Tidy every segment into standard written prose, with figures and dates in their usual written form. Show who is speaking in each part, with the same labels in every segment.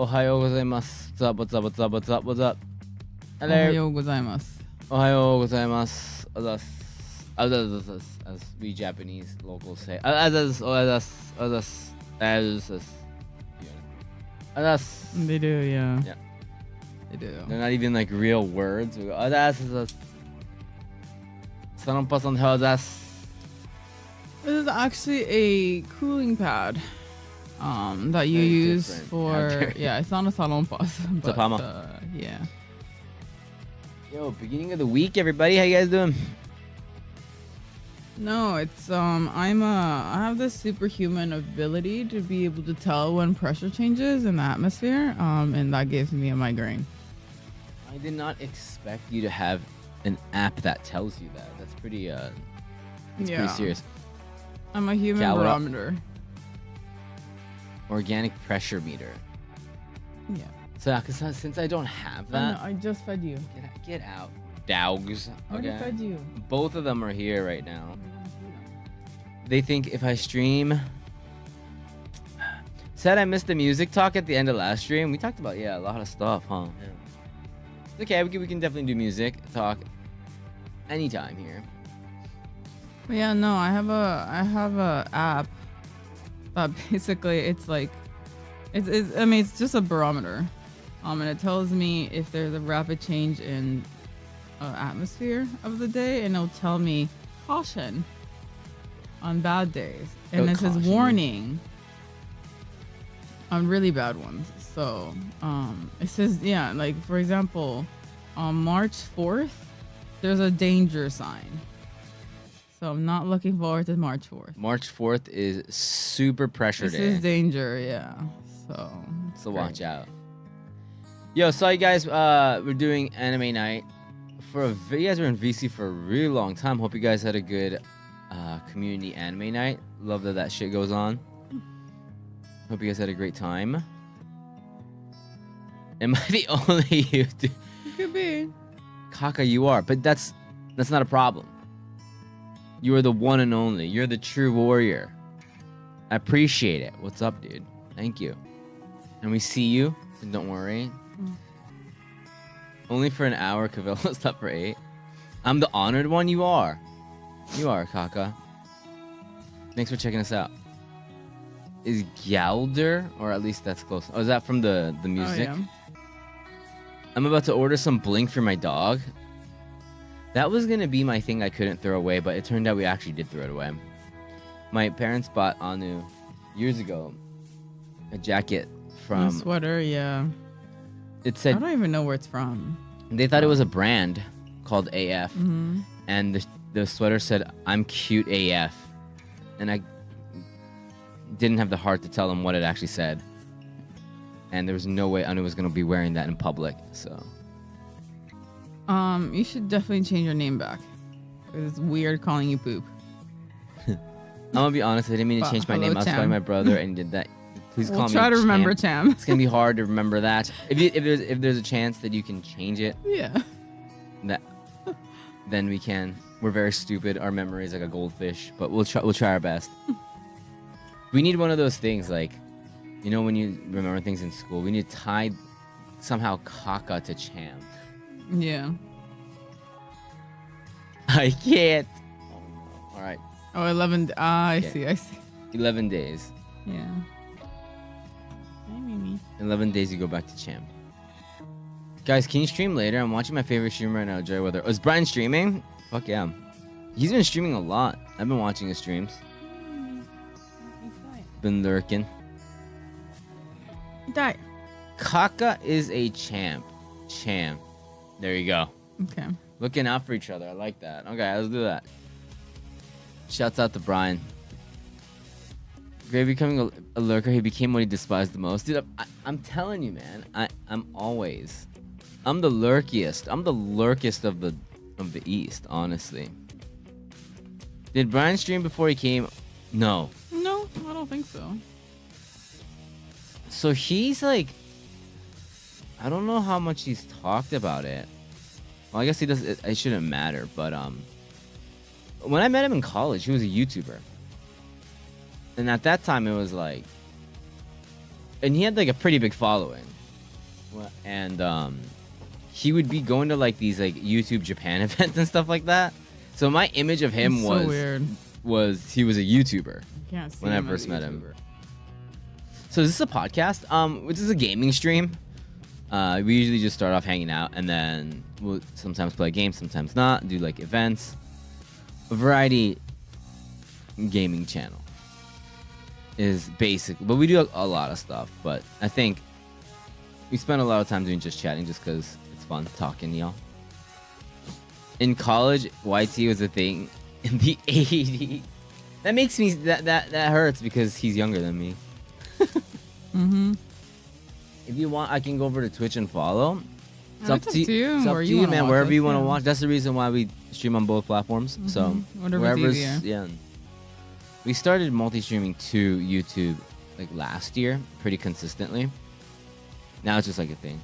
Speaker 1: Ohayo gozaimasu. What's up? What's up? What's up? What's up? What's up? Hello.
Speaker 2: Ohayo gozaimasu.
Speaker 1: Ohayo gozaimasu. As we Japanese locals say.
Speaker 2: They do, yeah.
Speaker 1: Yeah.
Speaker 2: They do.
Speaker 1: They're not even like real words. We go, This
Speaker 2: is actually a cooling pad that you
Speaker 1: Veryuse different.
Speaker 2: for... Yeah, it's not a salonpas.
Speaker 1: It's a pama.
Speaker 2: Yeah.
Speaker 1: Yo, beginning of the week, everybody. How you guys doing?
Speaker 2: No, it's I have this superhuman ability to be able to tell when pressure changes in the atmosphere, and that gives me a migraine.
Speaker 1: I did not expect you to have an app that tells you that. That's pretty pretty serious.
Speaker 2: I'm a human
Speaker 1: Cal, what up?
Speaker 2: barometer.
Speaker 1: Organic pressure meter.
Speaker 2: Yeah.
Speaker 1: So, cause since I don't have
Speaker 2: Oh,
Speaker 1: that,
Speaker 2: no, I just fed you.
Speaker 1: get out, dogs.
Speaker 2: I already fed you.
Speaker 1: Both of them are here right now. They think if I stream. Said I missed the music talk at the end of last stream. We talked about a lot of stuff, huh? Yeah. It's okay. We can definitely do music talk anytime here.
Speaker 2: But yeah, no, I have a app that basically it's like it's just a barometer, and it tells me if there's a rapid change in atmosphere of the day, and it'll tell me caution on bad days, and it says warning on really bad ones. So it says like for example, on March 4th, there's a danger sign. So I'm not looking forward to March 4th.
Speaker 1: March 4th is super pressure day.
Speaker 2: This is danger, yeah. So
Speaker 1: watch out. Yo, saw you guys. We're doing anime night. You guys were in VC for a really long time. Hope you guys had a good community anime night. Love that shit goes on. Hope you guys had a great time. Am I the only YouTuber?
Speaker 2: it could be.
Speaker 1: Kaka, you are, but that's not a problem. You are the one and only. You're the true warrior. I appreciate it. What's up, dude? Thank you. And we see you, so don't worry. Only for an hour, Cavilla slept for 8. I'm the honored one. You are. You are, Kaka. Thanks for checking us out. Is Galder, or at least that's close. Oh, is that from the music?
Speaker 2: Oh, yeah.
Speaker 1: I'm about to order some Blink for my dog. That was going to be my thing I couldn't throw away, but it turned out we actually did throw it away. My parents bought Anu years ago a jacket from...
Speaker 2: A sweater, yeah.
Speaker 1: It said...
Speaker 2: I don't even know where it's from.
Speaker 1: They thought it was a brand called AF.
Speaker 2: Mm-hmm.
Speaker 1: And the sweater said, I'm cute AF. And I didn't have the heart to tell them what it actually said. And there was no way Anu was going to be wearing that in public, so...
Speaker 2: You should definitely change your name back. It's weird calling you Poop.
Speaker 1: I'm gonna be honest, I didn't mean to change my name. I was calling my brother and he did that. Please call me
Speaker 2: Try to
Speaker 1: Cham.
Speaker 2: remember Cham.
Speaker 1: It's gonna be hard to remember that. If there's a chance that you can change it,
Speaker 2: Yeah.
Speaker 1: then we can. We're very stupid. Our memory is like a goldfish, but we'll try our best. We need one of those things like, when you remember things in school, we need to tie somehow Kaka to Cham.
Speaker 2: Yeah.
Speaker 1: I can't. Oh no. All right.
Speaker 2: Oh, 11. I
Speaker 1: Okay.
Speaker 2: see.
Speaker 1: 11 days.
Speaker 2: Yeah. Hi, Mimi.
Speaker 1: 11 days you go back to Cham. Guys, can you stream later? I'm watching my favorite streamer right now, Joy Weather. Oh, is Brian streaming? Fuck yeah. He's been streaming a lot. I've been watching his streams. Been lurking.
Speaker 2: Die.
Speaker 1: Kaka is a champ. There you go.
Speaker 2: Okay.
Speaker 1: Looking out for each other. I like that. Okay, let's do that. Shouts out to Brian. Gray becoming a lurker, he became what he despised the most. Dude, I'm telling you, man. I'm the lurkiest. I'm the lurkiest of the East, honestly. Did Brian stream before he came? No.
Speaker 2: No, I don't think so.
Speaker 1: So he's like, I don't know how much he's talked about it. Well, I guess he does. It shouldn't matter, but when I met him in college, he was a YouTuber, and at that time it was like and he had like a pretty big following. And he would be going to like these like YouTube Japan events and stuff like that. So my image of him
Speaker 2: so weird.
Speaker 1: was he was a YouTuber
Speaker 2: Can't see
Speaker 1: when I
Speaker 2: him as
Speaker 1: first
Speaker 2: a
Speaker 1: met him.
Speaker 2: YouTuber.
Speaker 1: So is this a podcast? Which is a gaming stream. We usually just start off hanging out, and then we'll sometimes play games, sometimes not. Do like events, a variety gaming channel is basic, but we do a lot of stuff. But I think we spend a lot of time doing just chatting, just because it's fun talking to y'all. In college, YT was a thing in the 80s. That makes me that hurts because he's younger than me.
Speaker 2: Mm-hmm.
Speaker 1: If you want, I can go over to Twitch and follow. It's
Speaker 2: No,
Speaker 1: up to you. It's up to you, man. Wherever you want to watch. That's the reason why we stream on both platforms. So
Speaker 2: Whatever's easier.
Speaker 1: yeah. We started multi-streaming to YouTube like last year, pretty consistently. Now it's just like a thing.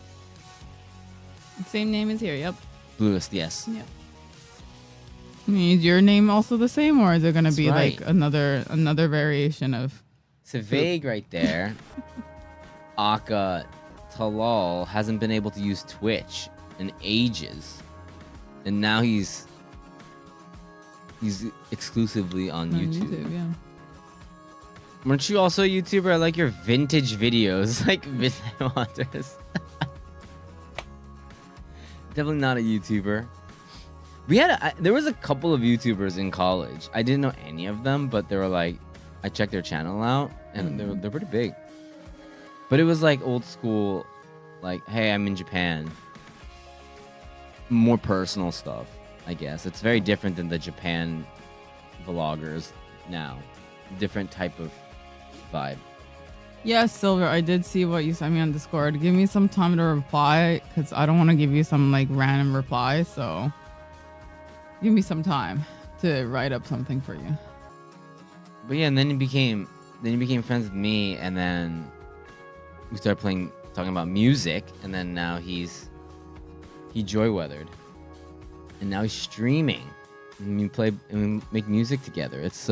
Speaker 2: Same name as here. Yep.
Speaker 1: Bluist, yes.
Speaker 2: Yep. Is your name also the same, or is it gonna
Speaker 1: That's
Speaker 2: be
Speaker 1: right.
Speaker 2: like another variation of?
Speaker 1: It's a vague right there. Aka Talal hasn't been able to use Twitch in ages, and now he's exclusively on YouTube.
Speaker 2: Yeah.
Speaker 1: Weren't you also a YouTuber? I like your vintage videos, like Midnight Wonders. Definitely not a YouTuber. There was a couple of YouTubers in college. I didn't know any of them, but they were like, I checked their channel out, and they're pretty big. But it was like old school, like, hey, I'm in Japan. More personal stuff, I guess. It's very different than the Japan vloggers now. Different type of vibe.
Speaker 2: Yeah, Silver, I did see what you sent me on Discord. Give me some time to reply, because I don't want to give you some like random reply. So give me some time to write up something for you.
Speaker 1: But yeah, and then he became friends with me, and then we started talking about music, and then now he joy weathered, and now he's streaming, and we play and we make music together. It's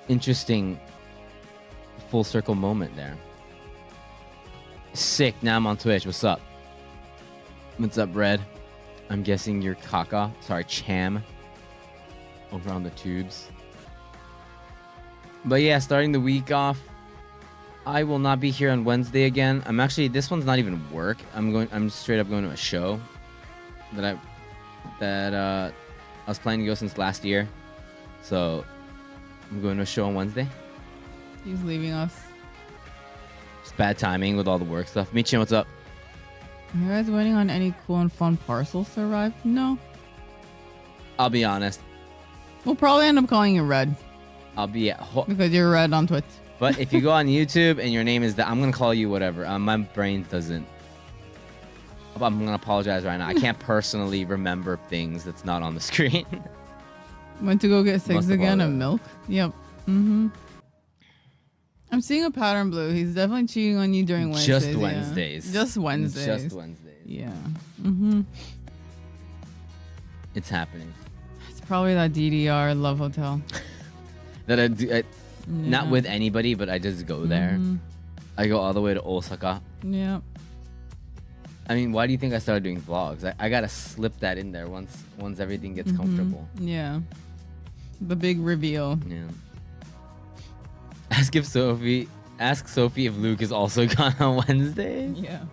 Speaker 1: interesting, full circle moment there. Sick. Now I'm on Twitch. What's up? What's up, Red? I'm guessing you're Cham over on the tubes. But yeah, starting the week off, I will not be here on Wednesday again. This one's not even work. I'm straight up going to a show that I was planning to go since last year. So I'm going to a show on Wednesday.
Speaker 2: He's leaving us.
Speaker 1: It's bad timing with all the work stuff. Michin, what's up?
Speaker 2: Are you guys waiting on any cool and fun parcels to arrive? No.
Speaker 1: I'll be honest.
Speaker 2: We'll probably end up calling you Red.
Speaker 1: I'll be at home.
Speaker 2: Because you're Red on Twitch.
Speaker 1: But if you go on YouTube and your name is I'm going to call you whatever. My brain doesn't. I'm going to apologize right now. I can't personally remember things that's not on the screen.
Speaker 2: Went to go get Sigs again and milk? Yep. Mm-hmm. I'm seeing a pattern, Blue. He's definitely cheating on you during Wednesdays.
Speaker 1: Just Wednesdays.
Speaker 2: Yeah. Just Wednesdays.
Speaker 1: Just Wednesdays.
Speaker 2: Yeah. Mm-hmm.
Speaker 1: It's happening.
Speaker 2: It's probably that DDR Love Hotel.
Speaker 1: That I do, not with anybody, but I just go there.
Speaker 2: Mm-hmm.
Speaker 1: I go all the way to Osaka.
Speaker 2: Yeah.
Speaker 1: I mean, why do you think I started doing vlogs? I gotta slip that in there once everything gets comfortable.
Speaker 2: Yeah. The big reveal.
Speaker 1: Yeah. Ask Sophie if Luke is also gone on Wednesdays.
Speaker 2: Yeah.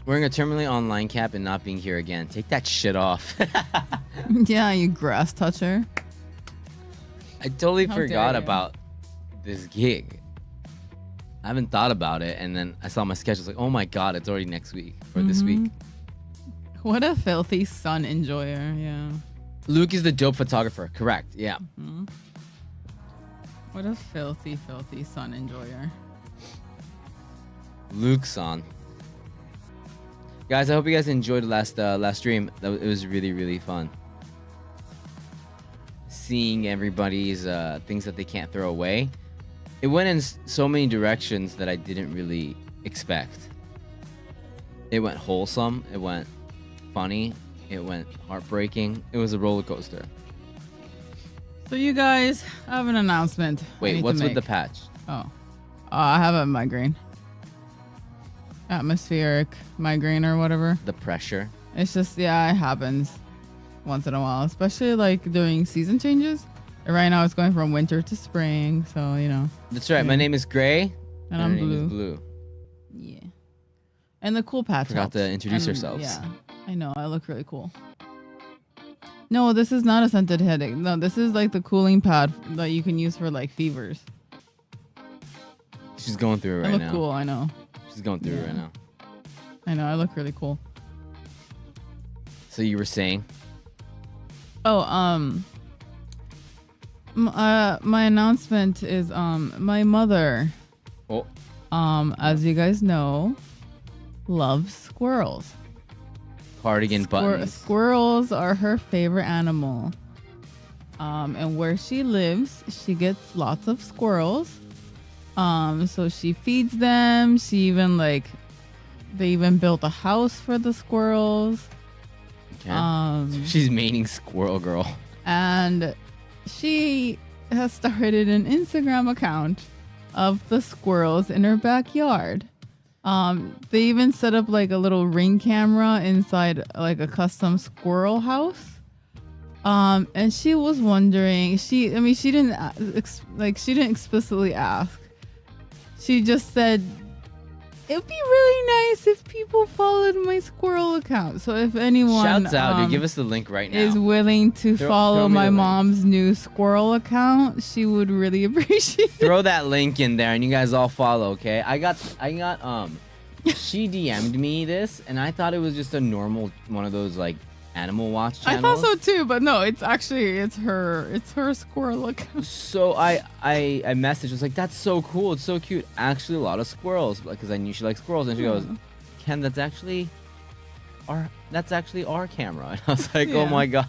Speaker 1: Wearing a terminally online cap and not being here again. Take that shit off.
Speaker 2: Yeah, you grass toucher.
Speaker 1: I totally
Speaker 2: How
Speaker 1: forgot
Speaker 2: dare you.
Speaker 1: about this gig. I haven't thought about it, and then I saw my schedule. I was like, oh my god, it's already next week or this week.
Speaker 2: What a filthy sun enjoyer. Yeah.
Speaker 1: Luke is the dope photographer. Correct. Yeah.
Speaker 2: Mm-hmm. What a filthy, filthy sun enjoyer.
Speaker 1: Luke's on. Guys, I hope you guys enjoyed the last stream. It was really, really fun. Seeing everybody's things that they can't throw away. It went in so many directions that I didn't really expect. It went wholesome. It went funny. It went heartbreaking. It was a roller coaster.
Speaker 2: So you guys have an announcement. I
Speaker 1: Wait,
Speaker 2: need to
Speaker 1: what's with
Speaker 2: make.
Speaker 1: the patch?
Speaker 2: Oh. I have a migraine. Atmospheric migraine or whatever.
Speaker 1: The pressure.
Speaker 2: It's just, yeah, it happens once in a while, especially like during season changes. And right now it's going from winter to spring, so you know.
Speaker 1: That's right. My name is Gray.
Speaker 2: And I'm
Speaker 1: her name
Speaker 2: Blue.
Speaker 1: is Blue.
Speaker 2: Yeah. And the cool patch.
Speaker 1: Forgot to introduce
Speaker 2: and,
Speaker 1: ourselves.
Speaker 2: Yeah, I know. I look really cool. No, this is not a scented headache. No, this is like the cooling pad that you can use for like fevers.
Speaker 1: She's going through it
Speaker 2: I
Speaker 1: right
Speaker 2: look
Speaker 1: now.
Speaker 2: cool. I know.
Speaker 1: She's going through it right now.
Speaker 2: I know. I look really cool.
Speaker 1: So you were saying?
Speaker 2: Oh, my announcement is my mother.
Speaker 1: Oh.
Speaker 2: As you guys know, loves squirrels.
Speaker 1: Cardigan buttons.
Speaker 2: Squirrels are her favorite animal. And where she lives, she gets lots of squirrels. So she feeds them. She even they even built a house for the squirrels.
Speaker 1: Okay. She's maining Squirrel Girl.
Speaker 2: And she has started an Instagram account of the squirrels in her backyard. They even set up like a little Ring camera inside like a custom squirrel house. And she was wondering, she didn't explicitly ask. She just said, it'd be really nice if people followed my squirrel account. So if anyone
Speaker 1: shouts out, dude, give us the link right now.
Speaker 2: is willing to follow
Speaker 1: throw me
Speaker 2: my
Speaker 1: the link.
Speaker 2: mom's new squirrel account, she would really appreciate it.
Speaker 1: Throw that link in there and you guys all follow, okay? I got she DM'd me this and I thought it was just a normal one of those like Animal Watch channels.
Speaker 2: I thought so too, but no, it's her squirrel account.
Speaker 1: So I messaged, was like, that's so cool, it's so cute. Actually, a lot of squirrels, because I knew she likes squirrels, and she goes, Ken, that's actually our camera. And I was like, oh my god,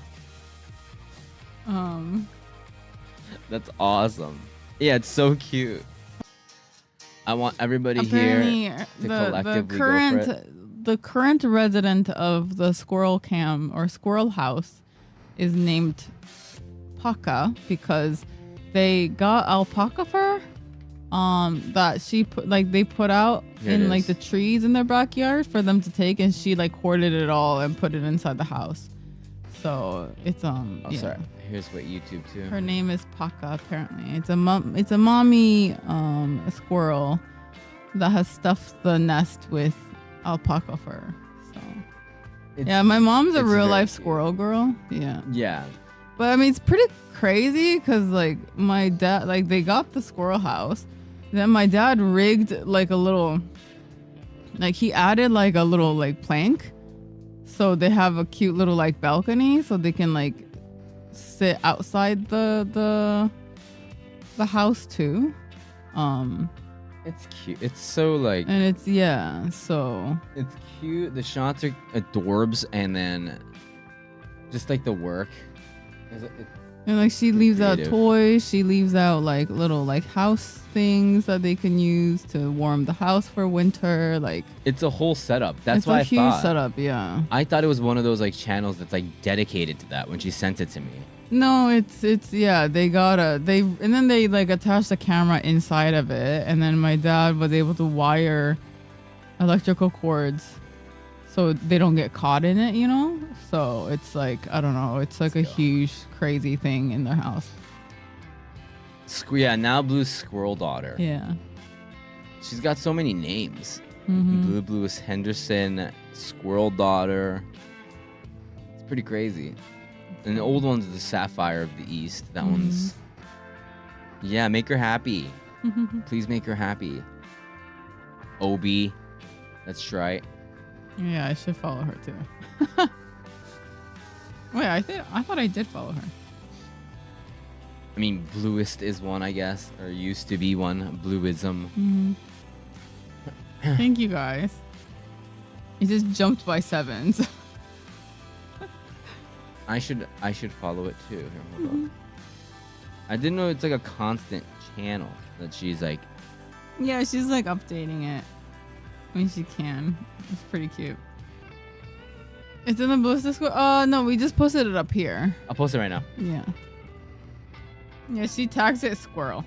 Speaker 1: that's awesome. Yeah, it's so cute. I want everybody here to collectively go for it.
Speaker 2: The current resident of the squirrel house is named Paca because they got alpaca fur that she put out in like the trees in their backyard for them to take, and she like hoarded it all and put it inside the house. So it's
Speaker 1: sorry. Here's what YouTube too.
Speaker 2: Her name is Paca. Apparently, it's a mommy squirrel that has stuffed the nest with alpaca fur. So yeah, my mom's a real life squirrel girl. Yeah, but I mean, it's pretty crazy because like my dad, like they got the squirrel house, then my dad rigged like a little, like he added like a little like plank, so they have a cute little like balcony so they can like sit outside the house too.
Speaker 1: It's cute. It's so like,
Speaker 2: and it's so
Speaker 1: it's cute. The shots are adorbs, and then just like the work.
Speaker 2: And like she leaves
Speaker 1: creative.
Speaker 2: out toys. She leaves out like little like house things that they can use to warm the house for winter. Like
Speaker 1: it's a whole setup. That's
Speaker 2: why
Speaker 1: I
Speaker 2: huge
Speaker 1: thought.
Speaker 2: Setup. Yeah.
Speaker 1: I thought it was one of those like channels that's like dedicated to that when she sent it to me.
Speaker 2: No, it's they and then they like attached the camera inside of it, and then my dad was able to wire electrical cords so they don't get caught in it, you know? So it's like, I don't know, it's like a huge crazy thing in their house.
Speaker 1: Yeah, now Blue's squirrel daughter.
Speaker 2: Yeah.
Speaker 1: She's got so many names.
Speaker 2: Mm-hmm.
Speaker 1: Blue is Henderson, squirrel daughter. It's pretty crazy. And the old one's the Sapphire of the East. That one's... Yeah, make her happy. Please make her happy. Obi. That's right.
Speaker 2: Yeah, I should follow her too. Wait, I thought I did follow her.
Speaker 1: I mean, Bluist is one, I guess. Or used to be one. Bluism.
Speaker 2: Thank you, guys. It just jumped by 7s.
Speaker 1: I should follow it too. Here, hold on. I didn't know it's like a constant channel that she's like.
Speaker 2: Yeah, she's like updating it when she can. It's pretty cute. It's in the Blluist Squirrel. No, we just posted it up here.
Speaker 1: I'll post it right now.
Speaker 2: Yeah. Yeah, she tags it squirrel.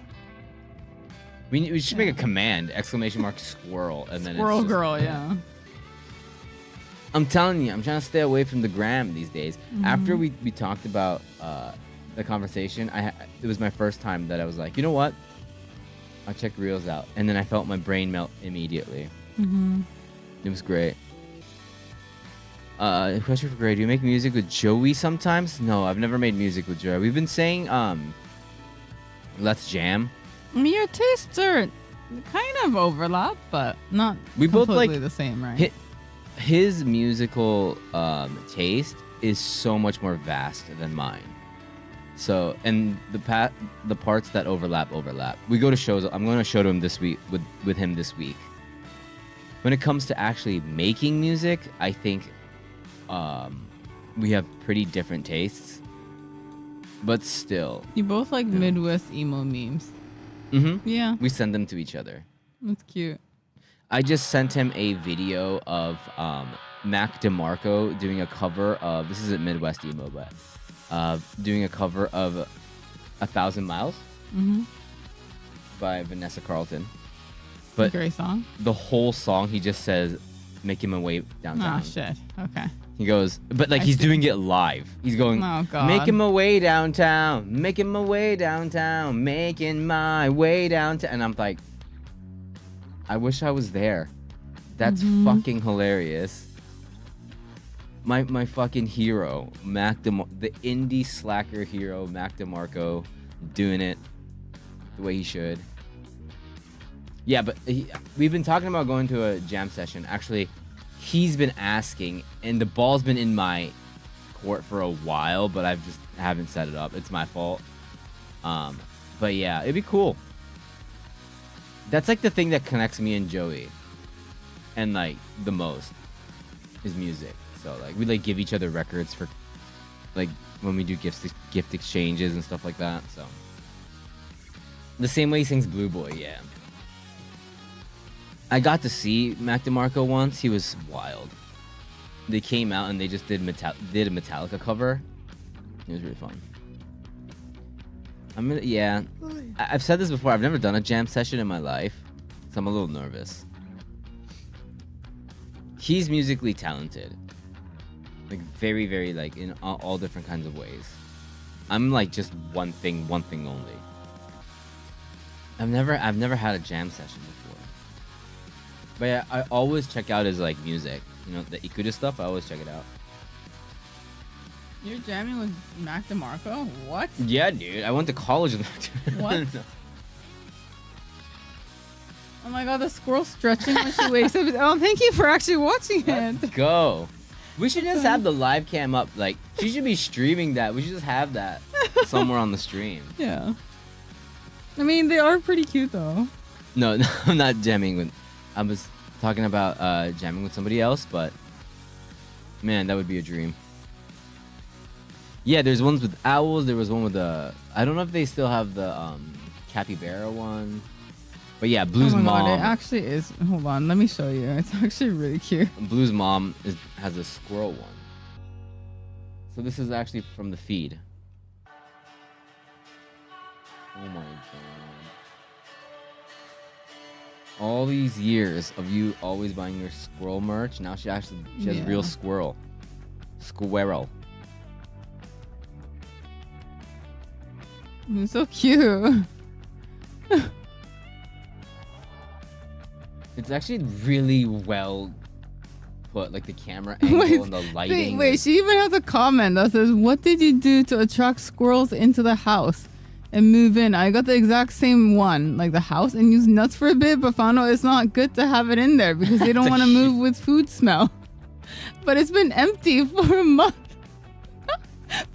Speaker 1: We should make a command, !squirrel, and then
Speaker 2: Squirrel
Speaker 1: it's just,
Speaker 2: girl, yeah.
Speaker 1: I'm telling you, I'm trying to stay away from the gram these days. After we talked about the conversation, it was my first time that I was like, you know what? I'll check reels out, and then I felt my brain melt immediately. It was great. Question for Gray: do you make music with Joey sometimes? No, I've never made music with Joey. We've been saying let's jam.
Speaker 2: I mean, your tastes are kind of overlap, but not
Speaker 1: We both
Speaker 2: completely
Speaker 1: like
Speaker 2: the same, right?
Speaker 1: His musical taste is so much more vast than mine. So, and the parts that overlap. We go to shows. I'm going to show to him this week with him this week. When it comes to actually making music, I think we have pretty different tastes. But still,
Speaker 2: You both like Midwest emo memes. Yeah,
Speaker 1: we send them to each other.
Speaker 2: that's cute.
Speaker 1: I just sent him a video of Mac DeMarco doing a cover of, this isn't Midwest emo, but doing a cover of 1,000 Miles by Vanessa Carlton. But
Speaker 2: Great song.
Speaker 1: the whole song, he just says, make him a way downtown.
Speaker 2: Oh shit. Okay.
Speaker 1: He goes, but like he's doing it live. He's going,
Speaker 2: Oh, God.
Speaker 1: make him a way downtown, make him a way downtown, making my way downtown. And I'm like, I wish I was there. That's fucking hilarious. My fucking hero, the indie slacker hero, Mac DeMarco, doing it the way he should. Yeah, but we've been talking about going to a jam session. Actually, he's been asking, and the ball's been in my court for a while, but I just haven't set it up. It's my fault. But yeah, it'd be cool. That's like the thing that connects me and Joey, and like the most is music. So like we like give each other records for like when we do gift exchanges and stuff like that. So the same way he sings Blue Boy, yeah. I got to see Mac DeMarco once. He was wild. They came out and they just did a Metallica cover. It was really fun. I've said this before. I've never done a jam session in my life, so I'm a little nervous. He's musically talented, like very, very like in all different kinds of ways. I'm like just one thing only. I've never had a jam session before. But yeah, I always check out his like music. You know, the Ikuda stuff, I always check it out.
Speaker 2: You're jamming with Mac DeMarco? What?
Speaker 1: Yeah, dude. I went to college with Mac DeMarco.
Speaker 2: What? Oh my god, the squirrel stretching when she wakes up. Oh, thank you for actually watching it.
Speaker 1: Let's go. We should just have the live cam up. Like, she should be streaming that. We should just have that somewhere on the stream.
Speaker 2: Yeah. I mean, they are pretty cute though.
Speaker 1: No, I'm not jamming with... I was talking about jamming with somebody else, but man, that would be a dream. Yeah, there's ones with owls. There was one with I don't know if they still have the capybara one, but yeah, Blue's mom.
Speaker 2: God, it actually is. Hold on, let me show you. It's actually really cute.
Speaker 1: Blue's mom has a squirrel one. So this is actually from the feed. Oh my god. All these years of you always buying your squirrel merch, now she has real squirrel. Squirrel.
Speaker 2: It's so cute.
Speaker 1: It's actually really well put, like the camera angle and the lighting.
Speaker 2: Wait, she even has a comment that says, "What did you do to attract squirrels into the house and move in?" I got the exact same one, like the house, and used nuts for a bit, but found out it's not good to have it in there because they don't want to move with food smell. But it's been empty for a month.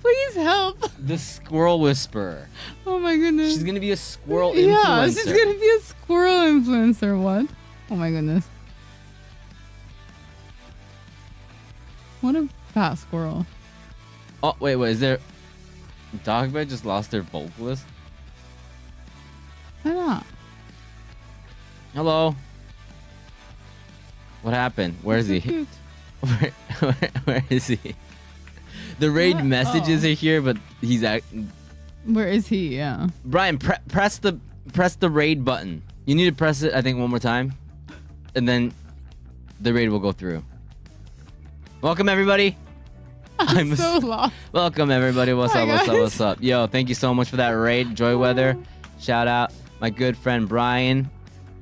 Speaker 2: Please help.
Speaker 1: The squirrel whisperer.
Speaker 2: Oh my goodness.
Speaker 1: She's gonna be a squirrel influencer.
Speaker 2: Yeah, she's gonna be a squirrel influencer. What? Oh my goodness. What a fat squirrel.
Speaker 1: Oh, wait, is there... Dogbed just lost their vocalist?
Speaker 2: Why not?
Speaker 1: Hello? What happened? Where is he?
Speaker 2: Cute.
Speaker 1: Where is he? The raid messages are here, but he's at...
Speaker 2: Where is he? Yeah.
Speaker 1: Brian, press the raid button. You need to press it, I think, one more time. And then the raid will go through. Welcome, everybody.
Speaker 2: I'm so lost.
Speaker 1: Welcome, everybody. What's
Speaker 2: Hi,
Speaker 1: up? What's up?
Speaker 2: guys.
Speaker 1: What's up? Yo, thank you so much for that raid. Joy Weather. Shout out. My good friend, Brian.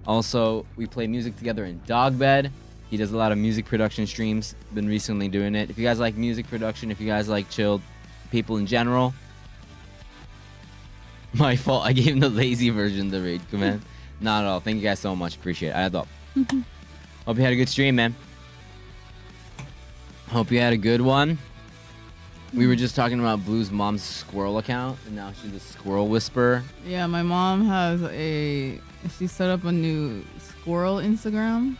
Speaker 1: Also, we play music together in Dog Bed. He does a lot of music production streams. Been recently doing it. If you guys like music production, if you guys like chilled people in general. My fault. I gave him the lazy version of the raid command. Not at all. Thank you guys so much. Appreciate it. I thought. Hope you had a good stream, man. Hope you had a good one. We were just talking about Blue's mom's squirrel account, and now she's a squirrel whisperer.
Speaker 2: Yeah, my mom has she set up a new squirrel Instagram.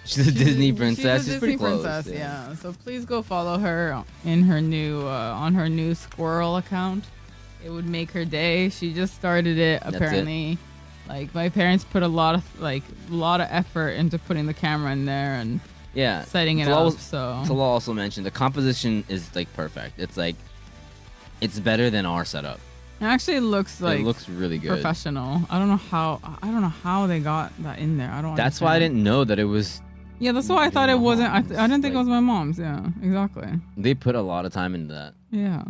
Speaker 1: She's a Disney princess.
Speaker 2: She's a
Speaker 1: pretty
Speaker 2: Disney
Speaker 1: close.
Speaker 2: princess, yeah. So please go follow her in her new on her new squirrel account. It would make her day. She just started it.
Speaker 1: That's
Speaker 2: Apparently, like my parents put a lot of effort into putting the camera in there and
Speaker 1: Yeah.
Speaker 2: setting it up. So
Speaker 1: Talal also mentioned the composition is like perfect. It's like it's better than our setup.
Speaker 2: it actually looks like
Speaker 1: it looks really good.
Speaker 2: professional. I don't know how they got that in there. I don't.
Speaker 1: That's why I
Speaker 2: understand.
Speaker 1: didn't know that it was.
Speaker 2: Yeah, that's why I thought it wasn't. I didn't think it was my mom's. Yeah, exactly.
Speaker 1: They put a lot of time into that.
Speaker 2: Yeah.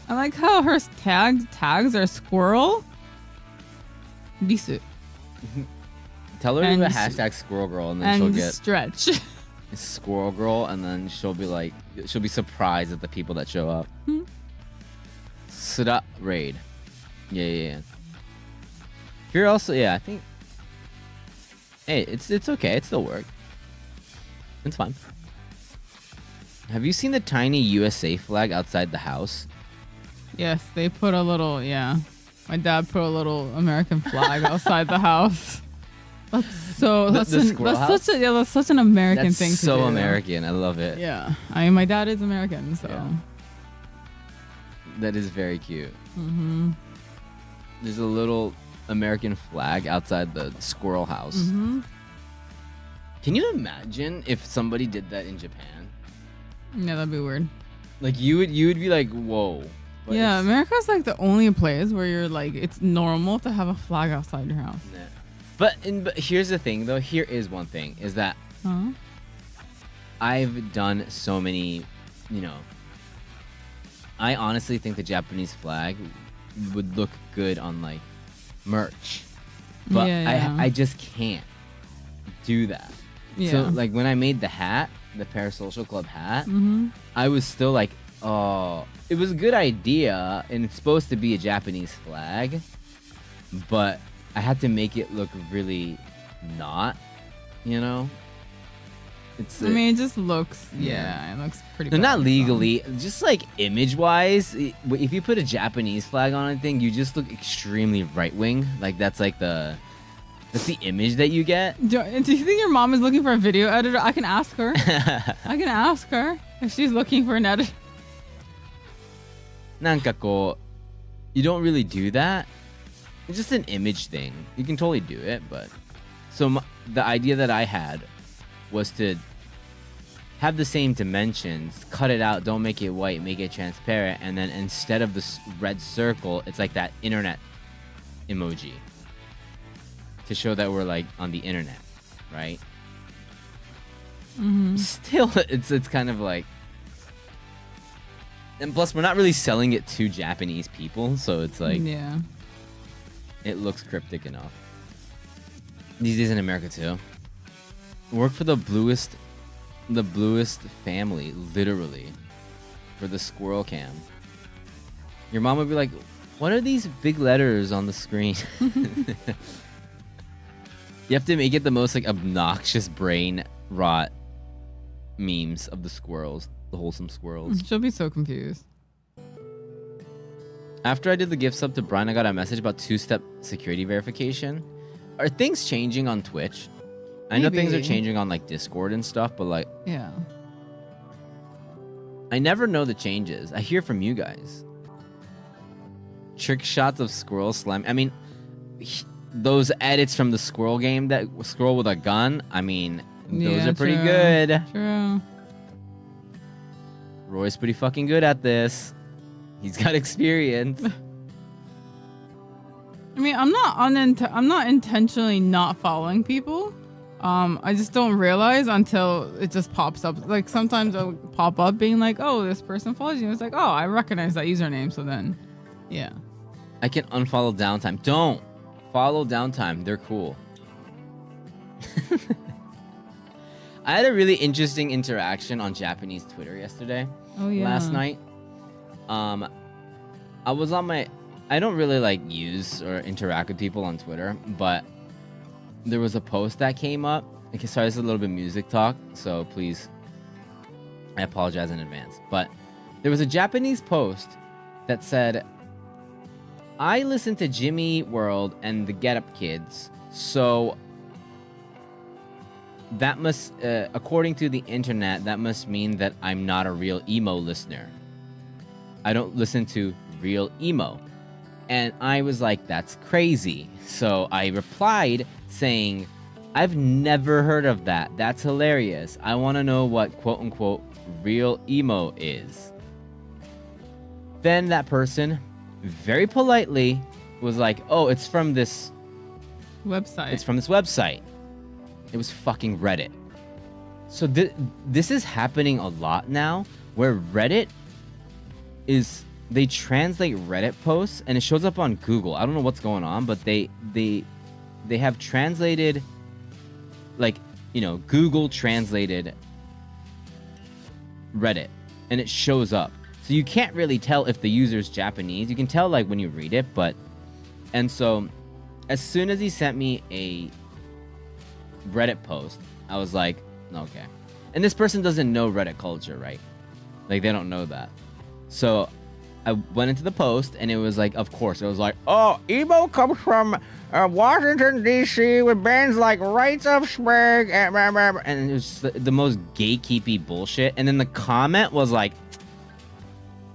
Speaker 2: I like how her tags are squirrel. Bisu.
Speaker 1: Tell her to
Speaker 2: And
Speaker 1: do a
Speaker 2: s-
Speaker 1: hashtag squirrel girl, and then she'll
Speaker 2: And
Speaker 1: get
Speaker 2: stretch.
Speaker 1: squirrel girl, and then she'll be surprised at the people that show up. Suda raid. Yeah. If you're also, I think. Hey, it's okay. It still worked. It's fine. Have you seen the tiny USA flag outside the house?
Speaker 2: Yes, they put a little. Yeah, my dad put a little American flag outside the house. That's so. That's
Speaker 1: squirrel house?
Speaker 2: such an American
Speaker 1: That's
Speaker 2: thing to
Speaker 1: so
Speaker 2: do.
Speaker 1: American. I love it.
Speaker 2: Yeah, I mean, my dad is American, so.
Speaker 1: Yeah. That is very cute.
Speaker 2: Mhm.
Speaker 1: There's a little American flag outside the squirrel house.
Speaker 2: Mhm.
Speaker 1: Can you imagine if somebody did that in Japan?
Speaker 2: Yeah, that'd be weird.
Speaker 1: Like you would be like, whoa. But
Speaker 2: Yeah,
Speaker 1: it's-
Speaker 2: America's like the only place where you're like, it's normal to have a flag outside your house.
Speaker 1: Nah. But here's the thing, though. Here is one thing: is that
Speaker 2: Huh?
Speaker 1: I've done so many, I honestly think the Japanese flag would look good on like merch, but
Speaker 2: Yeah.
Speaker 1: I just can't do that.
Speaker 2: Yeah.
Speaker 1: So like when I made the hat, the Parasocial Club hat,
Speaker 2: Mm-hmm.
Speaker 1: I was still like, oh, it was a good idea, and it's supposed to be a Japanese flag, but I had to make it look really not, It's
Speaker 2: I mean, it just looks, it looks pretty
Speaker 1: no,
Speaker 2: bad,
Speaker 1: not
Speaker 2: so.
Speaker 1: legally, just like image-wise. If you put a Japanese flag on anything, you just look extremely right-wing. Like that's the image that you get.
Speaker 2: Do you think your mom is looking for a video editor? I can ask her. I can ask her if she's looking for an editor.
Speaker 1: なんかこう, you don't really do that. It's just an image thing. You can totally do it, but so the idea that I had was to have the same dimensions, cut it out, don't make it white, make it transparent, and then instead of this red circle, it's like that internet emoji to show that we're like on the internet, right?
Speaker 2: Mm-hmm.
Speaker 1: Still, it's kind of like, and plus we're not really selling it to Japanese people, so it's like
Speaker 2: Yeah.
Speaker 1: it looks cryptic enough. These days in America too. Work for the Bluist family, literally, for the squirrel cam. Your mom would be like, "What are these big letters on the screen?" You have to make it the most like obnoxious brain rot memes of the squirrels, the wholesome squirrels.
Speaker 2: She'll be so confused.
Speaker 1: After I did the gift sub to Brian, I got a message about two-step security verification. Are things changing on Twitch? I know things are
Speaker 2: Maybe.
Speaker 1: changing on like Discord and stuff, but like
Speaker 2: Yeah.
Speaker 1: I never know the changes. I hear from you guys. Trick shots of squirrel slam. I mean, those edits from the squirrel game, that squirrel with a gun. I mean, those
Speaker 2: Yeah,
Speaker 1: are pretty
Speaker 2: true.
Speaker 1: good.
Speaker 2: True.
Speaker 1: Roy's pretty fucking good at this. He's got experience.
Speaker 2: I mean, I'm not intentionally not following people. I just don't realize until it just pops up. Like sometimes it'll pop up being like, "Oh, this person follows you." It's like, "Oh, I recognize that username." So then, yeah.
Speaker 1: I can unfollow Downtime. Don't follow Downtime. They're cool. I had a really interesting interaction on Japanese Twitter yesterday.
Speaker 2: Oh yeah.
Speaker 1: Last night. I was on my. I don't really like use or interact with people on Twitter, but there was a post that came up. Okay, sorry, this is a little bit music talk, so please, I apologize in advance. But there was a Japanese post that said, "I listen to Jimmy World and the Get Up Kids, so that must, according to the internet, that must mean that I'm not a real emo listener. I don't listen to real emo." And I was like, that's crazy. So I replied saying, "I've never heard of that. That's hilarious. I want to know what quote unquote real emo is." Then that person very politely was like, "Oh, it's from this
Speaker 2: website.
Speaker 1: It's from this website." It was fucking Reddit. So this is happening a lot now, where Reddit is, they translate Reddit posts and it shows up on Google. I don't know what's going on, but they have translated, like, you know, Google translated Reddit and it shows up. So you can't really tell if the user's Japanese. You can tell like when you read it, but, and so as soon as he sent me a Reddit post, I was like, okay. And this person doesn't know Reddit culture, right? Like they don't know that. So I went into the post and it was like, of course, it was like, "Oh, emo comes from Washington, D.C. with bands like Rites of Spring," and it was the most gatekeepy bullshit. And then the comment was like,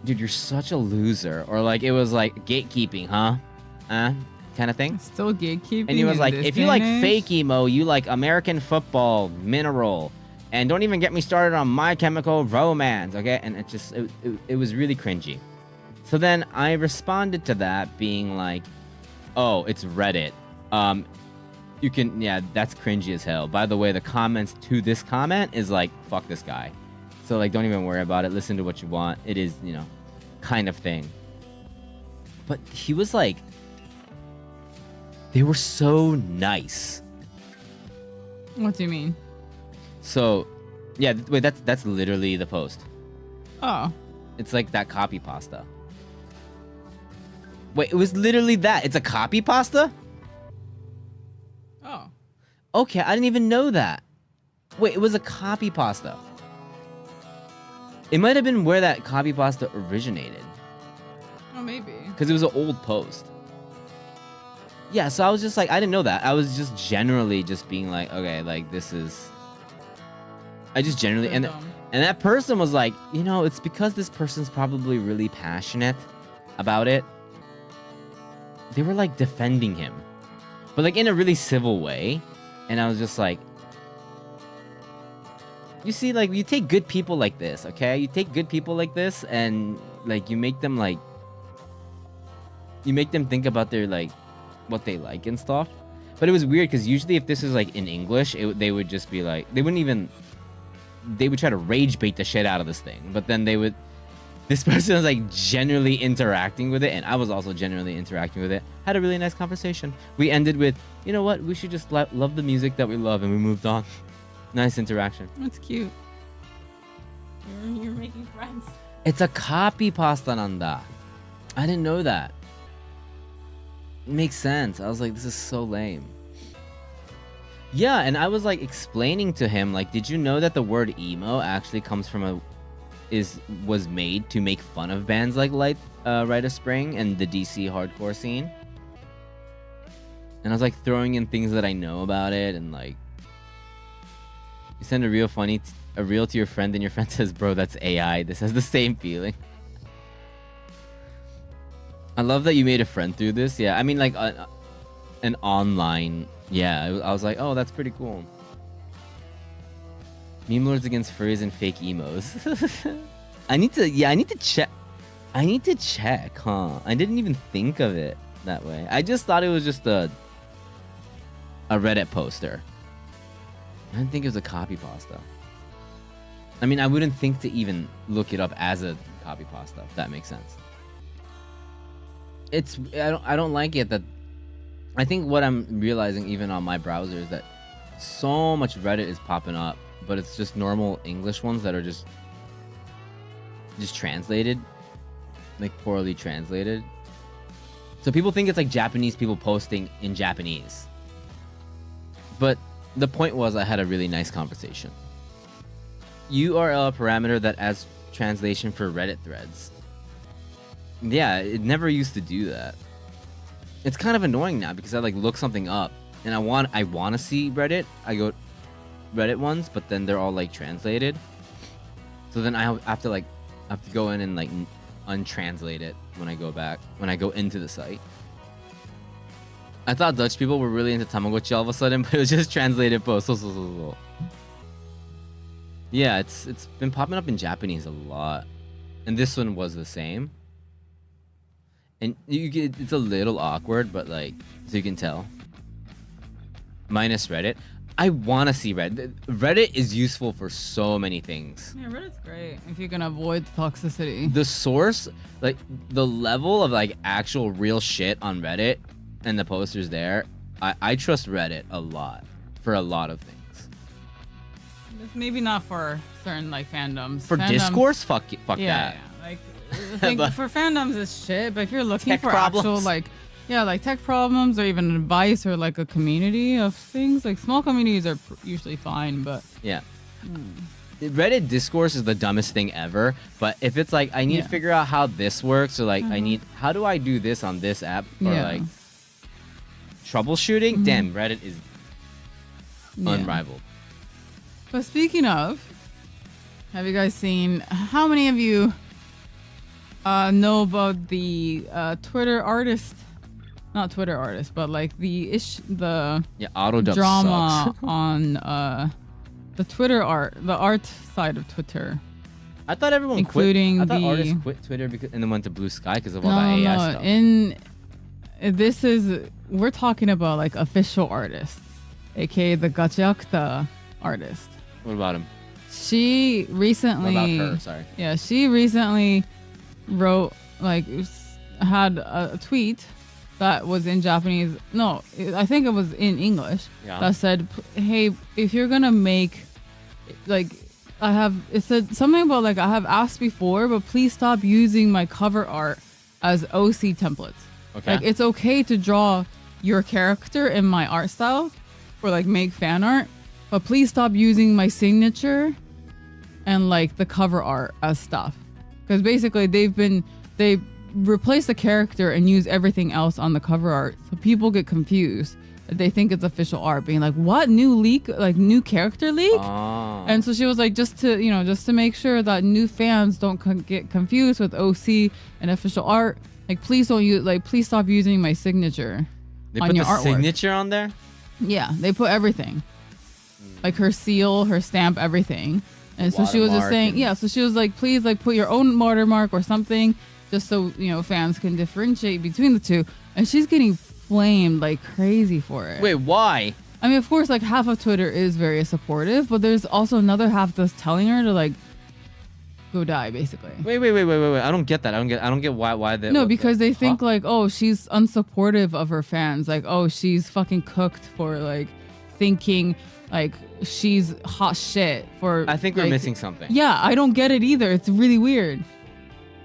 Speaker 1: "Dude, you're such a loser," or like it was like gatekeeping, huh? Kind of thing.
Speaker 2: Still gatekeeping.
Speaker 1: And he was like, "If you like fake emo, you like American Football, Mineral, and don't even get me started on My Chemical Romance," okay? And it just, it was really cringy. So then I responded to that being like, "Oh, it's Reddit. You can, yeah, that's cringy as hell. By the way, the comments to this comment is like, fuck this guy. So like, don't even worry about it. Listen to what you want. It is, you know, kind of thing." But he was like, they were so nice.
Speaker 2: What do you mean?
Speaker 1: So, yeah, wait, that's literally the post.
Speaker 2: Oh.
Speaker 1: It's like that copy pasta. Wait, it was literally that. It's a copy pasta?
Speaker 2: Oh.
Speaker 1: Okay, I didn't even know that. Wait, it was a copy pasta. It might have been where that copy pasta originated.
Speaker 2: Oh, maybe.
Speaker 1: Because it was an old post. Yeah, so I was just like, I didn't know that. I was just generally just being like, okay, like this is... I just generally... And that person was like, you know, it's because this person's probably really passionate about it. They were like defending him. But like in a really civil way. And I was just like... You see, like, you take good people like this, okay? You take good people like this and like you make them like... You make them think about their like... what they like and stuff. But it was weird because usually if this is like in English, they would just be like, they wouldn't even, they would try to rage bait the shit out of this thing. But then they would, this person was like genuinely interacting with it, and I was also genuinely interacting with it. Had a really nice conversation. We ended with, you know what, we should just love the music that we love, and we moved on. Nice interaction.
Speaker 2: That's cute. You're making friends.
Speaker 1: It's a copy pasta nanda. I didn't know that. Makes sense. I was like, this is so lame. Yeah, and I was like explaining to him, like, did you know that the word emo actually comes from was made to make fun of bands like Rite of Spring and the DC hardcore scene? And I was like throwing in things that I know about it, and like, you send a reel to your friend and your friend says, "Bro, that's AI. This has the same feeling." I love that you made a friend through this. Yeah, I mean, like, an online... Yeah, I was like, oh, that's pretty cool. Meme lords against furries and fake emos. I need to check. I need to check, huh? I didn't even think of it. that way. I just thought it was just a Reddit poster. I didn't think it was a copy pasta. I mean, I wouldn't think to even look it up as a copy pasta, if that makes sense. I don't like it that I think what I'm realizing even on my browser is that so much Reddit is popping up, but it's just normal English ones that are just translated, like poorly translated. So people think it's like Japanese people posting in Japanese. But the point was I had a really nice conversation. URL parameter that adds translation for Reddit threads. Yeah, it never used to do that. It's kind of annoying now because I like look something up and I want to see Reddit. I go Reddit ones, but then they're all like translated. So then I have to go in and like untranslate it when I go into the site. I thought Dutch people were really into Tamagotchi all of a sudden, but it was just translated posts. So. Yeah, it's been popping up in Japanese a lot, and this one was the same. And it's a little awkward, but like, so you can tell. Minus Reddit. I want to see Reddit. Reddit is useful for so many things.
Speaker 2: Yeah, Reddit's great if you can avoid toxicity.
Speaker 1: The source, like the level of like actual real shit on Reddit and the posters there, I trust Reddit a lot for a lot of things.
Speaker 2: Maybe not for certain like fandoms.
Speaker 1: For discourse, fuck that.
Speaker 2: Yeah. Like, I think for fandoms it's shit, but if you're looking for
Speaker 1: problems.
Speaker 2: actual like tech problems or even advice or like a community of things, like small communities are usually fine, but
Speaker 1: yeah. Reddit discourse is the dumbest thing ever, but if it's like I need to figure out how this works, or like how do I do this on this app for like troubleshooting, damn, Reddit is unrivaled.
Speaker 2: But speaking of, have you guys seen, how many of you know about the Twitter artist, not Twitter artist, but like the
Speaker 1: Autodub
Speaker 2: drama
Speaker 1: sucks.
Speaker 2: on the Twitter the art side of Twitter?
Speaker 1: I thought everyone
Speaker 2: including
Speaker 1: quit. I thought artists quit Twitter and then went to Blue Sky because of all that AI stuff. We're talking about like official artists, aka the Gachiakta artist. What about him?
Speaker 2: She recently.
Speaker 1: What about her? Sorry.
Speaker 2: Yeah, she recently wrote had a tweet that was in Japanese. No, I think it was in English.
Speaker 1: Yeah.
Speaker 2: That said, "Hey, if you're gonna make, like, it said something about like I have asked before, but please stop using my cover art as OC templates.
Speaker 1: Okay.
Speaker 2: Like, it's okay to draw your character in my art style, or like make fan art, but please stop using my signature and like the cover art as stuff." Because basically they replace the character and use everything else on the cover art, so people get confused. They think it's official art, being like, "What, new leak? Like new character leak?"
Speaker 1: Oh.
Speaker 2: And so she was like, just to make sure that new fans don't get confused with OC and official art. Like, please please stop using my signature on your artwork.
Speaker 1: They put the signature on there?
Speaker 2: Yeah, they put everything. Like her seal, her stamp, everything. And so she was just saying, so she was like, please like put your own watermark or something, just so, fans can differentiate between the two. And she's getting flamed like crazy for it.
Speaker 1: Wait, why?
Speaker 2: I mean, of course, like half of Twitter is very supportive, but there's also another half that's telling her to like go die, basically.
Speaker 1: Wait. I don't get that. I don't get why that.
Speaker 2: No, because they think like, oh, she's unsupportive of her fans. Like, oh, she's fucking cooked for like thinking like she's hot shit for.
Speaker 1: I think we're missing something.
Speaker 2: Yeah, I don't get it either. It's really weird.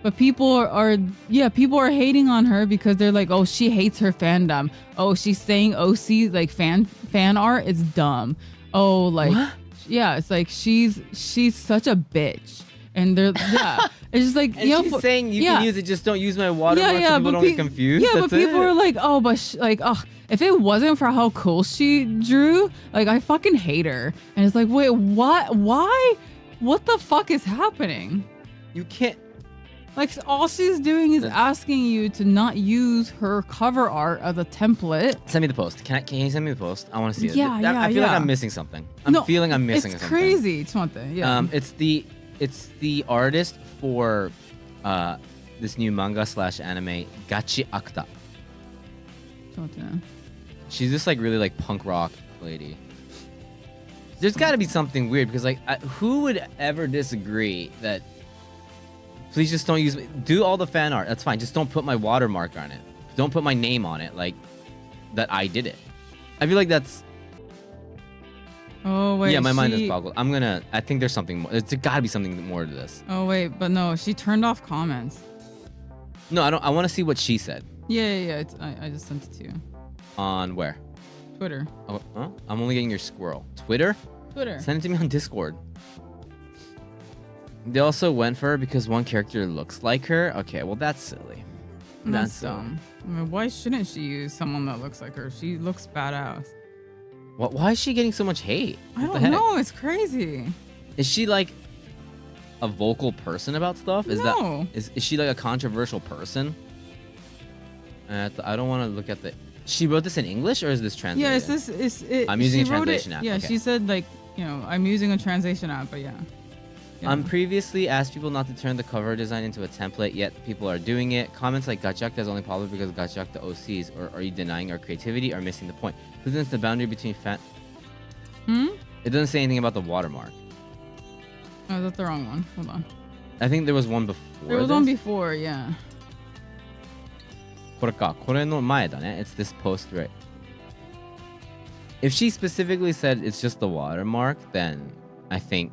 Speaker 2: But people are hating on her because they're like, oh, she hates her fandom. Oh, she's saying OC like fan art is dumb. Oh, like what? Yeah, it's like she's such a bitch. And they're it's just like,
Speaker 1: and she's saying you can use it, just don't use my watermark so people don't get confused.
Speaker 2: Yeah, but people are like, oh, but if it wasn't for how cool she drew, like I fucking hate her. And it's like, wait, what? Why? What the fuck is happening?
Speaker 1: You can't.
Speaker 2: Like, all she's doing is asking you to not use her cover art as a template.
Speaker 1: Send me the post. Can you send me the post? I want to see it.
Speaker 2: Yeah,
Speaker 1: I feel like I'm missing something. I'm feeling I'm missing something.
Speaker 2: It's crazy. It's one thing. Yeah.
Speaker 1: It's the artist for this new manga / anime, Gachi Akta. She's this like really like punk rock lady. There's got to be something weird because like who would ever disagree that? Please just don't do all the fan art. That's fine. Just don't put my watermark on it. Don't put my name on it like that I did it. I feel like that's.
Speaker 2: Oh wait.
Speaker 1: Yeah, my mind is boggled. I think there's something more. There's got to be something more to this.
Speaker 2: Oh wait, but no, she turned off comments.
Speaker 1: No, I don't. I want to see what she said.
Speaker 2: Yeah. I just sent it to you.
Speaker 1: On where?
Speaker 2: Twitter.
Speaker 1: Oh, huh? I'm only getting your squirrel. Twitter? Send it to me on Discord. They also went for her because one character looks like her. Okay, well that's silly.
Speaker 2: That's dumb. I mean, why shouldn't she use someone that looks like her? She looks badass.
Speaker 1: Why is she getting so much hate?
Speaker 2: I don't know. It's crazy.
Speaker 1: Is she like a vocal person about stuff?
Speaker 2: No.
Speaker 1: Is she like a controversial person? I don't want to look at the. She wrote this in English or is this translated?
Speaker 2: Yeah,
Speaker 1: I'm using a translation app.
Speaker 2: Yeah,
Speaker 1: okay.
Speaker 2: she said like, I'm using a translation app, but yeah.
Speaker 1: Previously asked people not to turn the cover design into a template, yet people are doing it. Comments like Gachak is only popular because Gachak the OCs, or are you denying our creativity or missing the point? Who the boundary between fan? It doesn't say anything about the watermark.
Speaker 2: Oh, that's the wrong one. Hold on.
Speaker 1: I think there was one before.
Speaker 2: There was one before, yeah.
Speaker 1: これか。これの前だね. It's this post, right? If she specifically said it's just the watermark, then I think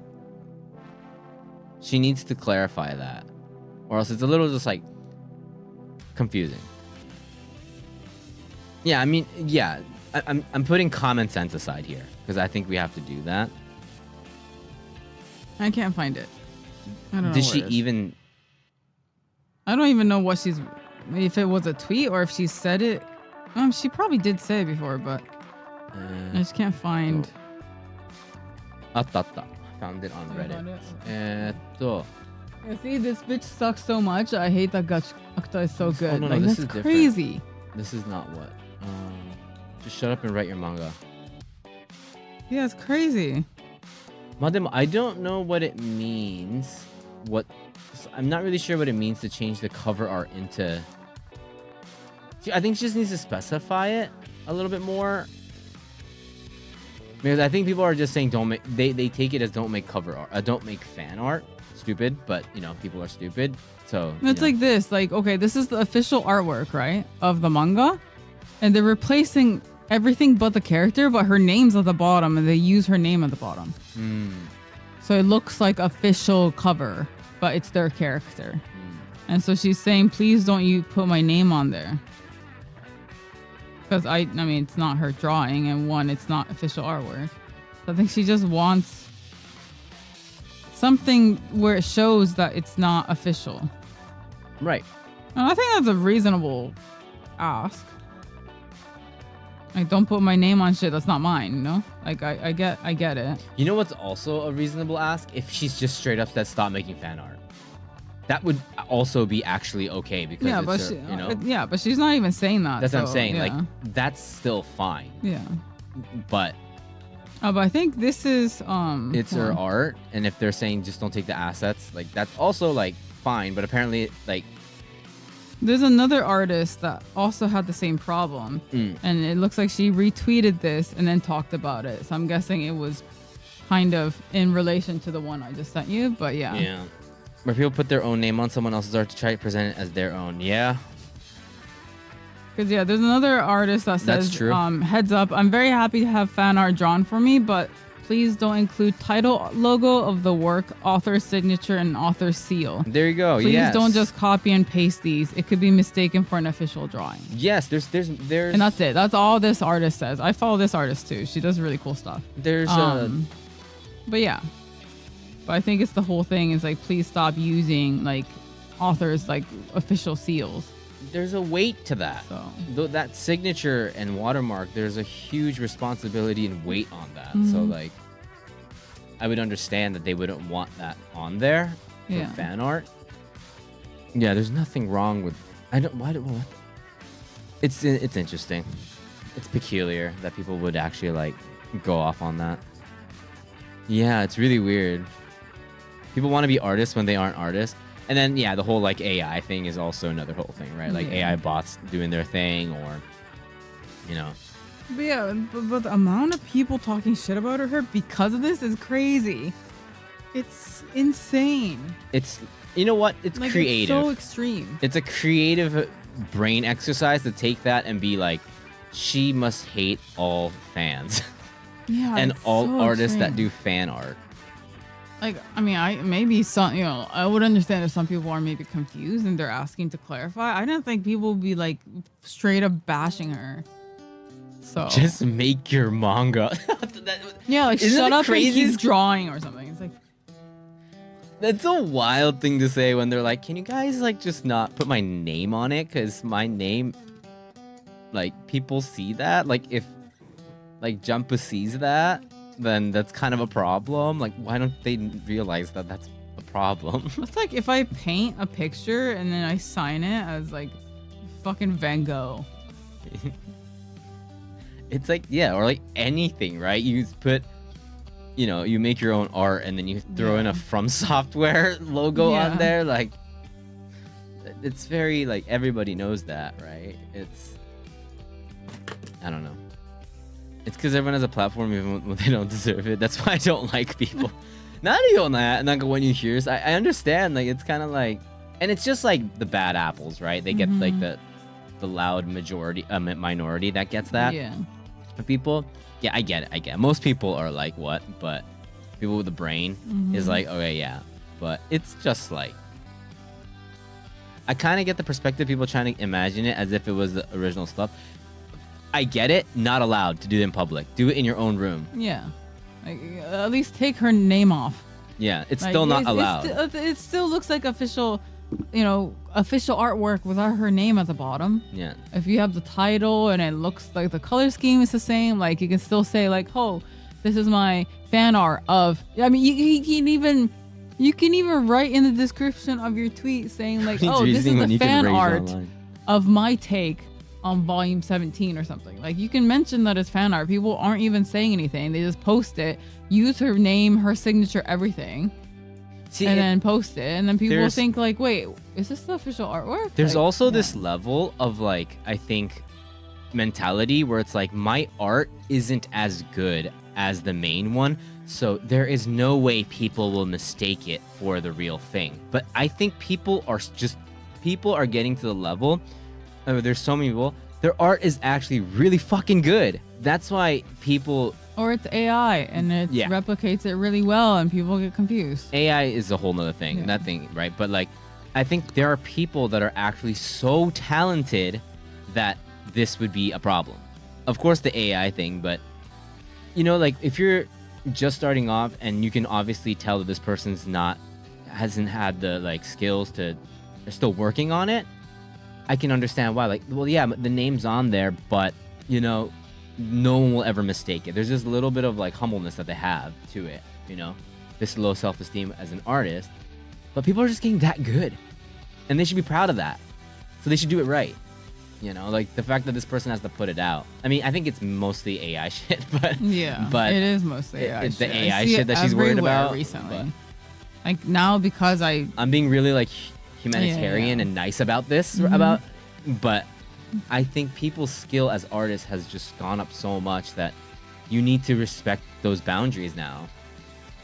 Speaker 1: she needs to clarify that, or else it's a little just like confusing. Yeah, I mean, yeah, I'm putting common sense aside here because I think we have to do that.
Speaker 2: I can't find it. I don't know.
Speaker 1: Did she even?
Speaker 2: I don't even know what she's. If it was a tweet or if she said it. She probably did say it before, but I just can't find.
Speaker 1: Atta. Found it on Reddit.
Speaker 2: See, this bitch sucks so much. I hate that Gachakta is so good.
Speaker 1: No,
Speaker 2: like,
Speaker 1: this
Speaker 2: that's
Speaker 1: is
Speaker 2: crazy.
Speaker 1: Different. This is not what. Just shut up and write your manga.
Speaker 2: Yeah, it's crazy.
Speaker 1: Madam, I don't know what it means. I'm not really sure what it means to change the cover art into. I think she just needs to specify it a little bit more. Because I think people are just saying don't make. They take it as don't make cover art. Don't make fan art. Stupid, but people are stupid. So
Speaker 2: it's like this. Like, okay, this is the official artwork, right, of the manga, and they're replacing everything but the character, but her name's at the bottom, and they use her name at the bottom. So it looks like official cover, but it's their character. And so she's saying, please don't you put my name on there. Because I mean, it's not her drawing, and one, it's not official artwork. So I think she just wants something where it shows that it's not official.
Speaker 1: Right.
Speaker 2: And I think that's a reasonable ask. Like, don't put my name on shit that's not mine, Like, I get it.
Speaker 1: You know what's also a reasonable ask? If she's just straight up said stop making fan art. That would also be actually okay because
Speaker 2: but she's not even saying that.
Speaker 1: That's what I'm saying. Yeah. Like, that's still fine.
Speaker 2: Yeah.
Speaker 1: But
Speaker 2: I think this is
Speaker 1: it's her art, and if they're saying just don't take the assets, like that's also like fine. But apparently, like,
Speaker 2: there's another artist that also had the same problem, and it looks like she retweeted this and then talked about it. So I'm guessing it was kind of in relation to the one I just sent you. But yeah.
Speaker 1: Yeah. Where people put their own name on someone else's art to try to present it as their own. Yeah.
Speaker 2: Because, there's another artist that says, heads up, I'm very happy to have fan art drawn for me, but please don't include title logo of the work, author signature, and author seal.
Speaker 1: There you go.
Speaker 2: Please don't just copy and paste these. It could be mistaken for an official drawing.
Speaker 1: Yes, there's
Speaker 2: and that's it. That's all this artist says. I follow this artist too. She does really cool stuff. But yeah. But I think it's the whole thing is like, please stop using like authors like official seals.
Speaker 1: There's a weight to that. So that signature and watermark, there's a huge responsibility and weight on that. So like, I would understand that they wouldn't want that on there for fan art. Yeah, there's nothing wrong with. It's interesting. It's peculiar that people would actually like go off on that. Yeah, it's really weird. People want to be artists when they aren't artists. And then, the whole, like, AI thing is also another whole thing, right? Like, AI bots doing their thing, or you know.
Speaker 2: But yeah, but the amount of people talking shit about her because of this is crazy. It's insane.
Speaker 1: It's, you know what? It's
Speaker 2: like,
Speaker 1: creative.
Speaker 2: It's so extreme.
Speaker 1: It's a creative brain exercise to take that and be like, she must hate all fans.
Speaker 2: Yeah.
Speaker 1: And all
Speaker 2: so
Speaker 1: artists
Speaker 2: extreme.
Speaker 1: that do fan art.
Speaker 2: Like, I mean, I would understand if some people are maybe confused and they're asking to clarify. I don't think people would be like straight up bashing her. So
Speaker 1: Just make your manga.
Speaker 2: yeah, like
Speaker 1: Isn't
Speaker 2: shut
Speaker 1: the
Speaker 2: up and
Speaker 1: craziest-
Speaker 2: keep drawing or something. It's like,
Speaker 1: That's a wild thing to say when they're like, can you guys like just not put my name on it? Because my name, like, people see that. Like, if like Jumpa sees that, then that's kind of a problem. Like, why don't they realize that that's a problem?
Speaker 2: it's like if I paint a picture and then I sign it as like fucking Van Gogh.
Speaker 1: It's like, yeah, or like anything, right? You put, you know, you make your own art and then you throw in a From Software logo
Speaker 2: Yeah.
Speaker 1: on there. Like, it's very, like, everybody knows that, right? It's, I don't know. It's because everyone has a platform even when they don't deserve it. That's why I don't like people. Not even that, like when you hear, I understand, like, it's kind of like, and it's just like the bad apples, right? They get like the loud minority that gets that.
Speaker 2: Yeah.
Speaker 1: People, yeah, I get it. Most people are like, what? But people with a brain is like, okay, yeah. But it's just like, I kind of get the perspective, people trying to imagine it as if it was the original stuff. I get it. Not allowed to do it in public. Do it in your own room.
Speaker 2: Yeah. Like, at least take her name off.
Speaker 1: Yeah, it's
Speaker 2: Like,
Speaker 1: still not allowed.
Speaker 2: It still looks like official artwork without her name at the bottom.
Speaker 1: Yeah.
Speaker 2: If you have the title and it looks like the color scheme is the same, like you can still say like, oh, this is my fan art of. I mean, you can even write in the description of your tweet saying like, oh, this is the fan art of my take on volume 17 or something. Like, you can mention that as fan art. People aren't even saying anything. They just post it, use her name, her signature, everything. And then post it, and then people will think like, wait, is this the official artwork?
Speaker 1: There's
Speaker 2: like,
Speaker 1: also this level of like, I think, mentality where it's like, my art isn't as good as the main one, so there is no way people will mistake it for the real thing. But I think people are getting to the level, there's so many people, their art is actually really fucking good. That's why people...
Speaker 2: Or it's AI and it replicates it really well and people get confused.
Speaker 1: AI is a whole nother thing, that thing, right? But like, I think there are people that are actually so talented that this would be a problem. Of course, the AI thing, but you know, like if you're just starting off and you can obviously tell that this person's hasn't had the like skills they're still working on it, I can understand why. Like, well, yeah, the name's on there, but you know, no one will ever mistake it. There's this little bit of like humbleness that they have to it, you know, this low self-esteem as an artist, but people are just getting that good and they should be proud of that. So they should do it right. You know, like the fact that this person has to put it out. I mean, I think it's mostly AI shit, but
Speaker 2: it is mostly AI
Speaker 1: it's
Speaker 2: shit.
Speaker 1: the AI shit that she's worried about
Speaker 2: recently. Like now, because I'm
Speaker 1: being really like humanitarian and nice about this but I think people's skill as artists has just gone up so much that you need to respect those boundaries now.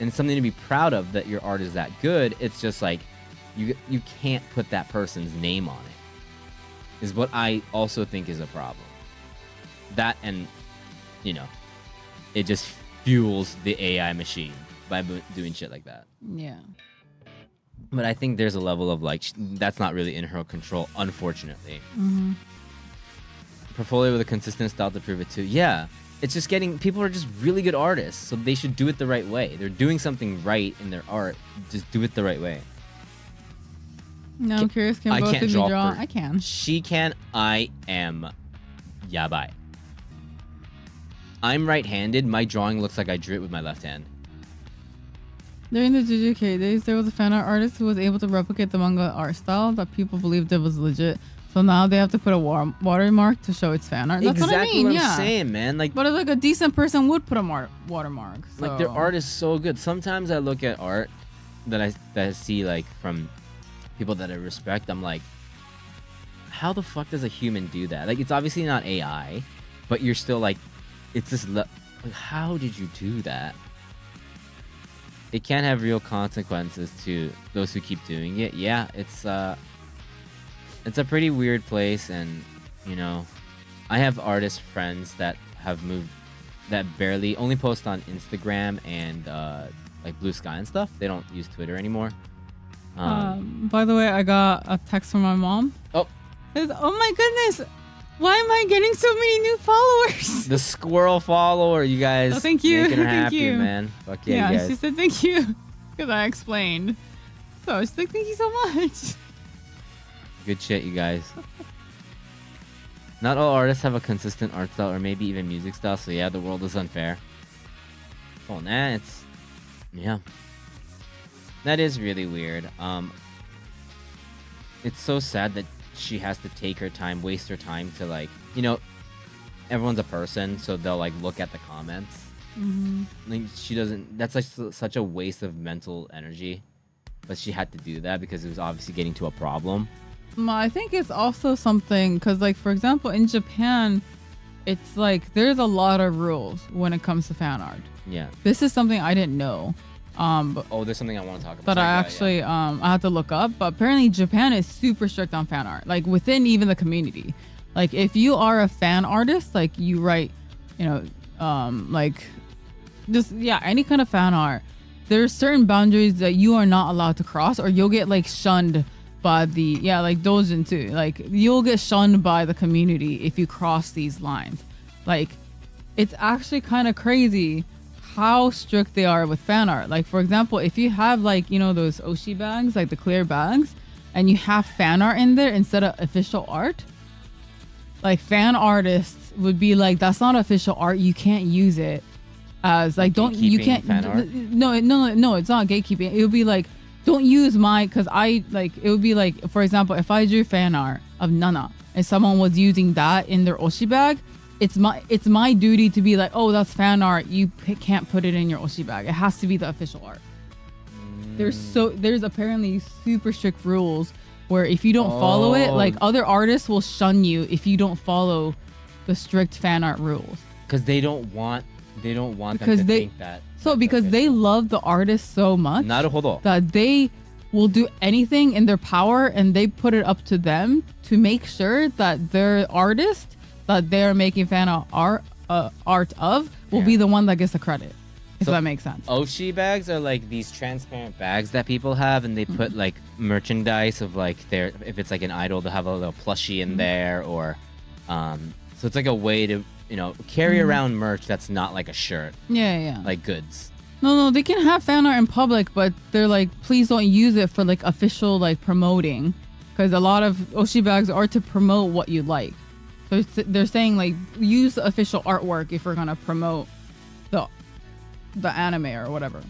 Speaker 1: And it's something to be proud of that your art is that good. It's just like you can't put that person's name on it, is what I also think is a problem. That, and you know, it just fuels the AI machine by doing shit like that.
Speaker 2: Yeah.
Speaker 1: But I think there's a level of like, that's not really in her control, unfortunately. Portfolio with a consistent style to prove it too. Yeah, it's just people are just really good artists, so they should do it the right way. They're doing something right in their art. Just do it the right way.
Speaker 2: No, I'm curious. Can both of you draw? I can.
Speaker 1: She can. I am. Yabai. I'm right-handed. My drawing looks like I drew it with my left hand.
Speaker 2: During the JJK days, there was a fan art artist who was able to replicate the manga art style that people believed it was legit. So now they have to put a watermark to show it's fan art. That's
Speaker 1: exactly
Speaker 2: what I mean.
Speaker 1: What I'm saying, man. Like,
Speaker 2: but like a decent person would put a watermark. So.
Speaker 1: Like, their art is so good. Sometimes I look at art that I see like from people that I respect. I'm like, how the fuck does a human do that? Like, it's obviously not AI, but you're still like, it's this. Like, how did you do that? It can have real consequences to those who keep doing it. Yeah, it's a pretty weird place, and you know, I have artist friends that have moved that barely only post on Instagram and like Blue Sky and stuff. They don't use Twitter anymore.
Speaker 2: By the way, I got a text from my mom.
Speaker 1: Oh,
Speaker 2: It says, oh my goodness, why am I getting so many new followers?
Speaker 1: the squirrel follower, you guys.
Speaker 2: Oh, thank you.
Speaker 1: Making her
Speaker 2: Thank
Speaker 1: happy,
Speaker 2: you.
Speaker 1: man. Fuck yeah, you guys.
Speaker 2: She said thank you because I explained. So she's like, thank you so much.
Speaker 1: Good shit, you guys. Not all artists have a consistent art style or maybe even music style, so yeah, the world is unfair. Oh, nah, yeah. That is really weird. It's so sad that she has to take her time, waste her time to like, you know, everyone's a person, so they'll like look at the comments.
Speaker 2: Mm-hmm.
Speaker 1: Like she doesn't. That's like such a waste of mental energy, but she had to do that because it was obviously getting to a problem.
Speaker 2: I think it's also something because, like, for example, in Japan, it's like there's a lot of rules when it comes to fan art.
Speaker 1: Yeah.
Speaker 2: This is something I didn't know.
Speaker 1: There's something I want to talk about.
Speaker 2: That I actually I had to look up. But apparently, Japan is super strict on fan art. Like within even the community. Like if you are a fan artist, like you write, you know, like just any kind of fan art. There's certain boundaries that you are not allowed to cross, or you'll get like shunned by the like dojin too. Like you'll get shunned by the community if you cross these lines. Like it's actually kind of crazy how strict they are with fan art. Like for example, if you have like, you know, those oshi bags, like the clear bags, and you have fan art in there instead of official art, like fan artists would be like, that's not official art, you can't use it as like, don't, you can't,
Speaker 1: fan art?
Speaker 2: no, it's not gatekeeping. It would be like, don't use my, because I like, it would be like, for example, if I drew fan art of Nana and someone was using that in their oshi bag, it's my duty to be like, oh, that's fan art, you can't put it in your oshi bag, it has to be the official art. There's apparently super strict rules where if you don't follow it, like other artists will shun you if you don't follow the strict fan art rules,
Speaker 1: because they don't want them to think that.
Speaker 2: So because they love the artist so much that they will do anything in their power, and they put it up to them to make sure that their artist that they're making fan art of will be the one that gets the credit. If that makes sense.
Speaker 1: Oshi bags are like these transparent bags that people have, and they put like merchandise of like if it's like an idol, they'll have a little plushie in there, or so it's like a way to, you know, carry around merch that's not like a shirt.
Speaker 2: Yeah.
Speaker 1: Like goods.
Speaker 2: No, they can have fan art in public, but they're like, please don't use it for like official like promoting, because a lot of oshi bags are to promote what you like. So they're saying like, use official artwork if we're gonna promote the anime or whatever.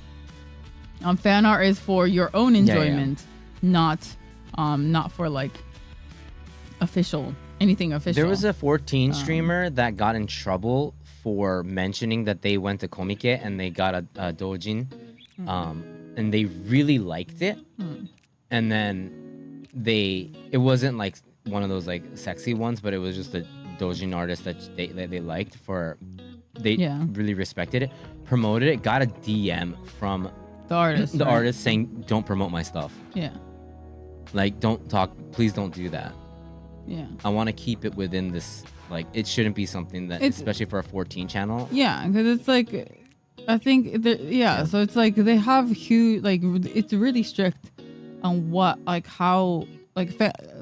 Speaker 2: Fan art is for your own enjoyment, not for like anything official.
Speaker 1: There was a 14 streamer that got in trouble for mentioning that they went to Komike and they got a dojin, and they really liked it, and then it wasn't like one of those like sexy ones, but it was just a dojin artist that they liked, they really respected it, promoted it, got a DM from
Speaker 2: the artist,
Speaker 1: artist saying, don't promote my stuff.
Speaker 2: Yeah.
Speaker 1: Like, please don't do that.
Speaker 2: Yeah.
Speaker 1: I want to keep it within this, like, it shouldn't be something that, especially for a 14 channel.
Speaker 2: Yeah, because it's like, I think, so it's like they have huge, like, it's really strict on what, like, how, like,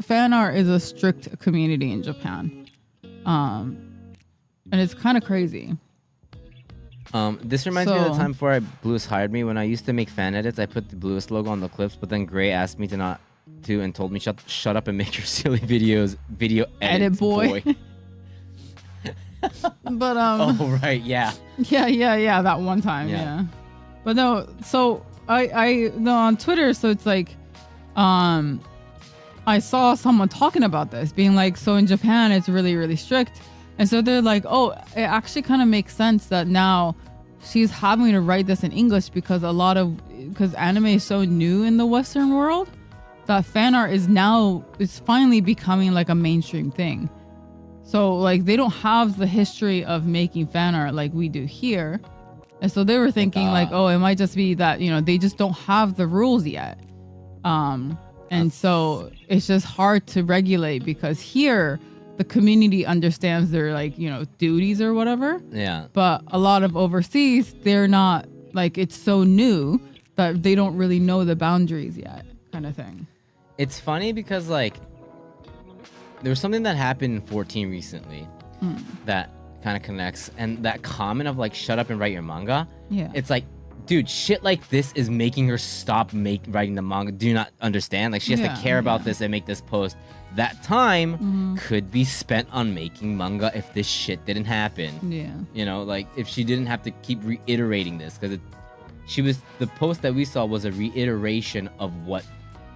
Speaker 2: fan art is a strict community in Japan. And it's kind of crazy.
Speaker 1: This reminds me of the time before Blluist hired me. When I used to make fan edits, I put the Blluist logo on the clips, but then Gray asked me to not to and told me shut up and make your silly video edit boy.
Speaker 2: But
Speaker 1: oh right, yeah
Speaker 2: that one time, yeah. But no, so I no, on Twitter, so it's like I saw someone talking about this, being like, so in Japan it's really, really strict. And so they're like, oh, it actually kind of makes sense that now she's having to write this in English because anime is so new in the Western world that fan art is finally becoming like a mainstream thing. So like they don't have the history of making fan art like we do here. And so they were thinking like, oh, it might just be that, they just don't have the rules yet. And so it's just hard to regulate because here the community understands their like, duties or whatever.
Speaker 1: Yeah.
Speaker 2: But a lot of overseas, they're not like, it's so new that they don't really know the boundaries yet kind of thing.
Speaker 1: It's funny because like there was something that happened in 14 recently that kind of connects, and that comment of like shut up and write your manga.
Speaker 2: Yeah.
Speaker 1: It's like, dude, shit like this is making her stop writing the manga. Do you not understand? Like she has to care about this and make this post. That time could be spent on making manga if this shit didn't happen.
Speaker 2: Yeah.
Speaker 1: Like if she didn't have to keep reiterating this, because the post that we saw was a reiteration of what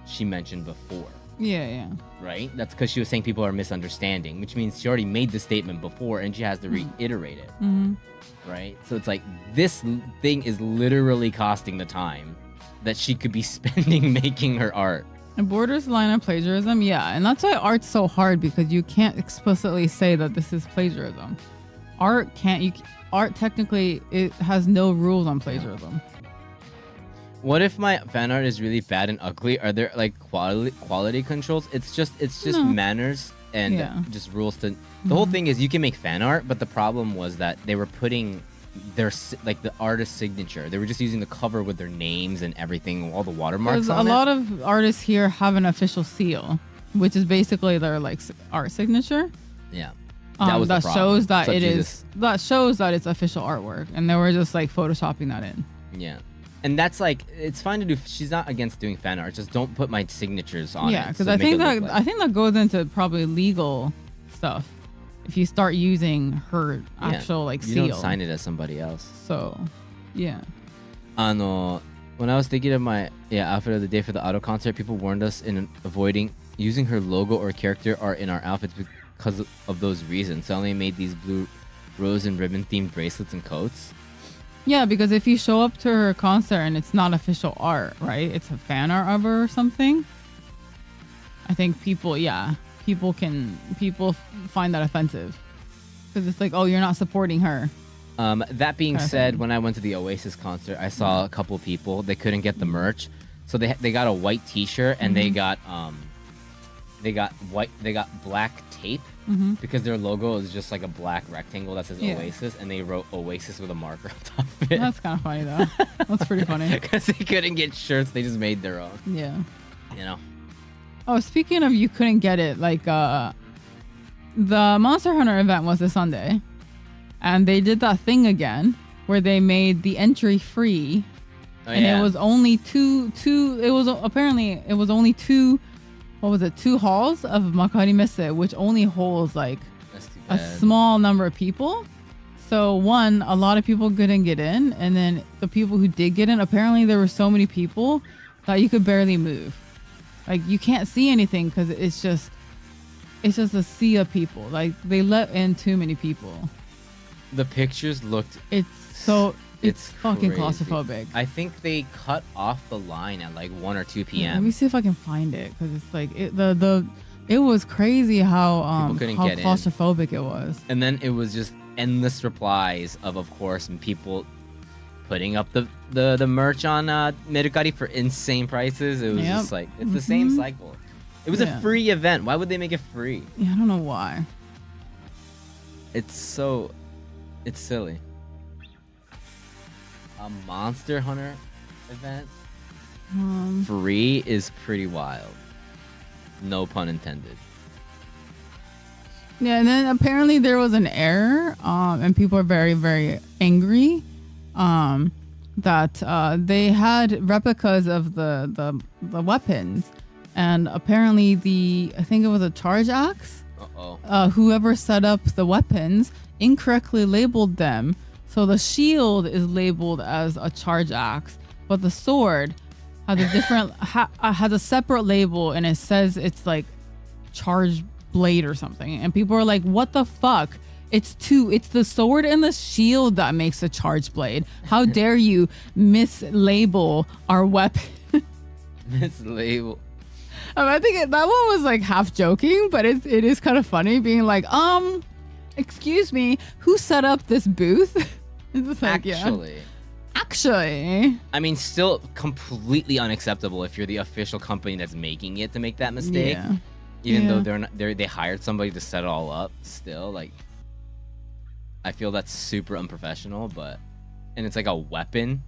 Speaker 1: she mentioned before.
Speaker 2: Yeah.
Speaker 1: Right? That's because she was saying people are misunderstanding, which means she already made the statement before and she has to reiterate it. Right? So it's like this thing is literally costing the time that she could be spending making her art.
Speaker 2: It borders line of plagiarism, yeah. And that's why art's so hard, because you can't explicitly say that this is plagiarism. Art technically, it has no rules on plagiarism.
Speaker 1: What if my fan art is really bad and ugly? Are there like quality controls? It's just manners and just rules to. The whole thing is you can make fan art, but the problem was that they were putting their like the artist's signature. They were just using the cover with their names and everything, all the watermarks on it.
Speaker 2: A lot of artists here have an official seal, which is basically their like art signature.
Speaker 1: Yeah.
Speaker 2: That shows that that shows that it's official artwork, and they were just like photoshopping that in.
Speaker 1: Yeah. And that's like, it's fine to do. She's not against doing fan art. Just don't put my signatures on it.
Speaker 2: Yeah, because I think that goes into probably legal stuff. If you start using her actual seal,
Speaker 1: you don't sign it as somebody else.
Speaker 2: So, yeah.
Speaker 1: When I was thinking of my outfit of the day for the auto concert, people warned us in avoiding using her logo or character art in our outfits because of those reasons. So I only made these blue rose and ribbon themed bracelets and coats.
Speaker 2: Yeah, because if you show up to her concert and it's not official art, right? It's a fan art of her or something. I think people find that offensive. Because it's like, oh, you're not supporting her.
Speaker 1: That being said, when I went to the Oasis concert, I saw a couple people. They couldn't get the merch, so they got a white T-shirt and they got black tape because their logo is just like a black rectangle that says Oasis, and they wrote Oasis with a marker on top of it.
Speaker 2: That's kind of funny though. That's pretty funny.
Speaker 1: Because they couldn't get shirts, they just made their own.
Speaker 2: Yeah.
Speaker 1: Oh,
Speaker 2: speaking of you couldn't get it, like the Monster Hunter event was this Sunday, and they did that thing again where they made the entry free, it was only two. It was only two. What was it? 2 halls of Makari Messe, which only holds like a small number of people. So a lot of people couldn't get in, and then the people who did get in, apparently there were so many people that you could barely move. Like you can't see anything because it's just a sea of people. Like they let in too many people.
Speaker 1: The pictures looked.
Speaker 2: It's fucking
Speaker 1: crazy.
Speaker 2: Claustrophobic.
Speaker 1: I think they cut off the line at like 1 or 2 p.m.
Speaker 2: Yeah, let me see if I can find it, because it's like it was crazy how claustrophobic it was.
Speaker 1: And then it was just endless replies of course, and people putting up the merch on Mercari for insane prices. It was just like it's the same cycle. It was a free event. Why would they make it free?
Speaker 2: Yeah, I don't know why.
Speaker 1: It's silly. A Monster Hunter event free is pretty wild. No pun intended.
Speaker 2: Yeah, and then apparently there was an error, and people are very, very angry that they had replicas of the weapons, and apparently I think it was a charge axe. Whoever set up the weapons incorrectly labeled them. So the shield is labeled as a charge axe, but the sword has a different has a separate label, and it says it's like charge blade or something. And people are like, "What the fuck? It's the sword and the shield that makes a charge blade. How dare you mislabel our weapon?"
Speaker 1: Mislabel.
Speaker 2: I think that one was like half joking, but it is kind of funny being like, excuse me, who set up this booth? It's like, Actually.
Speaker 1: I mean, still completely unacceptable if you're the official company that's making it to make that mistake.
Speaker 2: Yeah.
Speaker 1: Even though they hired somebody to set it all up, still, like, I feel that's super unprofessional, and it's like a weapon,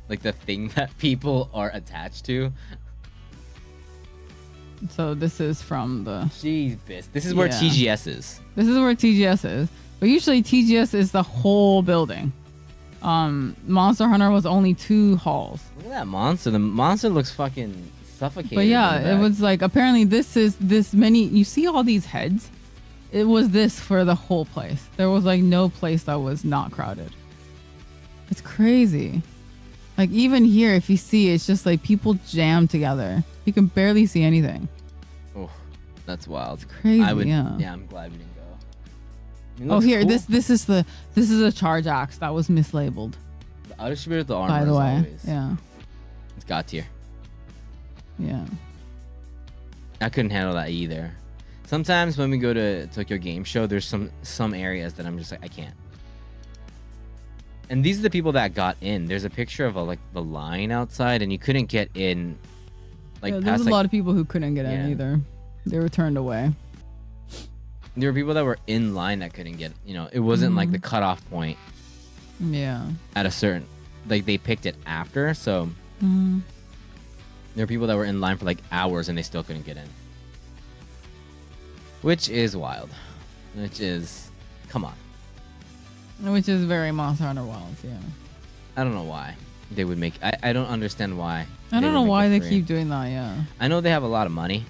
Speaker 1: like the thing that people are attached to.
Speaker 2: So this is from the...
Speaker 1: Jeez, this is where TGS is.
Speaker 2: This is where TGS is. But usually TGS is the whole building. Monster Hunter was only 2 halls.
Speaker 1: Look at that monster. The monster looks fucking suffocated.
Speaker 2: But yeah, it was like, apparently this many... You see all these heads? It was this for the whole place. There was like no place that was not crowded. It's crazy. Like even here, if you see, it's just like people jammed together. You can barely see anything.
Speaker 1: Oh, that's wild.
Speaker 2: It's crazy. Yeah,
Speaker 1: I'm glad we didn't go. I mean,
Speaker 2: oh, here,
Speaker 1: cool.
Speaker 2: this is a charge axe that was mislabeled.
Speaker 1: The outer spirit of the armor.
Speaker 2: By the way,
Speaker 1: always.
Speaker 2: yeah.
Speaker 1: It's God tier.
Speaker 2: Yeah.
Speaker 1: I couldn't handle that either. Sometimes when we go to Tokyo Game Show, there's some areas that I'm just like, I can't. And these are the people that got in. There's a picture of like the line outside, and you couldn't get in. Like
Speaker 2: yeah,
Speaker 1: past,
Speaker 2: there's a lot of people who couldn't get in either. They were turned away.
Speaker 1: There were people that were in line that couldn't get. It wasn't like the cutoff point.
Speaker 2: Yeah.
Speaker 1: At a certain, like they picked it after, so there were people that were in line for like hours and they still couldn't get in. Which is wild. Come on.
Speaker 2: Which is very Monster Hunter Wilds, yeah.
Speaker 1: I don't know why they would make... I don't understand why.
Speaker 2: I don't know why they keep doing that, yeah.
Speaker 1: I know they have a lot of money,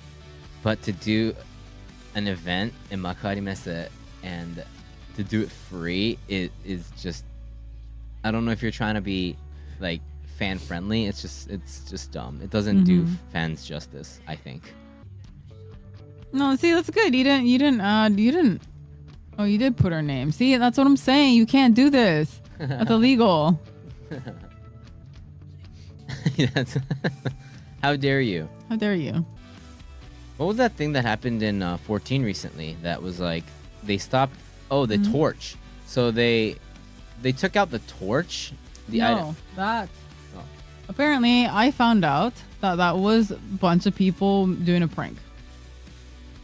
Speaker 1: but to do an event in Makari Messe and to do it free is just... I don't know if you're trying to be, like, fan-friendly. It's just dumb. It doesn't do fans justice, I think.
Speaker 2: No, see, that's good. You didn't. Oh, you did put her name. See, that's what I'm saying. You can't do this. That's illegal.
Speaker 1: How dare you?
Speaker 2: How dare you?
Speaker 1: What was that thing that happened in 14 recently? That was like they stopped. Oh, the torch. So they took out the torch.
Speaker 2: That. Oh. Apparently, I found out that was a bunch of people doing a prank.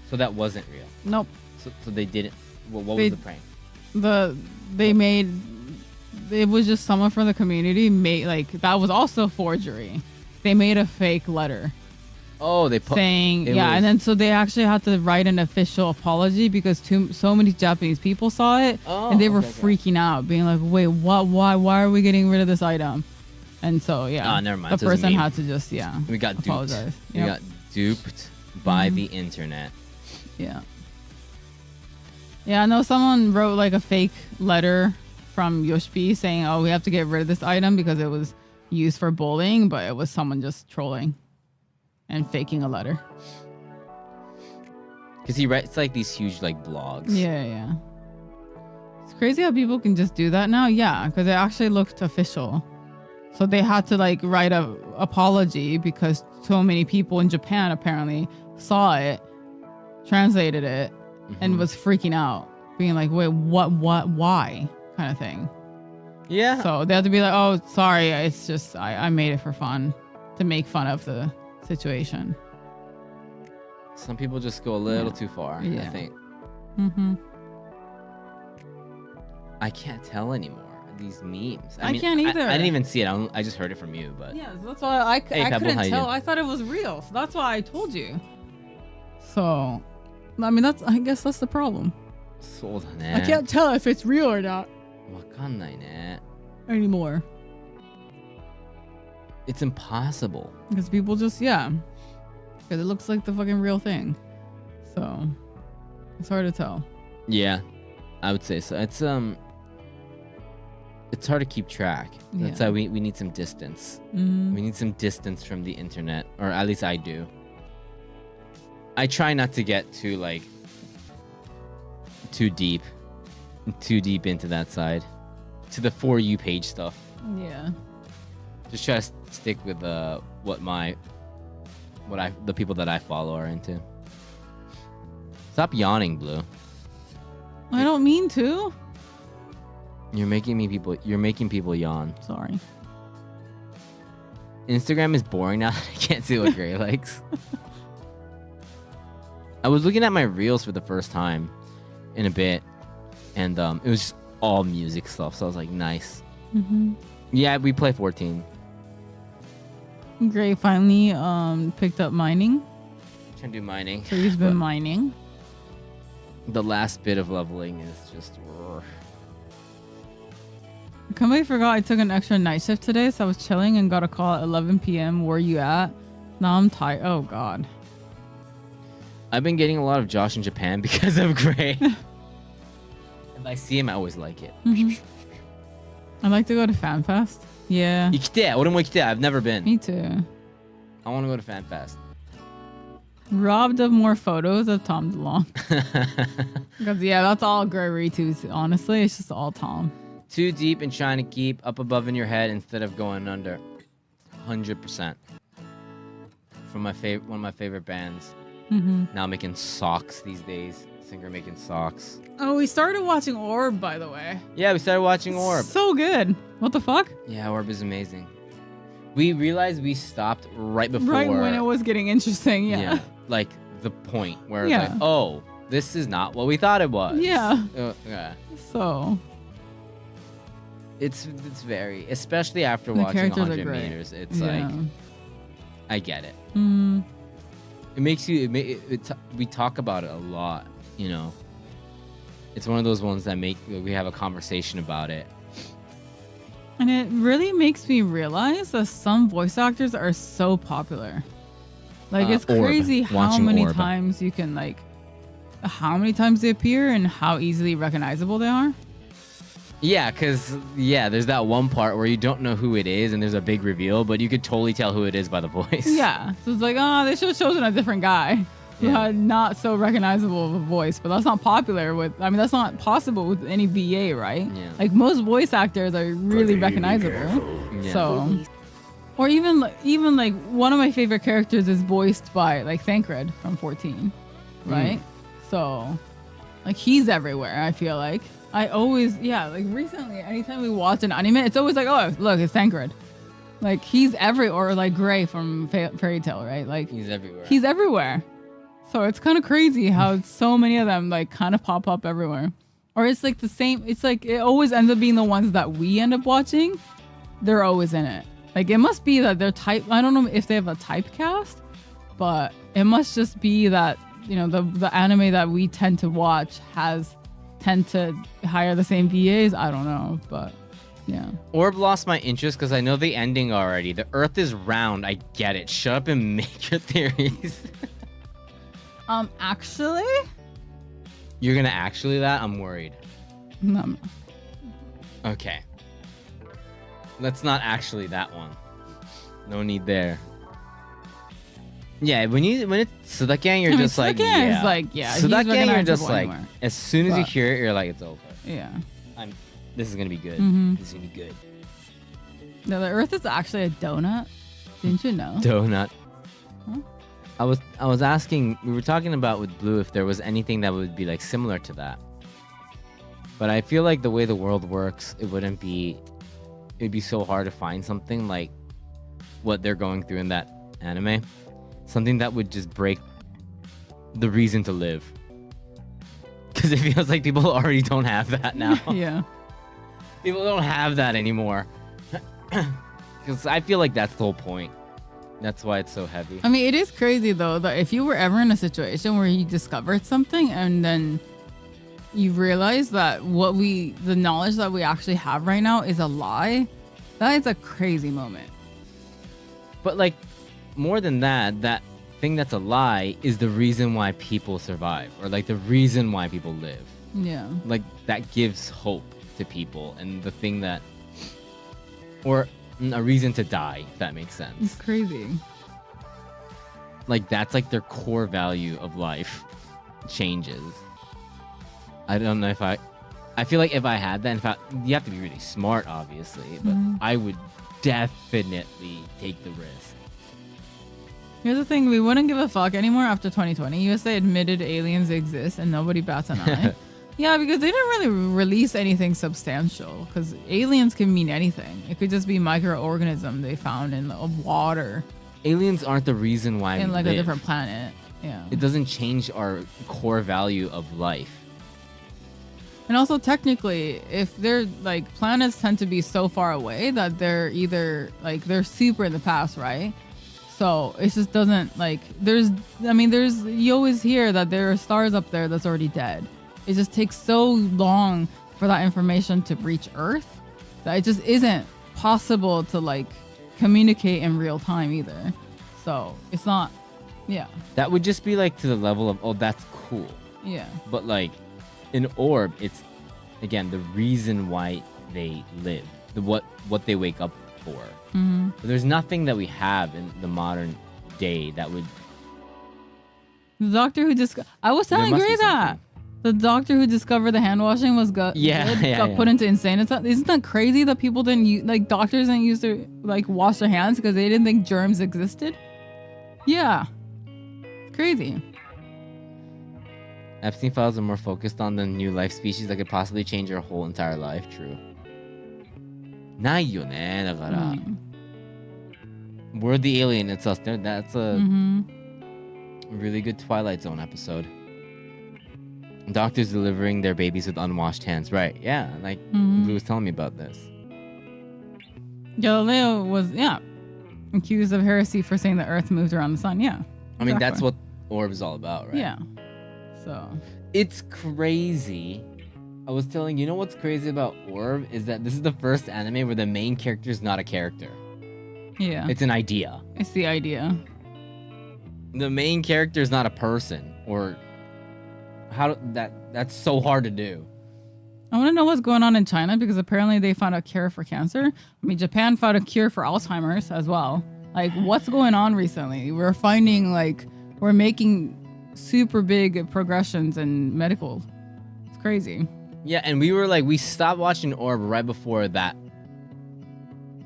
Speaker 1: So that wasn't real.
Speaker 2: Nope.
Speaker 1: So they didn't. What was the prank?
Speaker 2: It was just someone from the community made that was also forgery. They made a fake letter.
Speaker 1: Oh,
Speaker 2: saying and then so they actually had to write an official apology because so many Japanese people saw it and they were freaking out, being like, "Wait, what? Why are we getting rid of this item?" And so
Speaker 1: never mind.
Speaker 2: The person had to just
Speaker 1: we got
Speaker 2: apologize.
Speaker 1: Duped. We got duped by the internet.
Speaker 2: Yeah. Yeah, I know someone wrote like a fake letter from Yoshpi saying, "Oh, we have to get rid of this item because it was used for bullying," but it was someone just trolling and faking a letter.
Speaker 1: Because he writes like these huge like blogs.
Speaker 2: Yeah. It's crazy how people can just do that now. Yeah, because it actually looked official. So they had to like write a apology because so many people in Japan apparently saw it, translated it, and was freaking out, being like, "Wait, what, why?" kind of thing.
Speaker 1: Yeah.
Speaker 2: So they had to be like, "Oh, sorry, it's just I made it for fun, to make fun of the situation."
Speaker 1: Some people just go a little too far, I think. I can't tell anymore. These memes.
Speaker 2: I can't either.
Speaker 1: I didn't even see it. I just heard it from you, but
Speaker 2: yeah, so that's why I couldn't tell. I thought it was real, so that's why I told you. So, I mean, I guess that's the problem. I can't tell if it's real or not.
Speaker 1: わかんないね
Speaker 2: anymore.
Speaker 1: It's impossible.
Speaker 2: Because people just, because it looks like the fucking real thing. So, it's hard to tell.
Speaker 1: Yeah, I would say so. It's hard to keep track. That's why we need some distance. We need some distance from the internet, or at least I do. I try not to get too deep into that side, to the For You page stuff.
Speaker 2: Yeah.
Speaker 1: Just try to stick with what my the people that I follow are into. Stop yawning, Blue.
Speaker 2: I don't mean to.
Speaker 1: You're making people yawn.
Speaker 2: Sorry.
Speaker 1: Instagram is boring now that I can't see what Gray likes. I was looking at my reels for the first time in a bit, and it was just all music stuff. So I was like, nice.
Speaker 2: Mm-hmm.
Speaker 1: Yeah, we play 14.
Speaker 2: Gray finally picked up mining.
Speaker 1: Trying to do mining.
Speaker 2: So he's been mining.
Speaker 1: The last bit of leveling is just.
Speaker 2: I completely forgot I took an extra night shift today, so I was chilling and got a call at 11 p.m. Where you at? Now I'm tired. Oh God.
Speaker 1: I've been getting a lot of Josh in Japan because of Gray. If I see him, I always like it.
Speaker 2: Mm-hmm. I'd like to go to FanFest. Yeah.
Speaker 1: I've never been.
Speaker 2: Me too.
Speaker 1: I want to go to FanFest.
Speaker 2: Robbed of more photos of Tom DeLonge. Because yeah, that's all Gray retweets. Honestly, it's just all Tom.
Speaker 1: Too deep in trying to keep up above in your head instead of going under. 100%. From one of my favorite bands.
Speaker 2: Mm-hmm.
Speaker 1: Now making socks these days. Singer making socks.
Speaker 2: Oh, we started watching Orb, by the way.
Speaker 1: Yeah, we started watching Orb.
Speaker 2: So good. What the fuck?
Speaker 1: Yeah, Orb is amazing. We realized we stopped right before.
Speaker 2: Right when it was getting interesting, yeah.
Speaker 1: Like the point where it's like, oh, this is not what we thought it was.
Speaker 2: Yeah.
Speaker 1: Yeah.
Speaker 2: So.
Speaker 1: It's very, especially after watching 100 meters. It's like, I get it.
Speaker 2: Mm.
Speaker 1: It makes you. We talk about it a lot. You know. It's one of those ones that we have a conversation about it.
Speaker 2: And it really makes me realize that some voice actors are so popular. Like it's crazy how many times you can how many times they appear and how easily recognizable they are.
Speaker 1: Yeah, because there's that one part where you don't know who it is and there's a big reveal, but you could totally tell who it is by the voice.
Speaker 2: Yeah, so it's like, they should have chosen a different guy. Yeah, not so recognizable of a voice, but that's not popular with. I mean, that's not possible with any VA, right?
Speaker 1: Yeah.
Speaker 2: Like most voice actors are really recognizable.
Speaker 1: Yeah.
Speaker 2: So, or even like one of my favorite characters is voiced by Thancred from 14, right? So, like he's everywhere. I feel like I always recently anytime we watch an anime, it's always like, oh look, it's Thancred. Like he's or like Gray from Fairy Tail, right? Like
Speaker 1: he's everywhere.
Speaker 2: He's everywhere. So it's kind of crazy how so many of them kind of pop up everywhere. Or it's like the same. It's like it always ends up being the ones that we end up watching. They're always in it. Like it must be that they're type. I don't know if they have a typecast, but it must just be that the anime that we tend to watch tend to hire the same VAs. I don't know, but yeah.
Speaker 1: Orb lost my interest because I know the ending already. The Earth is round. I get it. Shut up and make your theories.
Speaker 2: Actually?
Speaker 1: You're gonna actually that? I'm worried.
Speaker 2: No.
Speaker 1: Okay. Let's not actually that one. No need there. Yeah, when it's Sudaken, you're just like, yeah.
Speaker 2: Is like, yeah.
Speaker 1: Sudaken, you're just like,
Speaker 2: anywhere.
Speaker 1: as soon as you hear it, you're like, it's over.
Speaker 2: Yeah.
Speaker 1: This is gonna be good.
Speaker 2: Mm-hmm.
Speaker 1: This is gonna be good.
Speaker 2: No, the Earth is actually a donut. Didn't you know?
Speaker 1: Donut.
Speaker 2: Huh?
Speaker 1: I was asking, we were talking about with Blue if there was anything that would be similar to that. But I feel like the way the world works, it'd be so hard to find something like what they're going through in that anime. Something that would just break the reason to live. Because it feels like people already don't have that now.
Speaker 2: Yeah.
Speaker 1: People don't have that anymore. Because I feel like that's the whole point. That's why it's so heavy.
Speaker 2: I mean, it is crazy though that if you were ever in a situation where you discovered something and then you realize that the knowledge that we actually have right now is a lie, that is a crazy moment.
Speaker 1: But more than that thing that's a lie is the reason why people survive, or the reason why people live.
Speaker 2: Yeah.
Speaker 1: That gives hope to people, and the thing that, or a reason to die, if that makes sense.
Speaker 2: It's crazy.
Speaker 1: That's their core value of life changes. I don't know if I feel like if I had that, you have to be really smart, obviously, but I would definitely take the risk.
Speaker 2: Here's the thing, we wouldn't give a fuck anymore after 2020. USA admitted aliens exist and nobody bats an eye. Yeah, because they didn't really release anything substantial. Because aliens can mean anything. It could just be microorganism they found in the water.
Speaker 1: Aliens aren't the reason why
Speaker 2: in
Speaker 1: we
Speaker 2: like
Speaker 1: live.
Speaker 2: a different planet. Yeah.
Speaker 1: It doesn't change our core value of life.
Speaker 2: And also technically, if they're like planets tend to be so far away that they're either like they're super in the past, right? So it just doesn't like there's you always hear that there are stars up there that's already dead. It just takes so long for that information to reach Earth that it just isn't possible to like communicate in real time either. So it's not, yeah.
Speaker 1: That would just be like to the level of, oh, that's cool.
Speaker 2: Yeah.
Speaker 1: But like in Orb, it's again the reason why they live, what they wake up for.
Speaker 2: Mm-hmm.
Speaker 1: But there's nothing that we have in the modern day that would.
Speaker 2: The doctor who just I was telling
Speaker 1: There must
Speaker 2: Gray
Speaker 1: be
Speaker 2: that
Speaker 1: something.
Speaker 2: the doctor who discovered the hand washing was got put into insane. Isn't that crazy that people didn't like doctors didn't use to like wash their hands because they didn't think germs existed? Yeah, crazy.
Speaker 1: Epstein files are more focused on the new life species that could possibly change your whole entire life. True. ないよね、だから。We're the alien, it's us. That's a really good Twilight Zone episode. Doctors delivering their babies with unwashed hands. Right, yeah. Like, Blue was telling me about this.
Speaker 2: Galileo was, accused of heresy for saying the Earth moved around the sun. Yeah.
Speaker 1: I mean, that's what Orb is all about, right?
Speaker 2: Yeah. So.
Speaker 1: It's crazy. I was telling you know what's crazy about Orb is that this is the first anime where the main character is not a character.
Speaker 2: Yeah.
Speaker 1: It's an idea.
Speaker 2: It's the idea.
Speaker 1: The main character is not a person, or that's so hard to do.
Speaker 2: I want to know what's going on in China because apparently they found a cure for cancer. I mean, Japan found a cure for Alzheimer's as well. Like, what's going on recently? We're making super big progressions in medical. It's crazy.
Speaker 1: Yeah, and we stopped watching Orb right before that.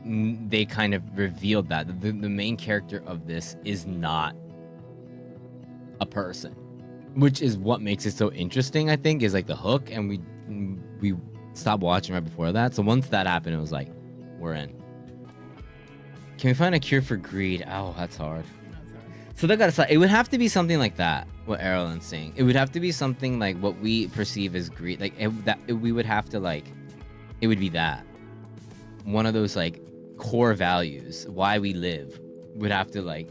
Speaker 1: They kind of revealed that the main character of this is not a person, which is what makes it so interesting. I think is like the hook, and we stopped watching right before that. So once that happened, it was like, we're in. Can we find a cure for greed? Oh, that's hard. So it would have to be something like that. What Erlen's saying, it would have to be something like what we perceive as greed. Like we would have to like, it would be that one of those like core values, why we live, would have to like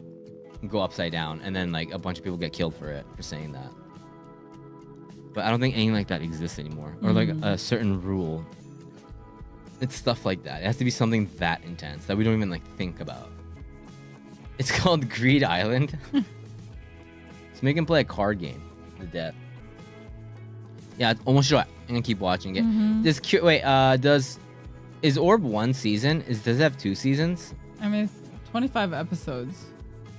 Speaker 1: go upside down, and then like a bunch of people get killed for saying that. But I don't think anything like that exists anymore, or like a certain rule. It's stuff like that. It has to be something that intense that we don't even like think about. It's called Greed Island. Let's make him play a card game to death. Yeah, it's almost sure. I'm gonna keep watching it. Is Orb one season? Does it have 2 seasons?
Speaker 2: I mean, it's 25 episodes.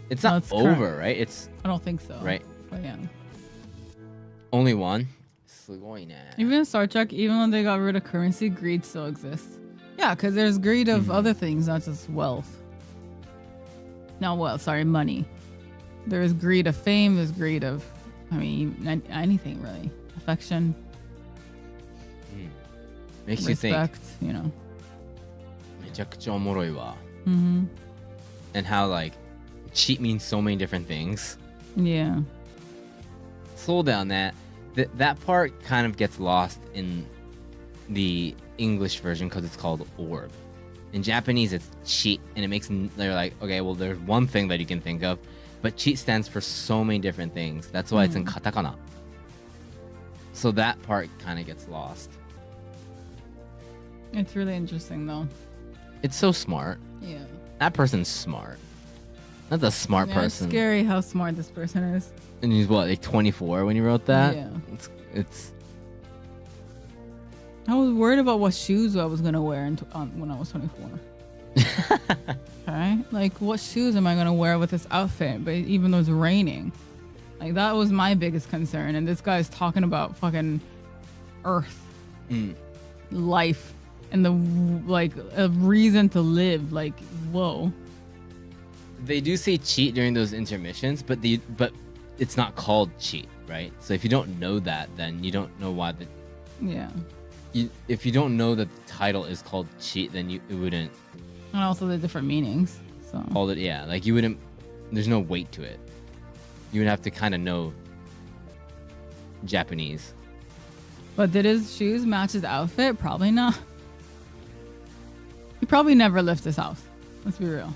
Speaker 1: It's not over, right?
Speaker 2: I don't think so.
Speaker 1: Right.
Speaker 2: But yeah.
Speaker 1: Only one.
Speaker 2: Even in Star Trek, even when they got rid of currency, greed still exists. Yeah, because there's greed of other things, not just wealth. Money. There's greed of fame. There's greed of, anything really. Affection.
Speaker 1: Makes
Speaker 2: respect,
Speaker 1: you think. めちゃくちゃおもろいわ. And how like cheat means so many different things.
Speaker 2: Yeah.
Speaker 1: そうだよね. That part kind of gets lost in the English version because it's called Orb. In Japanese, it's cheat, and they're like, okay, well, there's one thing that you can think of, but cheat stands for so many different things. That's why it's in katakana. So that part kind of gets lost.
Speaker 2: It's really interesting, though.
Speaker 1: It's so smart.
Speaker 2: Yeah.
Speaker 1: That person's smart. That's a smart person.
Speaker 2: It's scary how smart this person is.
Speaker 1: And he's what, like 24 when he wrote that?
Speaker 2: Yeah.
Speaker 1: It's.
Speaker 2: I was worried about what shoes I was gonna wear when I was 24. Okay, like what shoes am I gonna wear with this outfit? But even though it's raining, like that was my biggest concern. And this guy's talking about fucking Earth, life, and the like a reason to live. Like, whoa.
Speaker 1: they do say cheat during those intermissions, but it's not called cheat, right? So if you don't know that, then you don't know why if you don't know that the title is called cheat, then it wouldn't.
Speaker 2: And also the different meanings. So
Speaker 1: Like you wouldn't. There's no weight to it. You would have to kind of know Japanese.
Speaker 2: But did his shoes match his outfit? Probably not. He probably never left his house. Let's be real.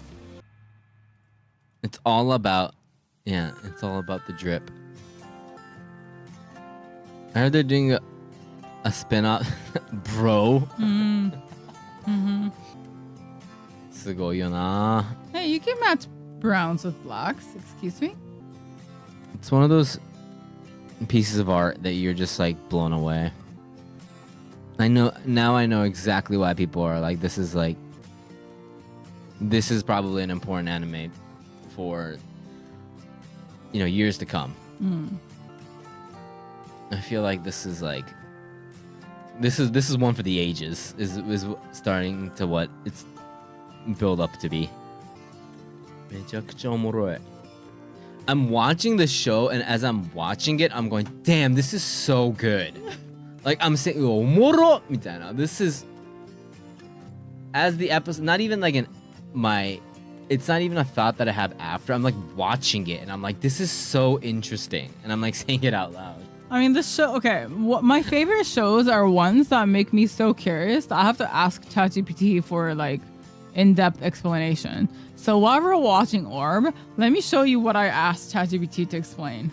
Speaker 1: It's all about the drip. I heard they're doing a spin-off. Bro.
Speaker 2: Mm-hmm.
Speaker 1: すごいよな.
Speaker 2: Hey, you can match browns with blacks. Excuse me?
Speaker 1: It's one of those pieces of art that you're just like blown away. I know exactly why people are like, this is probably an important anime for years to come. I feel like this is one for the ages, is starting to what it's build up to be. めちゃくちゃおもろい. I'm watching the show, and as I'm watching it, I'm going, damn, this is so good. Like, I'm saying, omoro! This is, as the episode, not even like it's not even a thought that I have after. I'm like watching it, and I'm like, this is so interesting. And I'm like saying it out loud.
Speaker 2: I mean, this show, okay, my favorite shows are ones that make me so curious that I have to ask ChatGPT for like in-depth explanation. So while we're watching Orb, let me show you what I asked ChatGPT to explain.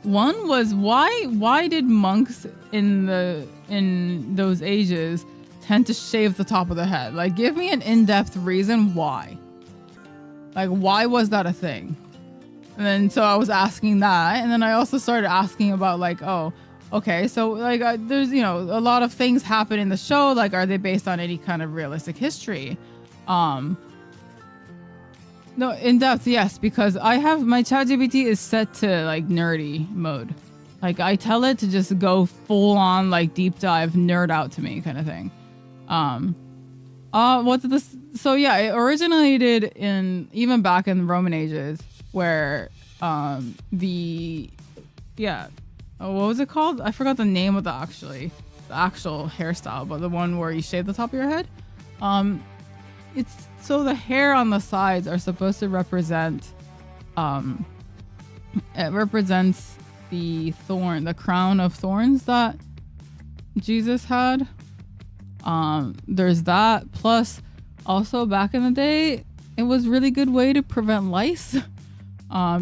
Speaker 2: One was why did monks in those ages tend to shave the top of the head? Like, give me an in-depth reason why. Like, why was that a thing? And then so I was asking that, and then I also started asking about like, oh, okay, so like there's a lot of things happen in the show. Like, are they based on any kind of realistic history? No, in depth, yes, because I have my ChatGPT is set to like nerdy mode. Like, I tell it to just go full on like deep dive nerd out to me kind of thing. What's this? So yeah, it originated even back in the Roman ages, where what was it called? I forgot the name of the actual hairstyle, but the one where you shave the top of your head. It's so the hair on the sides are supposed to represent it represents the crown of thorns that Jesus had. There's that, plus also back in the day it was really good way to prevent lice,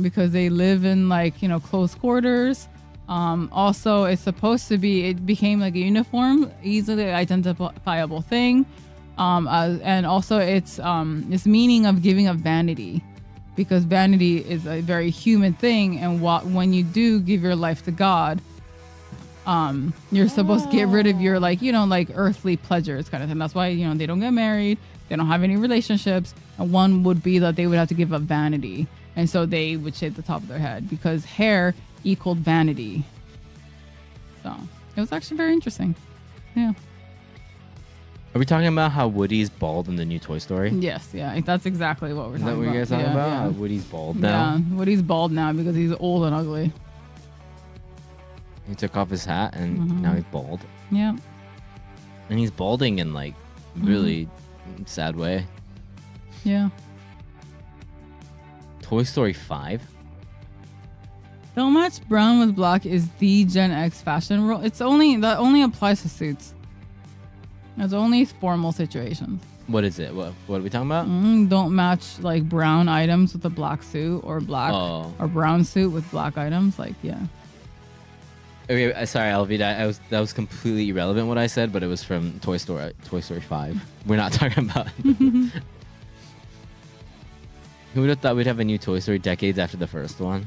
Speaker 2: because they live in like close quarters. Also it became like a uniform, easily identifiable thing. And also it's meaning of giving up vanity, because vanity is a very human thing, and when you do give your life to God, you're supposed to get rid of your like earthly pleasures kind of thing. That's why they don't get married, they don't have any relationships, and one would be that they would have to give up vanity, and so they would shave the top of their head because hair equaled vanity. So it was actually very interesting. Yeah.
Speaker 1: Are we talking about how Woody's bald in the new Toy Story?
Speaker 2: Yes, yeah, that's exactly what we're talking about.
Speaker 1: Is that what you guys talking about?
Speaker 2: Yeah.
Speaker 1: How Woody's bald now?
Speaker 2: Yeah, Woody's bald now because he's old and ugly.
Speaker 1: He took off his hat and now he's bald.
Speaker 2: Yeah.
Speaker 1: And he's balding in like really sad way.
Speaker 2: Yeah.
Speaker 1: Toy Story 5?
Speaker 2: Don't match brown with black is the Gen X fashion rule. That only applies to suits. It's only formal situations.
Speaker 1: What is it? What are we talking about?
Speaker 2: Don't match like brown items with a black suit, or or brown suit with black items. Like, yeah.
Speaker 1: Okay, sorry, Alvida. That was completely irrelevant what I said, but it was from Toy Story 5. We're not talking about. Who would have thought we'd have a new Toy Story decades after the first one?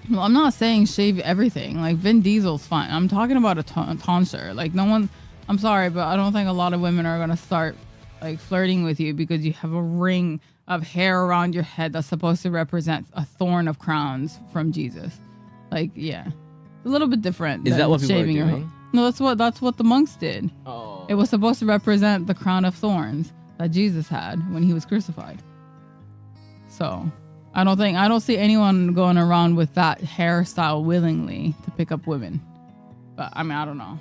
Speaker 2: Well, I'm not saying shave everything. Like, Vin Diesel's fine. I'm talking about a tonsure. Like, no one. I'm sorry, but I don't think a lot of women are gonna start like flirting with you because you have a ring of hair around your head that's supposed to represent a thorn of crowns from Jesus. Like, yeah, a little bit different.
Speaker 1: Is that what people are
Speaker 2: shaving
Speaker 1: doing?
Speaker 2: No, that's what the monks did.
Speaker 1: Oh.
Speaker 2: It was supposed to represent the crown of thorns that Jesus had when he was crucified. So I don't see anyone going around with that hairstyle willingly to pick up women. But I mean, I don't know.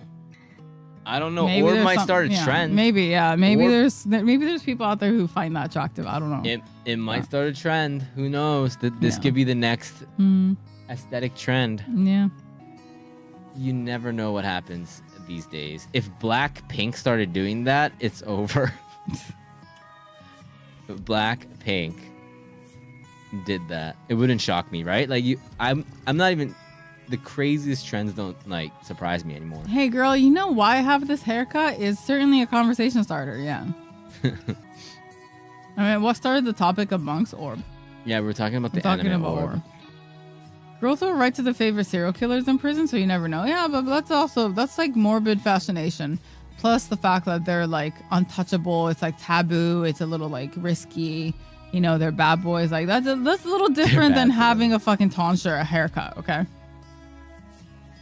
Speaker 1: I don't know. Maybe or it might start a trend.
Speaker 2: Maybe, yeah. Maybe there's people out there who find that attractive. I don't know.
Speaker 1: It might start a trend. Who knows? This could be the next aesthetic trend.
Speaker 2: Yeah.
Speaker 1: You never know what happens these days. If Blackpink started doing that, it's over. If Blackpink did that, it wouldn't shock me, right? Like I'm not even. The craziest trends don't like surprise me anymore.
Speaker 2: Hey girl, you know why I have this haircut is certainly a conversation starter. Yeah. I mean, what started the topic of monks? Orb.
Speaker 1: Yeah, we're talking about anime orb.
Speaker 2: Girls will write to the favorite serial killers in prison, so you never know. Yeah, but that's like morbid fascination. Plus the fact that they're like untouchable. It's like taboo. It's a little like risky. You know, they're bad boys. Like that's a little different than having a fucking tonsure, a haircut. Okay.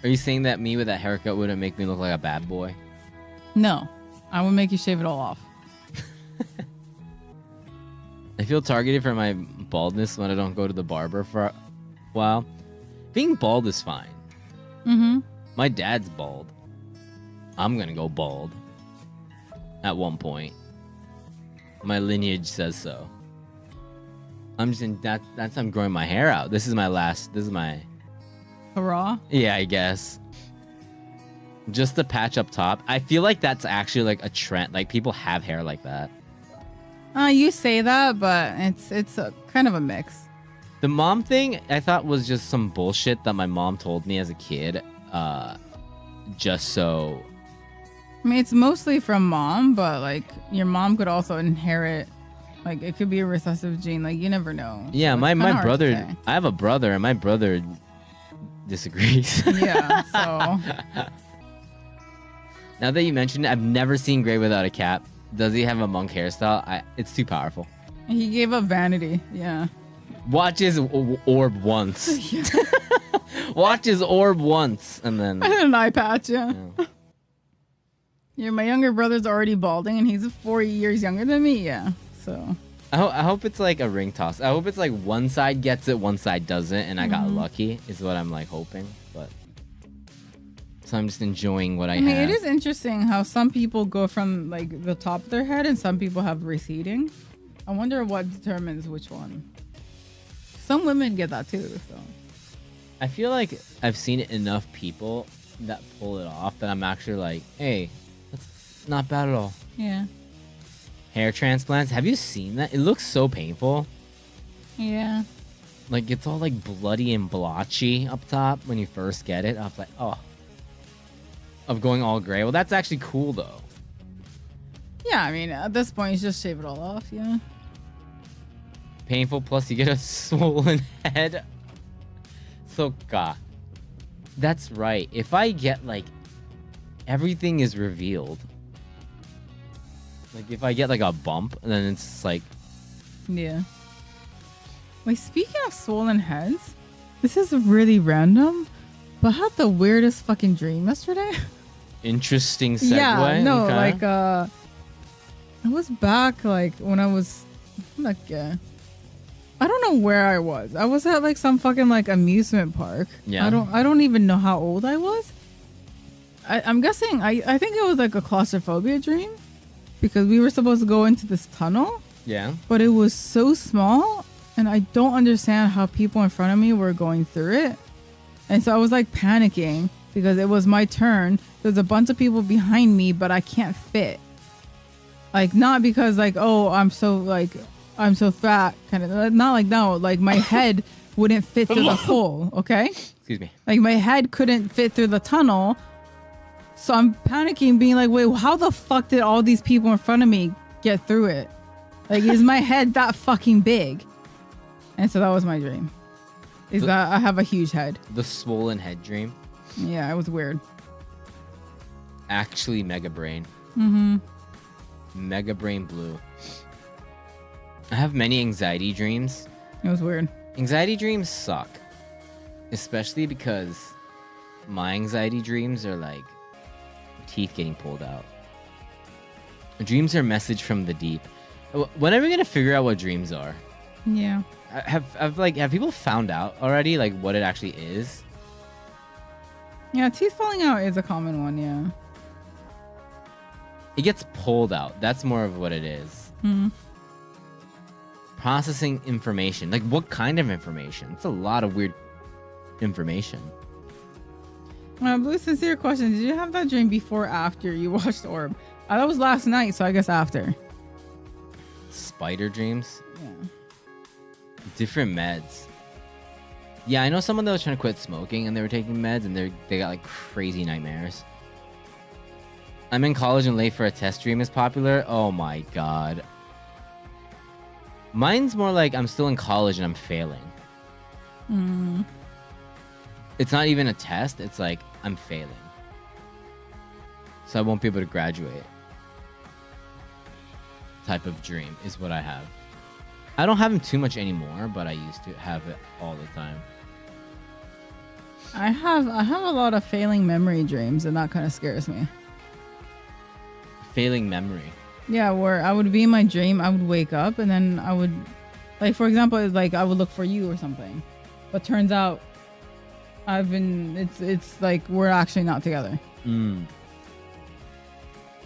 Speaker 1: Are you saying that me with that haircut wouldn't make me look like a bad boy?
Speaker 2: No. I would make you shave it all off.
Speaker 1: I feel targeted for my baldness when I don't go to the barber for a while. Being bald is fine.
Speaker 2: Mm-hmm.
Speaker 1: My dad's bald. I'm gonna go bald. At one point. My lineage says so. I'm just in that's I'm growing my hair out. This is my
Speaker 2: hurrah?
Speaker 1: Yeah, I guess. Just the patch up top. I feel like that's actually like a trend. Like people have hair like that.
Speaker 2: You say that, but it's a kind of a mix.
Speaker 1: The mom thing I thought was just some bullshit that my mom told me as a kid. Just so.
Speaker 2: I mean, it's mostly from mom, but like your mom could also inherit. Like it could be a recessive gene. Like you never know.
Speaker 1: Yeah, so my brother. I have a brother, and my brother disagrees.
Speaker 2: Yeah, so.
Speaker 1: Now that you mentioned it, I've never seen Gray without a cap. Does he have a monk hairstyle? It's too powerful.
Speaker 2: He gave up vanity. Yeah.
Speaker 1: Watch his orb once. Watch his orb once, and then
Speaker 2: an eye patch. Yeah. Yeah, my younger brother's already balding, and he's 4 years younger than me. Yeah, so.
Speaker 1: I hope it's like a ring toss. I hope it's like one side gets it, one side doesn't, and I got lucky. Is what I'm like hoping, but. So I'm just enjoying what I have.
Speaker 2: I mean, it is interesting how some people go from like the top of their head, and some people have receding. I wonder what determines which one. Some women get that too, so.
Speaker 1: I feel like I've seen enough people that pull it off that I'm actually like, hey, that's not bad at all.
Speaker 2: Yeah.
Speaker 1: Hair transplants. Have you seen that? It looks so painful.
Speaker 2: Yeah.
Speaker 1: Like it's all like bloody and blotchy up top when you first get it. I was like, oh. Of going all gray. Well, that's actually cool though.
Speaker 2: Yeah, I mean, at this point, you just shave it all off, yeah.
Speaker 1: Painful, plus you get a swollen head. So, God. That's right. If I get, like, everything is revealed. Like, if I get, like, a bump, and then it's like...
Speaker 2: Yeah. Wait, speaking of swollen heads, this is really random, but I had the weirdest fucking dream yesterday.
Speaker 1: Interesting segue.
Speaker 2: Yeah, no,
Speaker 1: okay.
Speaker 2: like, I was back, like, when I was, like, I don't know where I was. I was at, like, some fucking, like, amusement park.
Speaker 1: Yeah.
Speaker 2: I don't even know how old I was. I'm guessing, I think it was, like, a claustrophobia dream. Because we were supposed to go into this tunnel.
Speaker 1: Yeah.
Speaker 2: But it was so small, and I don't understand how people in front of me were going through it. And so I was, like, panicking because it was my turn. There's a bunch of people behind me, but I can't fit. Like, not because, like, oh, I'm so fat, kind of. Not like, no, like, my head wouldn't fit through the hole, okay?
Speaker 1: Excuse me.
Speaker 2: Like, my head couldn't fit through the tunnel. So I'm panicking, being like, wait, how the fuck did all these people in front of me get through it? Like, is my head that fucking big? And so that was my dream. That I have a huge head.
Speaker 1: The swollen head dream?
Speaker 2: Yeah, it was weird.
Speaker 1: Actually, Mega Brain.
Speaker 2: Mm-hmm.
Speaker 1: Mega Brain Blue. I have many anxiety dreams.
Speaker 2: It was weird.
Speaker 1: Anxiety dreams suck. Especially because my anxiety dreams are like teeth getting pulled out. Dreams are a message from the deep. When are we going to figure out what dreams are?
Speaker 2: Yeah.
Speaker 1: Have people found out already like what it actually is?
Speaker 2: Yeah, teeth falling out is a common one, yeah.
Speaker 1: It gets pulled out. That's more of what it is. Processing information. Like what kind of information? It's a lot of weird information.
Speaker 2: Blue, sincere question. Did you have that dream before or after you watched Orb? That was last night, so I guess after.
Speaker 1: Spider dreams?
Speaker 2: Yeah.
Speaker 1: Different meds. Yeah, I know someone that was trying to quit smoking and they were taking meds and they got like crazy nightmares. I'm in college and late for a test dream is popular. Oh my god. Mine's more like I'm still in college and I'm failing. It's not even a test. It's like I'm failing. So I won't be able to graduate. Type of dream is what I have. I don't have them too much anymore, but I used to have it all the time.
Speaker 2: I have a lot of failing memory dreams, and that kind of scares me.
Speaker 1: Failing memory.
Speaker 2: Yeah, where I would be in my dream, I would wake up, and then I would, like, for example, it's like I would look for you or something, but turns out it's like we're actually not together. And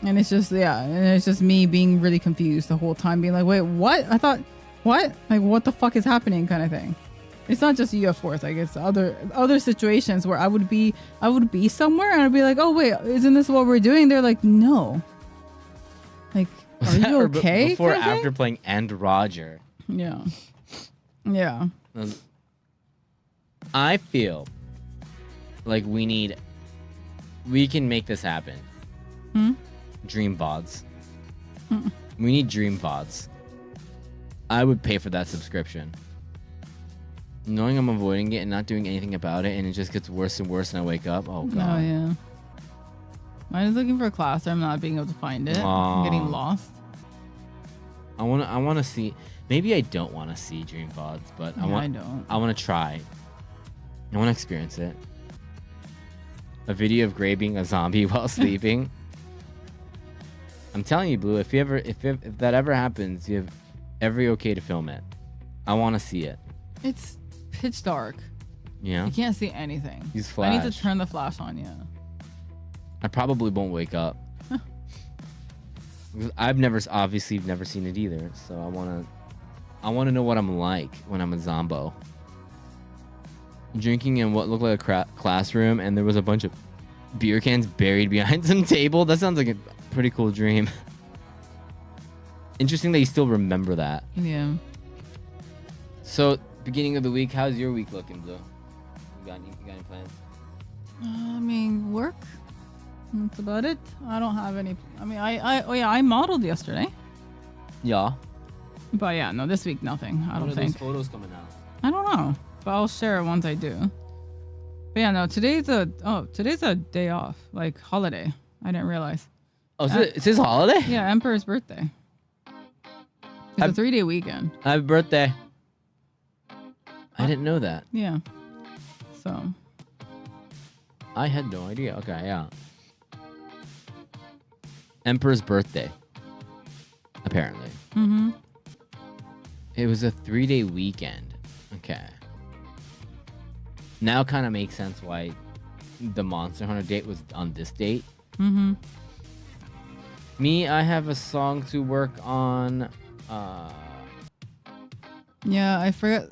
Speaker 2: it's just, yeah, and it's just me being really confused the whole time, being like, wait, what? I thought, what? Like, what the fuck is happening, kind of thing. It's not just you, of course. Like, it's other situations where I would be somewhere and I'd be like, oh wait, isn't this what we're doing? They're like, no. Like, are you okay?
Speaker 1: Before or after playing And Roger?
Speaker 2: Yeah. Yeah.
Speaker 1: I feel like we can make this happen. Dream VODs. We need dream VODs. I would pay for that subscription. Knowing I'm avoiding it and not doing anything about it, and it just gets worse and worse, and I wake up. Oh god.
Speaker 2: Oh yeah. Mine is looking for a class. I'm not being able to find it. I'm getting lost.
Speaker 1: I want to see. Maybe I don't want to see dream VODs, but I want to try. I want to experience it. A video of Gray being a zombie while sleeping. I'm telling you, Blue. If that ever happens, you have every okay to film it. I want to see it.
Speaker 2: It's pitch dark.
Speaker 1: Yeah.
Speaker 2: You can't see anything.
Speaker 1: Use flash.
Speaker 2: I need to turn the flash on. Yeah.
Speaker 1: I probably won't wake up. I've obviously never seen it either, so I wanna know what I'm like when I'm a zombo. Drinking in what looked like a classroom, and there was a bunch of beer cans buried behind some table. That sounds like a pretty cool dream. Interesting that you still remember that.
Speaker 2: Yeah.
Speaker 1: So, beginning of the week, how's your week looking, Blue? You got any plans?
Speaker 2: I mean, work. That's about it. I don't have any. I mean, I modeled yesterday.
Speaker 1: Yeah.
Speaker 2: But yeah, no, this week nothing. I don't think.
Speaker 1: Those photos coming out?
Speaker 2: I don't know, but I'll share it once I do. But yeah, no, today's a day off, like holiday. I didn't realize.
Speaker 1: Oh, it's his holiday?
Speaker 2: Yeah, Emperor's birthday. It's a 3-day weekend.
Speaker 1: Happy birthday. I didn't know that.
Speaker 2: Yeah. So.
Speaker 1: I had no idea. Okay, yeah. Emperor's birthday. Apparently. It was a 3-day weekend. Okay. Now kind of makes sense why the Monster Hunter date was on this date. Me, I have a song to work on.
Speaker 2: Yeah, I forget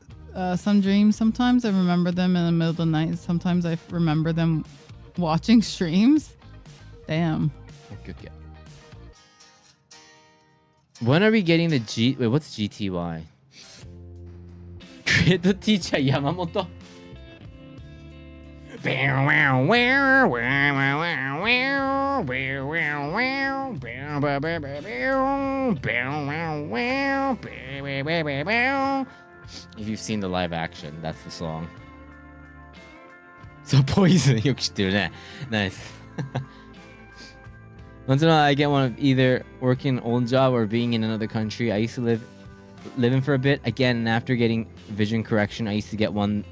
Speaker 2: some dreams. Sometimes I remember them in the middle of the night. Sometimes I remember them watching streams. Damn.
Speaker 1: Okay. When are we getting the Wait, what's GTY? Creative teacher Yamamoto. If you've seen the live action, that's the song. So Poison, よく知ってるね. Nice. Once in a while, I get one of either working an old job or being in another country. I used to living for a bit. Again, and after getting vision correction, I used to get one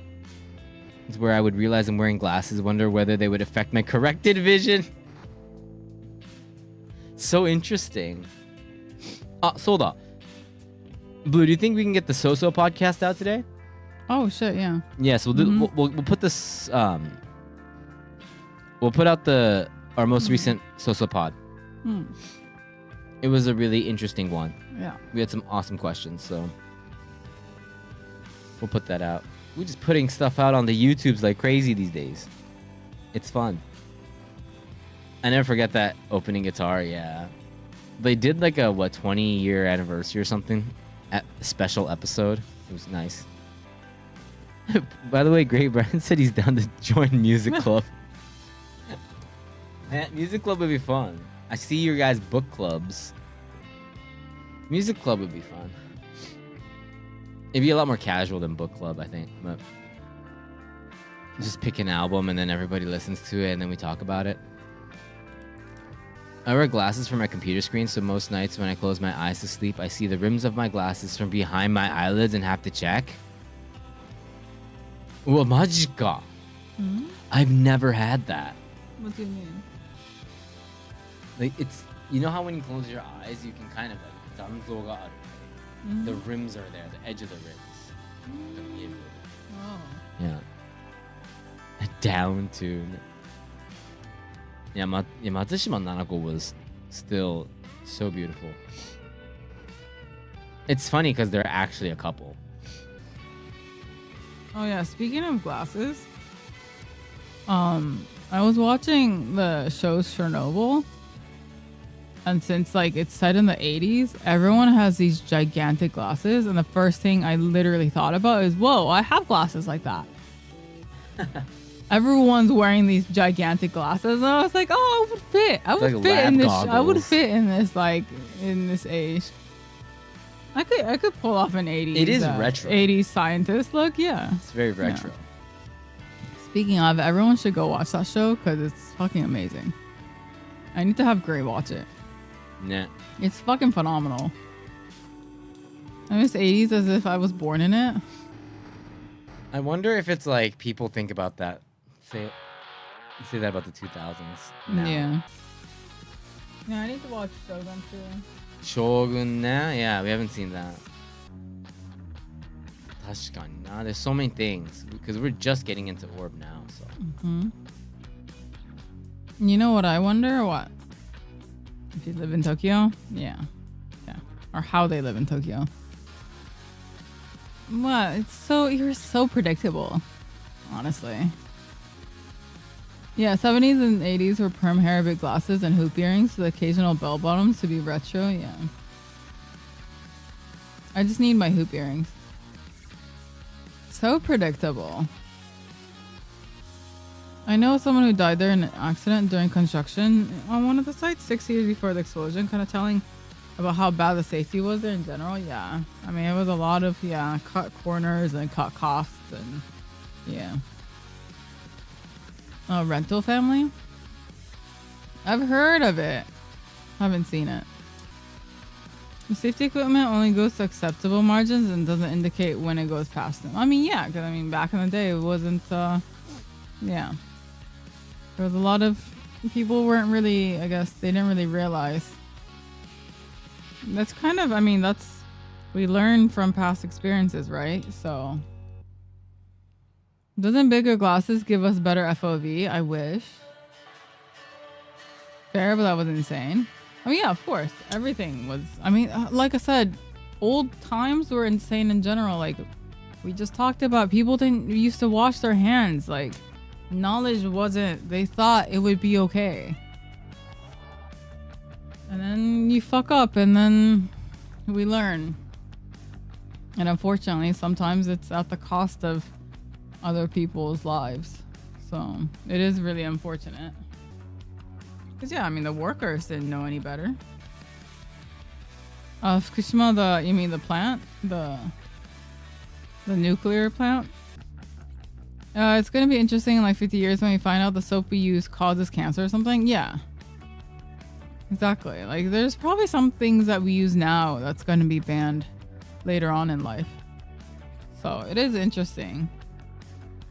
Speaker 1: where I would realize I'm wearing glasses, wonder whether they would affect my corrected vision. So interesting. あ、そうだ。Blue, do you think we can get the So-So podcast out today?
Speaker 2: Oh shit, yeah.
Speaker 1: Yes, we'll do. We'll put this. We'll put out our most recent So-So pod. It was a really interesting one.
Speaker 2: Yeah.
Speaker 1: We had some awesome questions, so we'll put that out. We're just putting stuff out on the YouTubes like crazy these days. It's fun. I never forget that opening guitar. Yeah, they did like a 20-year anniversary or something special episode. It was nice. By the way, Great Brian said he's down to join music club. Man, music club would be fun. I see your guys' book clubs. Music club would be fun. It'd be a lot more casual than book club, I think. But just pick an album and then everybody listens to it and then we talk about it. I wear glasses for my computer screen, so most nights when I close my eyes to sleep, I see the rims of my glasses from behind my eyelids and have to check. Well, majika. I've never had that.
Speaker 2: What do you mean?
Speaker 1: Like, it's, you know how when you close your eyes, you can kind of like, the rims are there, the edge of the rims.
Speaker 2: Oh.
Speaker 1: Yeah. A down tune. Yeah, Matsushima Nanako was still so beautiful. It's funny because they're actually a couple.
Speaker 2: Oh yeah, speaking of glasses, I was watching the show Chernobyl, and since like it's set in the 80s, everyone has these gigantic glasses, and the first thing I literally thought about is, whoa, I have glasses like that. Everyone's wearing these gigantic glasses, and I was like, oh, I would fit. I would
Speaker 1: like
Speaker 2: fit in this.
Speaker 1: goggles.
Speaker 2: I would fit in this, like, in this age. I could pull off an 80s.
Speaker 1: It is retro.
Speaker 2: 80s scientist look, yeah.
Speaker 1: It's very retro.
Speaker 2: Yeah. Speaking of, everyone should go watch that show because it's fucking amazing. I need to have Gray watch it.
Speaker 1: Nah.
Speaker 2: It's fucking phenomenal. I miss 80s as if I was born in it.
Speaker 1: I wonder if it's like people think about that. Say that about the 2000s. Now.
Speaker 2: Yeah. Yeah, I need to watch Shogun too.
Speaker 1: Shogun, nah? Yeah, we haven't seen that. 確かにな. There's so many things because we're just getting into Orb now. So.
Speaker 2: You know what I wonder? What? If you live in Tokyo? Yeah. Or how they live in Tokyo. What? You're so predictable. Honestly. Yeah, 70s and 80s were perm hair, big glasses, and hoop earrings with occasional bell bottoms to be retro. Yeah. I just need my hoop earrings. So predictable. I know someone who died there in an accident during construction on one of the sites 6 years before the explosion, kind of telling about how bad the safety was there in general. Yeah. I mean, it was a lot of, cut corners and cut costs and, yeah. Rental family? I've heard of it. Haven't seen it. The safety equipment only goes to acceptable margins and doesn't indicate when it goes past them. I mean, yeah, because back in the day, it wasn't, yeah. There was a lot of people weren't really, I guess, they didn't really realize. That's kind of, we learn from past experiences, right? So, doesn't bigger glasses give us better FOV? I wish. Fair, but that was insane. I mean, yeah, of course. Everything was, like I said, old times were insane in general. Like, we just talked about people used to wash their hands. Like, knowledge wasn't, they thought it would be okay. And then you fuck up and then we learn. And unfortunately, sometimes it's at the cost of other people's lives. So it is really unfortunate. Because, the workers didn't know any better. Fukushima, you mean the plant? The nuclear plant? It's going to be interesting in like 50 years when we find out the soap we use causes cancer or something. Yeah. Exactly. Like, there's probably some things that we use now that's going to be banned later on in life. So it is interesting.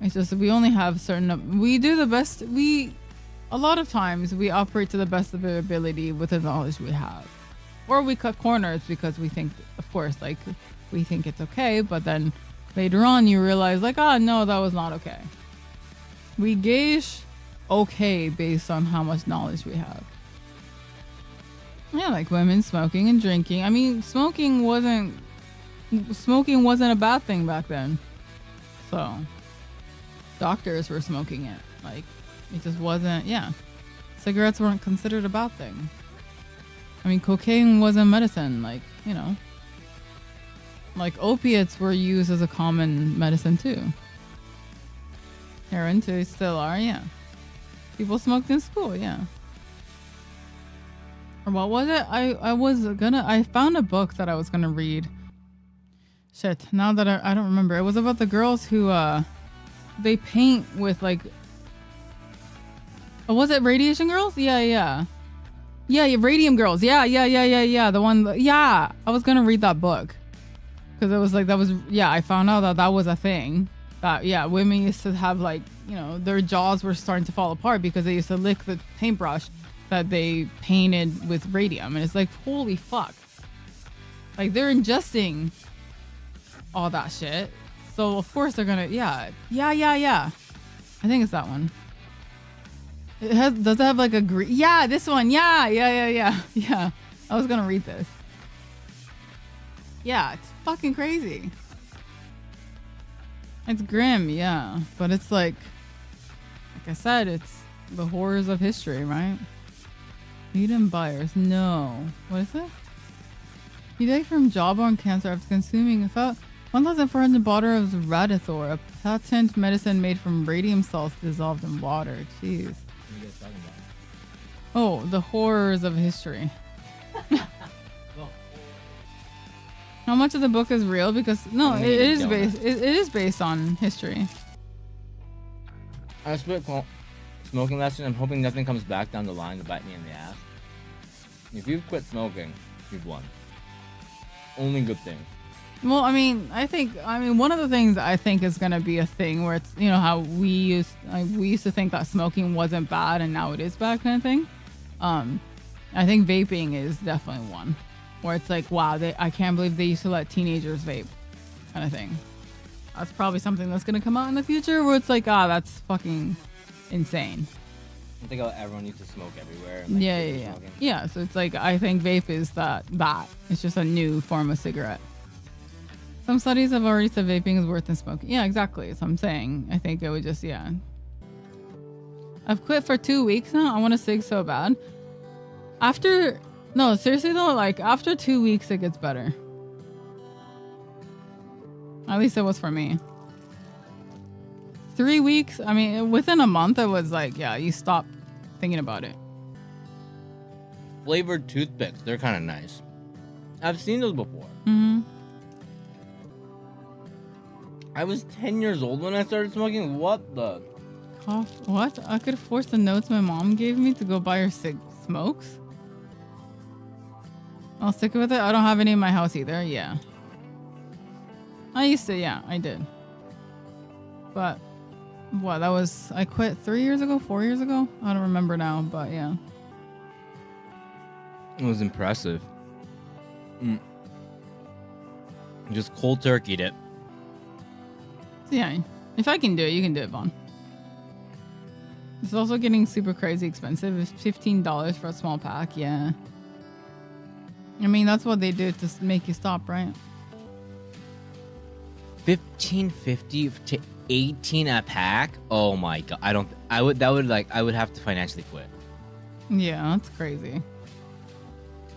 Speaker 2: It's just we only have we do the best. A lot of times we operate to the best of our ability with the knowledge we have. or we cut corners because we think, of course, like we think it's okay, but then later on you realize like, oh no, that was not okay. We gauge okay based on how much knowledge we have. Yeah, like women smoking and drinking. I mean, smoking wasn't a bad thing back then. So doctors were smoking it. Like it just wasn't, yeah. Cigarettes weren't considered a bad thing. I mean, cocaine wasn't medicine, like, you know. Like opiates were used as a common medicine too. Heroin too still are, yeah. People smoked in school, yeah. Or what was it? I found a book that I was gonna read. Shit, now that I don't remember. It was about the girls who they paint with like, oh, was it Radiation Girls? Yeah, Radium Girls. Yeah. The one, yeah. I was gonna read that book because it was like I found out that was a thing. That yeah, women used to have like, you know, their jaws were starting to fall apart because they used to lick the paintbrush that they painted with radium, and it's like holy fuck, like they're ingesting all that shit. So of course they're gonna yeah. I think it's that one. Does it have like a green? Yeah, this one. Yeah. I was gonna read this. Yeah, it's fucking crazy. It's grim, yeah, but it's like I said, it's the horrors of history, right? Eden buyers, no. What is it? He died from jawbone cancer after consuming about 1,400 bottles of Radithor, a patent medicine made from radium salts dissolved in water. Jeez.
Speaker 1: What are you guys talking about?
Speaker 2: Oh, the horrors of history. How much of the book is real? Because no, it is based on history.
Speaker 1: I split smoking lesson. I'm hoping nothing comes back down the line to bite me in the ass. If you've quit smoking, you've won. Only good thing.
Speaker 2: Well, I mean, one of the things I think is gonna be a thing where it's, you know, how we used to think that smoking wasn't bad and now it is bad kind of thing. I think vaping is definitely one where it's like, wow, I can't believe they used to let teenagers vape kind of thing. That's probably something that's gonna come out in the future where it's like, that's fucking insane.
Speaker 1: I think everyone used to smoke everywhere.
Speaker 2: And like yeah. So it's like, I think vape is that. It's just a new form of cigarette. Some studies have already said vaping is worse than smoking. Yeah, exactly. So I'm saying, I think it would just, yeah. I've quit for 2 weeks now. I want to cig so bad. No, seriously though, like after 2 weeks, it gets better. At least it was for me. 3 weeks, I mean, within a month, it was like, yeah, you stop thinking about it.
Speaker 1: Flavored toothpicks, they're kind of nice. I've seen those before.
Speaker 2: Mm-hmm.
Speaker 1: I was 10 years old when I started smoking. What the?
Speaker 2: What? I could force the notes my mom gave me to go buy her smokes? I'll stick with it. I don't have any in my house either. Yeah. I used to, yeah, I did. But, what, I quit 3 years ago, 4 years ago? I don't remember now, but yeah.
Speaker 1: It was impressive. Just cold turkeyed it.
Speaker 2: Yeah, if I can do it, you can do it, Vaughn. It's also getting super crazy expensive. It's $15 for a small pack, yeah. I mean, that's what they do to make you stop, right?
Speaker 1: $15.50 to $18 a pack? Oh my god. I would have to financially quit.
Speaker 2: Yeah, that's crazy.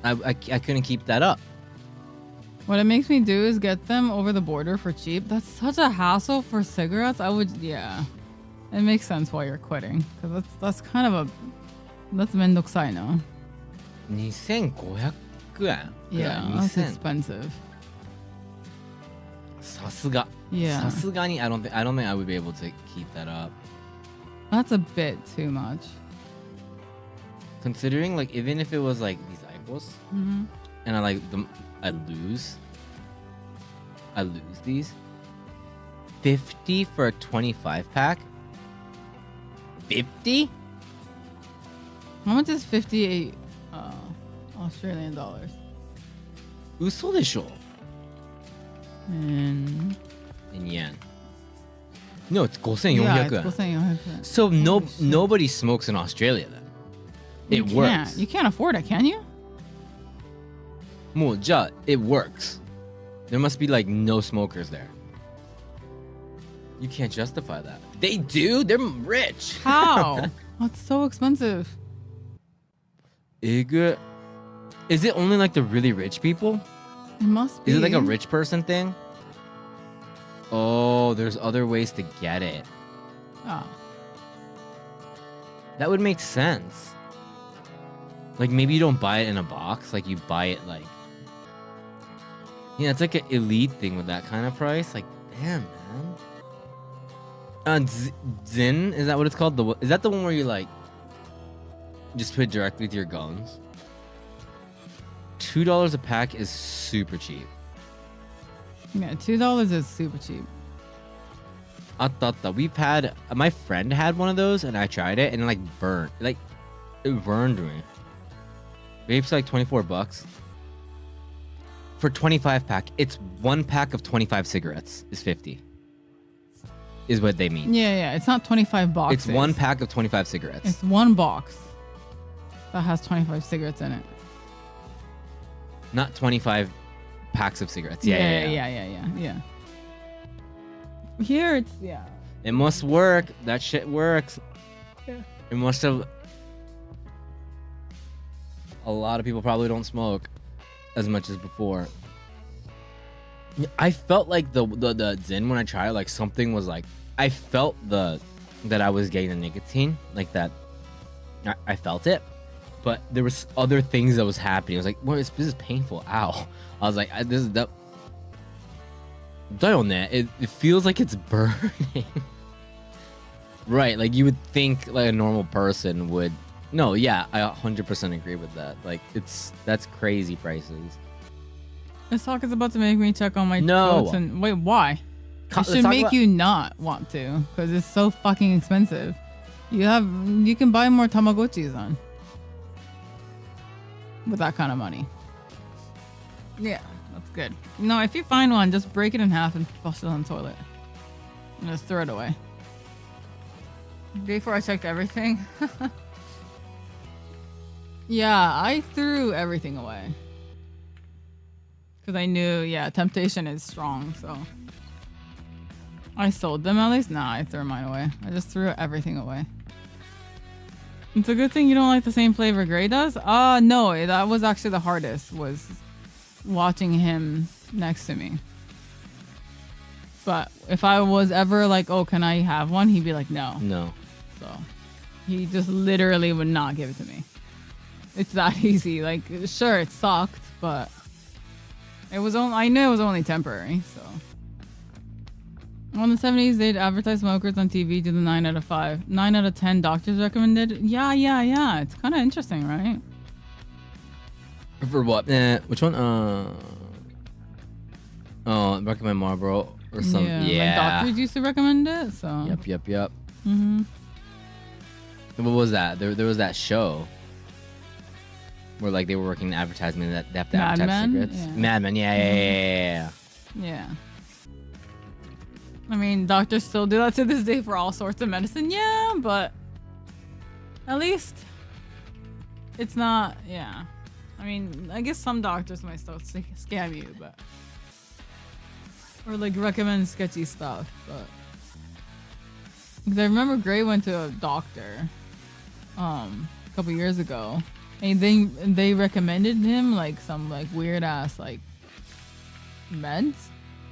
Speaker 1: I couldn't keep that up.
Speaker 2: What it makes me do is get them over the border for cheap. That's such a hassle for cigarettes. Yeah. It makes sense why you're quitting. Because that's kind of that's mendokusai, no?
Speaker 1: 2,500 yen.
Speaker 2: Yeah, that's expensive.
Speaker 1: さすが.
Speaker 2: Yeah.
Speaker 1: さすがに I don't think I would be able to keep that up.
Speaker 2: That's a bit too much.
Speaker 1: Considering like even if it was like these icos and I like them, I lose these. 50 for a 25 pack? 50?
Speaker 2: How much is 58 Australian dollars?
Speaker 1: Uso desho.
Speaker 2: And
Speaker 1: In yen. No, it's 5,400
Speaker 2: yeah,
Speaker 1: yen.
Speaker 2: it's 5,400 yen.
Speaker 1: So nobody smokes in Australia then. It works.
Speaker 2: You can't afford it, can you?
Speaker 1: もうじゃあ it works. There must be like no smokers there. You can't justify that. They do? They're rich.
Speaker 2: How? That's so expensive.
Speaker 1: Is it only like the really rich people?
Speaker 2: It must be.
Speaker 1: Is it like a rich person thing? Oh, there's other ways to get it.
Speaker 2: Oh.
Speaker 1: That would make sense. Like maybe you don't buy it in a box, like you buy it like... Yeah, it's like an elite thing with that kind of price. Like, damn, man. Zin, is that what it's called? Is that the one where you like just put it directly with your guns? $2 a pack is super cheap.
Speaker 2: Yeah, $2 is super cheap.
Speaker 1: We've had my friend had one of those and I tried it and it like burned. It burned me. Vapes like $24. For 25 pack, it's one pack of 25 cigarettes is 50. Is what they mean.
Speaker 2: Yeah, it's not 25 boxes.
Speaker 1: It's one pack of 25 cigarettes.
Speaker 2: It's one box that has 25 cigarettes in it.
Speaker 1: Not 25 packs of cigarettes.
Speaker 2: Yeah. Here it's
Speaker 1: It must work. That shit works.
Speaker 2: Yeah.
Speaker 1: It must have. A lot of people probably don't smoke as much as before. I felt like the Zyn when I tried, like something was like I felt that I was getting the nicotine, like that. I felt it, but there was other things that was happening. I was like, "Well, this is painful." Ow! I was like, "This is that." It feels like it's burning. Right, like you would think like a normal person would. No, yeah, I 100% agree with that. Like that's crazy prices.
Speaker 2: This talk is about to make me check on my
Speaker 1: No.
Speaker 2: quotes and wait, why? It
Speaker 1: Let's
Speaker 2: should
Speaker 1: talk
Speaker 2: make
Speaker 1: about-
Speaker 2: you not want to, because it's so fucking expensive. You can buy more Tamagotchis on with that kind of money. Yeah, that's good. No, if you find one, just break it in half and flush it on the toilet. And just throw it away. Before I checked everything. Yeah, I threw everything away. Because I knew, temptation is strong, so. I sold them at least? Nah, I threw mine away. I just threw everything away. It's a good thing you don't like the same flavor Gray does? No, that was actually the hardest, was watching him next to me. But if I was ever like, oh, can I have one? He'd be like, no.
Speaker 1: No.
Speaker 2: So he just literally would not give it to me. It's that easy. Like, sure, it sucked, but I knew it was only temporary, so. In the 70s, they'd advertise smokers on TV to the 9 out of 5. 9 out of 10 doctors recommended. Yeah. It's kind of interesting, right?
Speaker 1: For what? Which one? Recommend Marlboro or something.
Speaker 2: Like doctors used to recommend it, so.
Speaker 1: Yep.
Speaker 2: Mm-hmm.
Speaker 1: What was that? There was that show where like they were working in advertisement that they have to
Speaker 2: Mad
Speaker 1: advertise
Speaker 2: Men?
Speaker 1: cigarettes.
Speaker 2: Yeah.
Speaker 1: Mad Men, yeah.
Speaker 2: Yeah. I mean, doctors still do that to this day for all sorts of medicine. Yeah, but at least it's not, I mean, I guess some doctors might still scam you, but. Or like recommend sketchy stuff, but. Because I remember Gray went to a doctor a couple years ago. And they recommended him like some like weird ass like meds.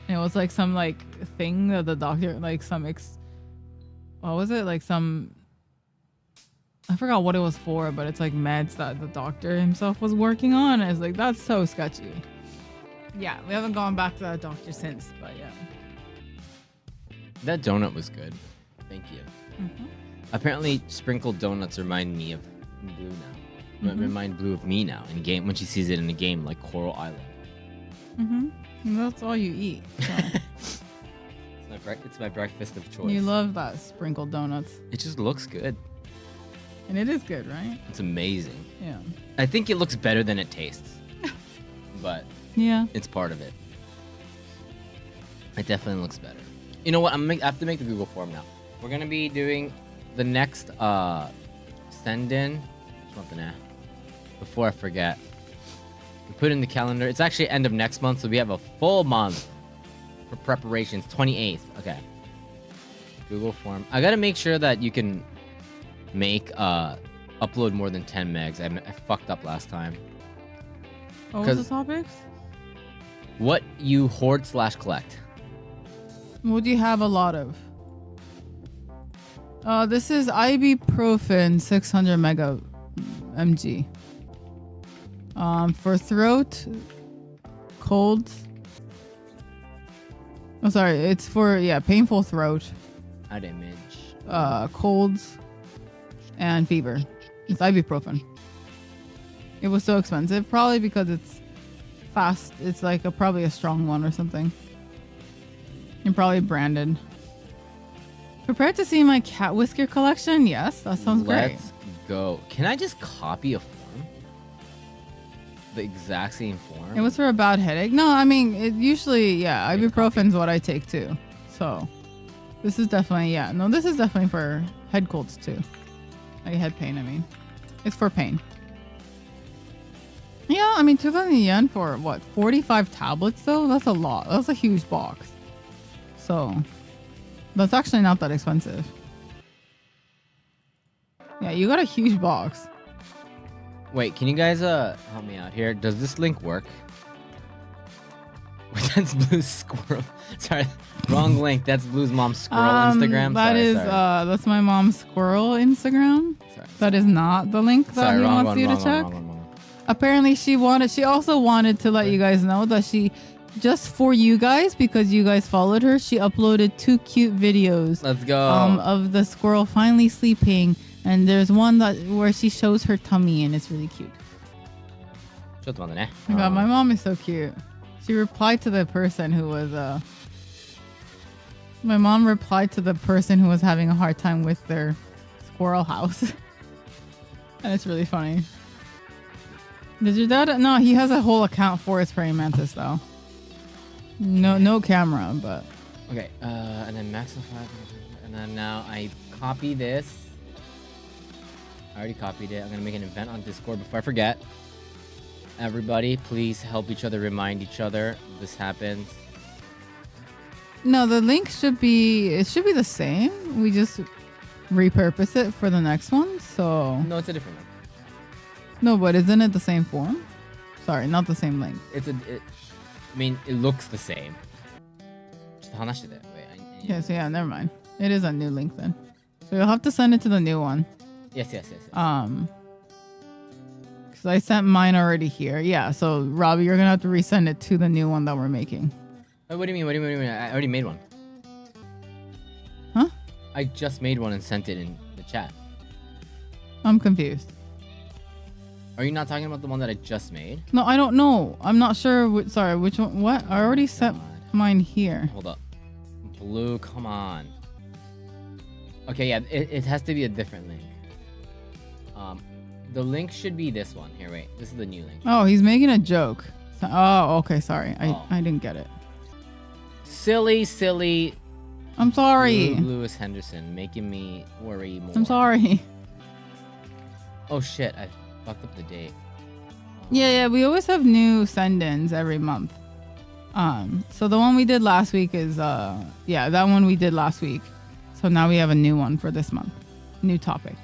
Speaker 2: And it was like some like thing that the doctor like what was it? Like some, I forgot what it was for, but it's like meds that the doctor himself was working on. And it's like, that's so sketchy. Yeah, we haven't gone back to that doctor since, but yeah.
Speaker 1: That donut was good. Thank you.
Speaker 2: Mm-hmm.
Speaker 1: Apparently, sprinkled donuts remind me of Blue now. Remind Blue of me now in game when she sees it in a game like Coral Island.
Speaker 2: Mm-hmm. And that's all you eat. So.
Speaker 1: It's my breakfast of choice.
Speaker 2: You love that sprinkled donuts.
Speaker 1: It just looks good.
Speaker 2: And it is good, right?
Speaker 1: It's amazing.
Speaker 2: Yeah.
Speaker 1: I think it looks better than it tastes. But
Speaker 2: Yeah.
Speaker 1: It's part of it. It definitely looks better. You know what? I have to make the Google form now. We're gonna be doing the next send in. Before I forget, we put in the calendar. It's actually end of next month, so we have a full month for preparations. 28th. Okay. Google form. I gotta make sure that you can make upload more than 10 megs. I fucked up last time.
Speaker 2: What was the topics?
Speaker 1: What you hoard/collect.
Speaker 2: What do you have a lot of? This is ibuprofen 600 mega mg. For throat, colds. Oh, sorry. It's for, painful throat.
Speaker 1: Ad image.
Speaker 2: Colds and fever. It's ibuprofen. It was so expensive, probably because it's fast. It's like probably a strong one or something. And probably branded. Prepared to see my cat whisker collection? Yes, that sounds great.
Speaker 1: Let's go. Can I just copy a form? The exact same form?
Speaker 2: It was for a bad headache. No, I mean, it usually, ibuprofen's what I take too. So, this is definitely, this is definitely for head colds too. Like head pain, I mean. It's for pain. Yeah, I mean, 2,000 yen for what? 45 tablets though? That's a lot. That's a huge box. So, that's actually not that expensive. Yeah, you got a huge box.
Speaker 1: Wait, can you guys help me out here? Does this link work? Wait, that's Blue's squirrel. Sorry, wrong link. That's Blue's mom's squirrel Instagram.
Speaker 2: That's my mom's squirrel Instagram.
Speaker 1: Sorry.
Speaker 2: That is not the link that he wants you to check. Apparently, she also wanted to let you guys know that just for you guys, because you guys followed her, she uploaded 2 cute videos.
Speaker 1: Let's go.
Speaker 2: Of the squirrel finally sleeping, and there's one where she shows her tummy, and it's really cute. Oh my god, my mom is so cute. She replied to the person who was my mom replied to the person who was having a hard time with their squirrel house. And it's really funny. Did your dad? No, he has a whole account for his praying mantis though. No camera, but
Speaker 1: okay. And then maxify, and then now I copy this. I already copied it. I'm gonna make an event on Discord before I forget. Everybody, please help each other, remind each other this happens.
Speaker 2: No, the link should be the same. We just repurpose it for the next one. So
Speaker 1: no, it's a different one.
Speaker 2: No, but isn't it the same form? Sorry, not the same link.
Speaker 1: I mean, it looks the same.
Speaker 2: Yes, never mind. It is a new link then. So you'll have to send it to the new one.
Speaker 1: Yes.
Speaker 2: Because I sent mine already here. Yeah, so Robbie, you're gonna have to resend it to the new one that we're making.
Speaker 1: What do you mean? I already made one.
Speaker 2: Huh?
Speaker 1: I just made one and sent it in the chat.
Speaker 2: I'm confused.
Speaker 1: Are you not talking about the one that I just made?
Speaker 2: No, I don't know. I'm not sure. Which one? What? I already sent mine here.
Speaker 1: Hold up. Blue, come on. Okay, yeah, it has to be a different link. The link should be this one. Here, wait. This is the new link.
Speaker 2: Oh, he's making a joke. Oh, okay. Sorry. I didn't get it.
Speaker 1: Silly.
Speaker 2: I'm sorry.
Speaker 1: Lewis Henderson making me worry more.
Speaker 2: I'm sorry.
Speaker 1: Oh, shit. I fucked up the date.
Speaker 2: Yeah. We always have new send-ins every month. So the one we did last week is, that one we did last week. So now we have a new one for this month. New topic.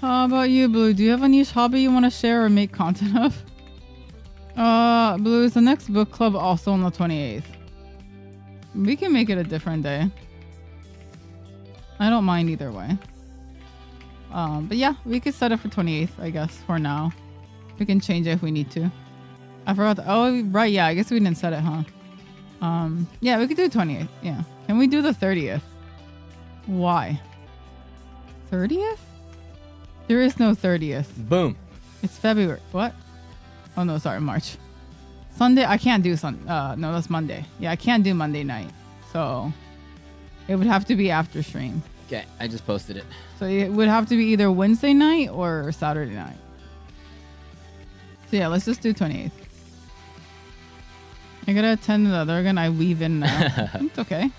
Speaker 2: How about you, Blue? Do you have a niche hobby you want to share or make content of? Blue, is the next book club also on the 28th? We can make it a different day. I don't mind either way. But yeah, we could set it for 28th, I guess, for now. We can change it if we need to. I forgot. Oh, right. Yeah, I guess we didn't set it, huh? Yeah, we could do 28th. Yeah. Can we do the 30th? Why? 30th? There is no 30th.
Speaker 1: Boom.
Speaker 2: It's February. What? Oh, no, sorry, March. Sunday, I can't do no, that's Monday. Yeah, I can't do Monday night. So it would have to be after stream.
Speaker 1: Okay, I just posted it.
Speaker 2: So it would have to be either Wednesday night or Saturday night. So yeah, let's just do 28th. I gotta attend to the other again. I weave in now. It's okay.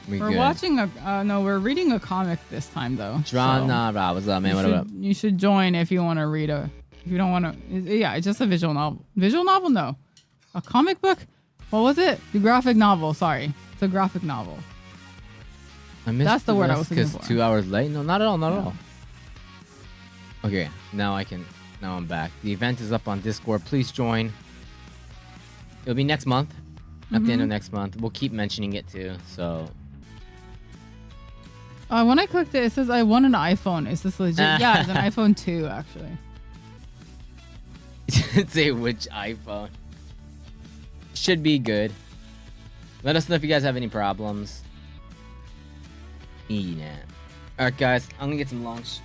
Speaker 2: We're
Speaker 1: good.
Speaker 2: watching a no, we're reading a comic this time though.
Speaker 1: Nah, what's up, man? What up?
Speaker 2: You should join if you want to read a. If you don't want to, yeah, it's just a visual novel. Visual novel, no, a comic book. What was it? The graphic novel. Sorry, it's a graphic novel.
Speaker 1: I missed
Speaker 2: That's the word I was looking for.
Speaker 1: 'Cause 2 hours late? No, not at all. Not at all. Okay, now I'm back. The event is up on Discord. Please join. It'll be next month. At the end of next month. We'll keep mentioning it too. So.
Speaker 2: When I clicked it, it says I won an iPhone. Is this legit? Yeah, it's an iPhone 2 actually.
Speaker 1: Say which iPhone. Should be good. Let us know if you guys have any problems. Yeah. Alright guys, I'm gonna get some lunch.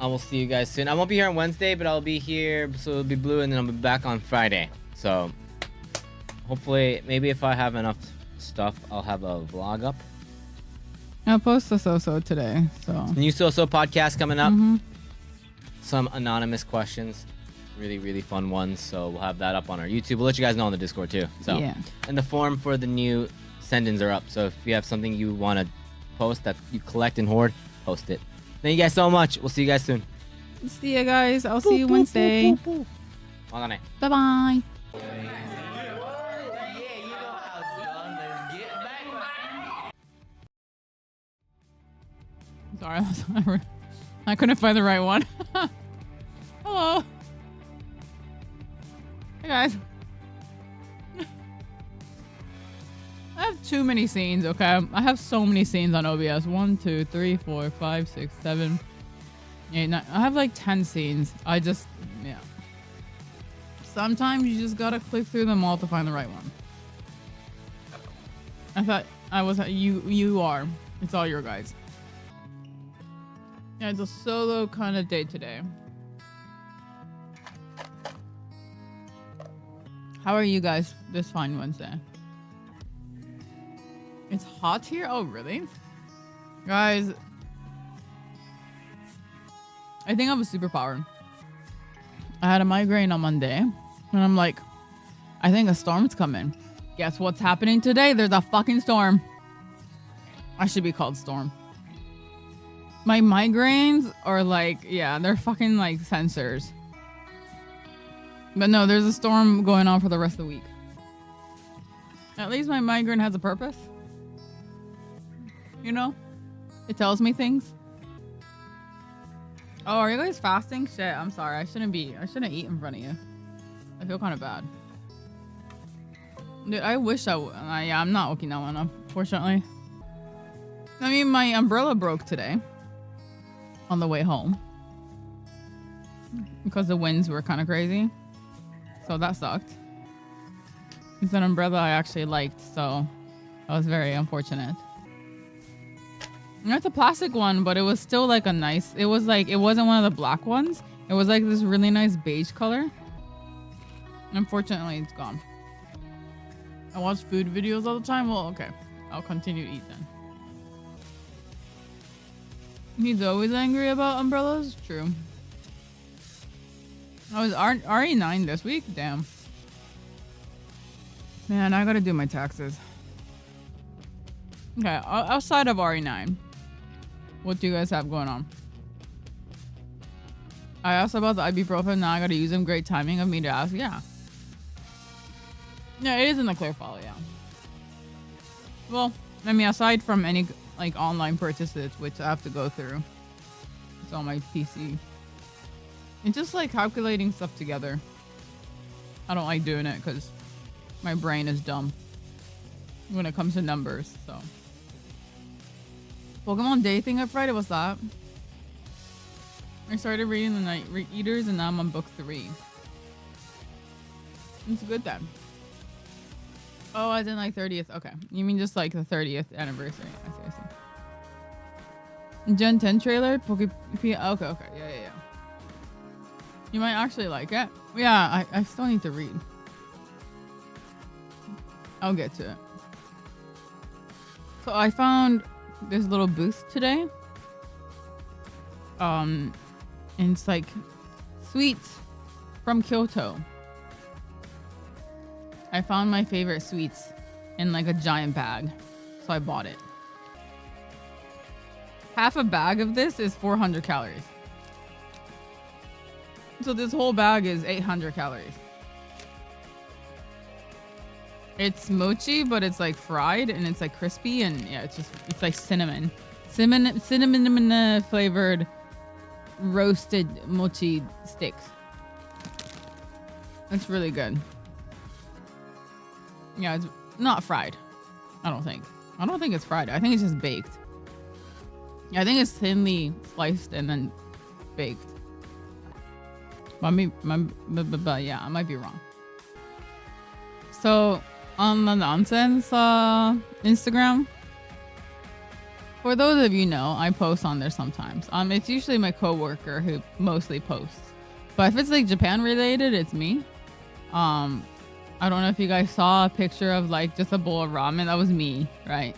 Speaker 1: I will see you guys soon. I won't be here on Wednesday, but I'll be here, so it'll be blue, and then I'll be back on Friday. So hopefully, maybe if I have enough stuff, I'll have a vlog up.
Speaker 2: I'll post the so-so today. So
Speaker 1: New so-so podcast coming up. Some anonymous questions. Really, really fun ones. So we'll have that up on our YouTube. We'll let you guys know on the Discord too. So
Speaker 2: yeah.
Speaker 1: And the form for the new send-ins are up. So if you have something you want to post that you collect and hoard, post it. Thank you guys so much. We'll see you guys soon.
Speaker 2: See you guys. I'll see you Wednesday.
Speaker 1: Bye
Speaker 2: bye. Sorry, I couldn't find the right one. Hello. Hey guys. I have too many scenes, okay? I have so many scenes on OBS. 1, 2, 3, 4, 5, 6, 7, 8, 9. I have like 10 scenes. Yeah. Sometimes you just gotta click through them all to find the right one. I thought I was you are. It's all your guys. Yeah, it's a solo kind of day today. How are you guys this fine Wednesday? It's hot here? Oh, really? Guys, I think I have a superpower. I had a migraine on Monday, and I'm like, I think a storm's coming. Guess what's happening today? There's a fucking storm. I should be called Storm. My migraines are like, yeah, they're fucking like sensors. But no, there's a storm going on for the rest of the week. At least my migraine has a purpose. You know? It tells me things. Oh, are you guys fasting? Shit, I'm sorry. I shouldn't eat in front of you. I feel kind of bad. Dude, I wish I would. Yeah, I'm not Okinawan, unfortunately. I mean, my umbrella broke today. On the way home. Because the winds were kind of crazy. So that sucked. It's an umbrella I actually liked, so that was very unfortunate. It's a plastic one, but it was still like a nice, it was like, it wasn't one of the black ones. It was like this really nice beige color. Unfortunately, it's gone. I watch food videos all the time. Well, okay. I'll continue to eat then. He's always angry about umbrellas? True. I was RE9 this week? Damn. Man, I gotta do my taxes. Okay, outside of RE9, what do you guys have going on? I asked about the ibuprofen, now I gotta use them. Great timing of me to ask. Yeah. Yeah, it is in the clear file, yeah. Well, I mean, aside from any like online purchases, which I have to go through. It's on my PC. It's just like calculating stuff together. I don't like doing it because my brain is dumb when it comes to numbers, so. Pokemon Day thing on Friday, what's that? I started reading the Night Eaters and now I'm on book 3. It's good then. Oh, I did like 30th. Okay. You mean just like the 30th anniversary. I see. Gen 10 trailer? Okay. Yeah. You might actually like it. Yeah, I still need to read. I'll get to it. So I found this little booth today. And it's like sweets from Kyoto. I found my favorite sweets in like a giant bag, so I bought it. Half a bag of this is 400 calories. So this whole bag is 800 calories. It's mochi, but it's like fried and it's like crispy, and yeah, it's like cinnamon flavored roasted mochi sticks. It's really good. Yeah, it's not fried. I don't think it's fried. I think it's just baked. Yeah, I think it's thinly sliced and then baked. But yeah, I might be wrong. So on the nonsense Instagram, for those of you know, I post on there sometimes. It's usually my coworker who mostly posts, but if it's like Japan related, it's me. I don't know if you guys saw a picture of like just a bowl of ramen. That was me, right?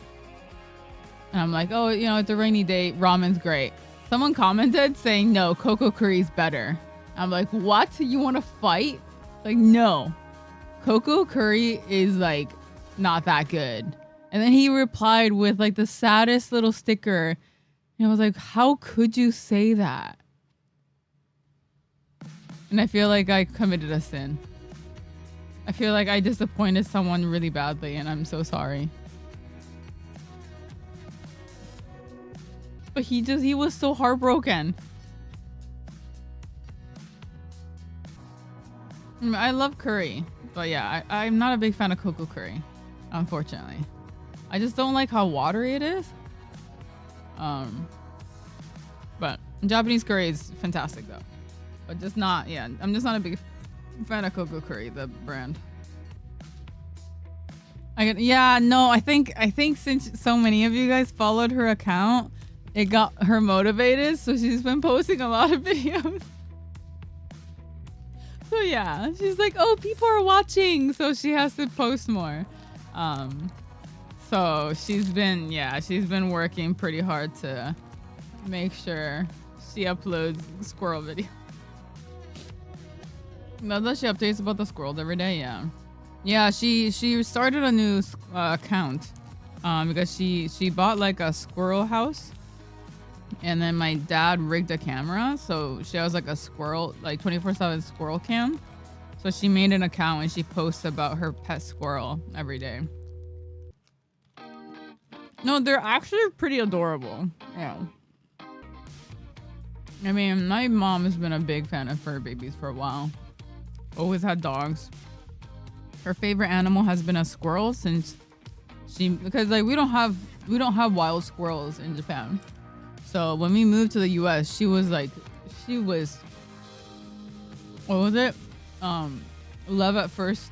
Speaker 2: And I'm like, oh, you know, it's a rainy day. Ramen's great. Someone commented saying, no, cocoa curry's better. I'm like, what? You want to fight? Like, no. Cocoa curry is like not that good. And then he replied with like the saddest little sticker. And I was like, how could you say that? And I feel like I committed a sin. I feel like I disappointed someone really badly, and I'm so sorry. But he was so heartbroken. I love curry, but yeah, I'm not a big fan of cocoa curry, unfortunately. I just don't like how watery it is. But Japanese curry is fantastic though. But just not, yeah, I'm just not a big fan of cocoa curry, the brand. I think since so many of you guys followed her account, it got her motivated, so she's been posting a lot of videos. So yeah, she's like, oh, people are watching, so she has to post more. So she's been working pretty hard to make sure she uploads squirrel video. Now that she updates about the squirrels every day, yeah. Yeah, she started a new account because she bought like a squirrel house, and then my dad rigged a camera, so she has like a squirrel, like 24/7 squirrel cam. So she made an account and she posts about her pet squirrel every day. No, they're actually pretty adorable. Yeah. I mean, my mom has been a big fan of fur babies for a while. Always had dogs. Her favorite animal has been a squirrel since because like we don't have wild squirrels in Japan. So when we moved to the US, she was what was it? Love at first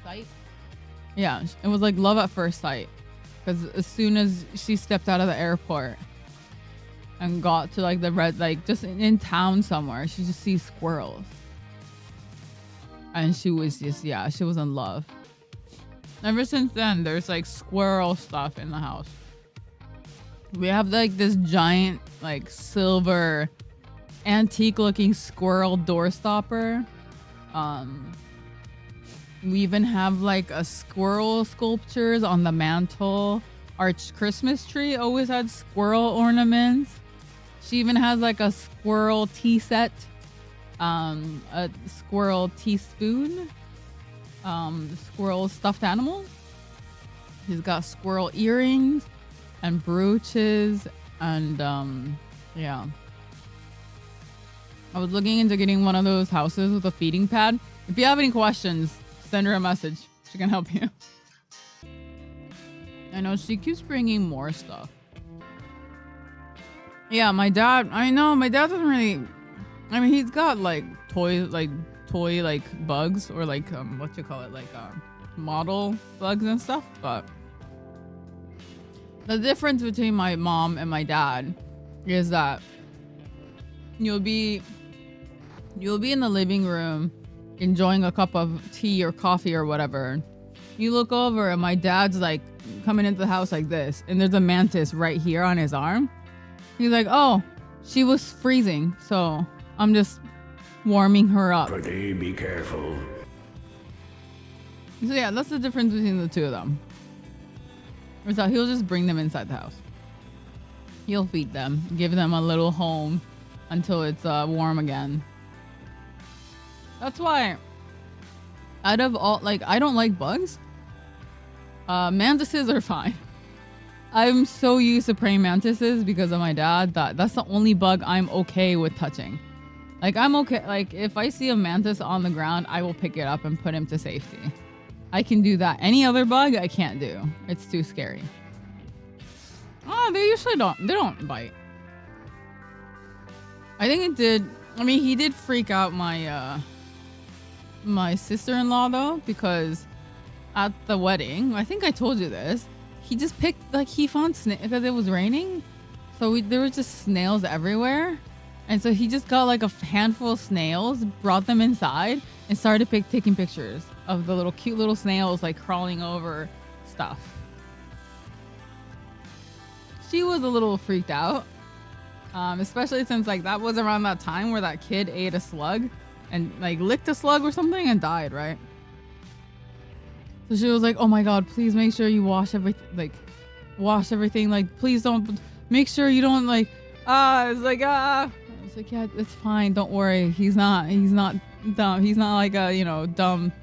Speaker 2: sight? Yeah, it was like love at first sight. Because as soon as she stepped out of the airport and got to like the red, like just in town somewhere, she just sees squirrels. And she was just, yeah, she was in love. Ever since then, there's like squirrel stuff in the house. We have like this giant, like silver, antique looking squirrel door stopper. We even have like a squirrel sculptures on the mantle. Our Christmas tree always had squirrel ornaments. She even has like a squirrel tea set. A squirrel teaspoon, squirrel stuffed animal. He's got squirrel earrings and brooches, and yeah. I was looking into getting one of those houses with a feeding pad. If you have any questions, send her a message. She can help you. I know she keeps bringing more stuff. Yeah, my dad doesn't really. I mean, he's got like toy bugs, or like what you call it, like model bugs and stuff. But the difference between my mom and my dad is that you'll be in the living room enjoying a cup of tea or coffee or whatever. You look over and my dad's like coming into the house like this, and there's a mantis right here on his arm. He's like, oh, she was freezing, so I'm just warming her up.
Speaker 3: Pretty, be careful.
Speaker 2: So yeah, that's the difference between the two of them. Is that he'll just bring them inside the house. He'll feed them, give them a little home until it's warm again. That's why, out of all, like, I don't like bugs. Mantises are fine. I'm so used to praying mantises because of my dad that that's the only bug I'm okay with touching. Like, I'm okay. Like, if I see a mantis on the ground, I will pick it up and put him to safety. I can do that. Any other bug, I can't do. It's too scary. Oh, they usually don't. They don't bite. I think it did. I mean, he did freak out my my sister-in-law though, because at the wedding, I think I told you this. He just picked, like, he found because it was raining, so there were just snails everywhere, and so he just got like a handful of snails, brought them inside, and started taking pictures of the little cute little snails like crawling over stuff. She was a little freaked out, especially since like that was around that time where that kid ate a slug and like licked a slug or something and died, right? So she was like, "Oh my God, please make sure you wash everything. Like, wash everything. Like, please don't. Make sure you don't like." It's like I was like, "Yeah, it's fine. Don't worry. He's not dumb. He's not like a dumb.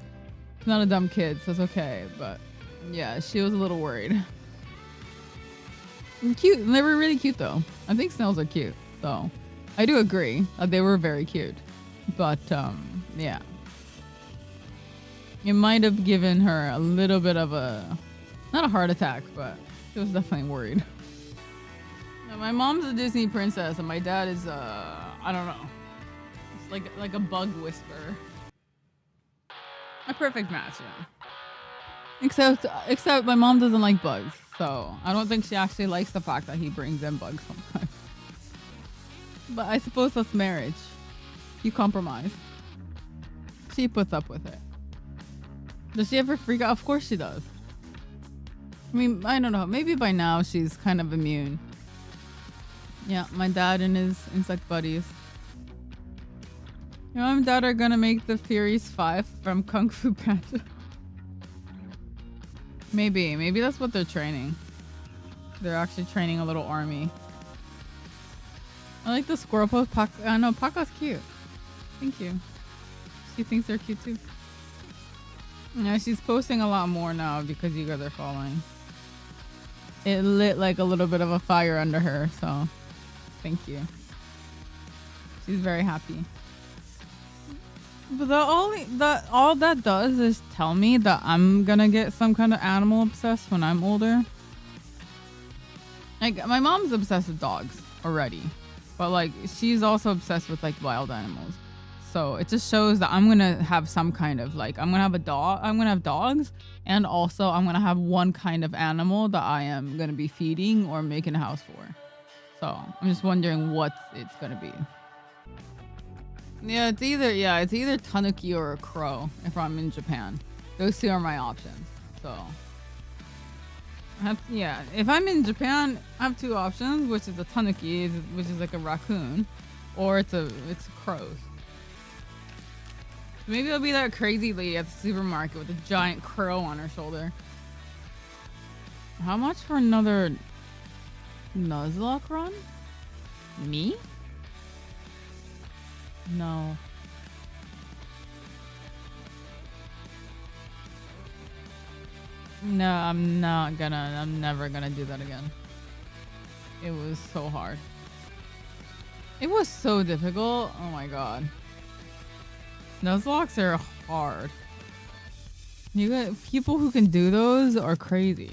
Speaker 2: He's not a dumb kid, so it's okay." But yeah, she was a little worried. And cute. They were really cute though. I think snails are cute. So I do agree. They were very cute. But yeah. It might have given her a little bit of not a heart attack, but she was definitely worried. Now, my mom's a Disney princess and my dad is I don't know. It's like a bug whisperer. A perfect match, yeah. Except my mom doesn't like bugs, so I don't think she actually likes the fact that he brings in bugs sometimes. But I suppose that's marriage. You compromise. She puts up with it. Does she ever freak out? Of course she does. I mean, I don't know. Maybe by now she's kind of immune. Yeah, my dad and his insect buddies. Your mom and dad are gonna make the Furies 5 from Kung Fu Panda. Maybe that's what they're training. They're actually training a little army. I like the squirrel pose. I know, Paca's cute. Thank you. She thinks they're cute too. Yeah, she's posting a lot more now because you guys are following. It lit like a little bit of a fire under her, so thank you. She's very happy. But all that does is tell me that I'm gonna get some kind of animal obsessed when I'm older. Like, my mom's obsessed with dogs already, but like she's also obsessed with like wild animals. So it just shows that I'm gonna have some kind of like, I'm gonna have a dog. I'm gonna have dogs, and also I'm gonna have one kind of animal that I am gonna be feeding or making a house for. So I'm just wondering what it's gonna be. Yeah, it's either tanuki or a crow if I'm in Japan. Those two are my options. So if I'm in Japan, I have two options, which is a tanuki, which is like a raccoon, or it's crows. Maybe it'll be that crazy lady at the supermarket with a giant crow on her shoulder. How much for another Nuzlocke run? Me? No. No, I'm never gonna do that again. It was so hard. It was so difficult. Oh my God. Nuzlocks are hard. You got people who can do those are crazy.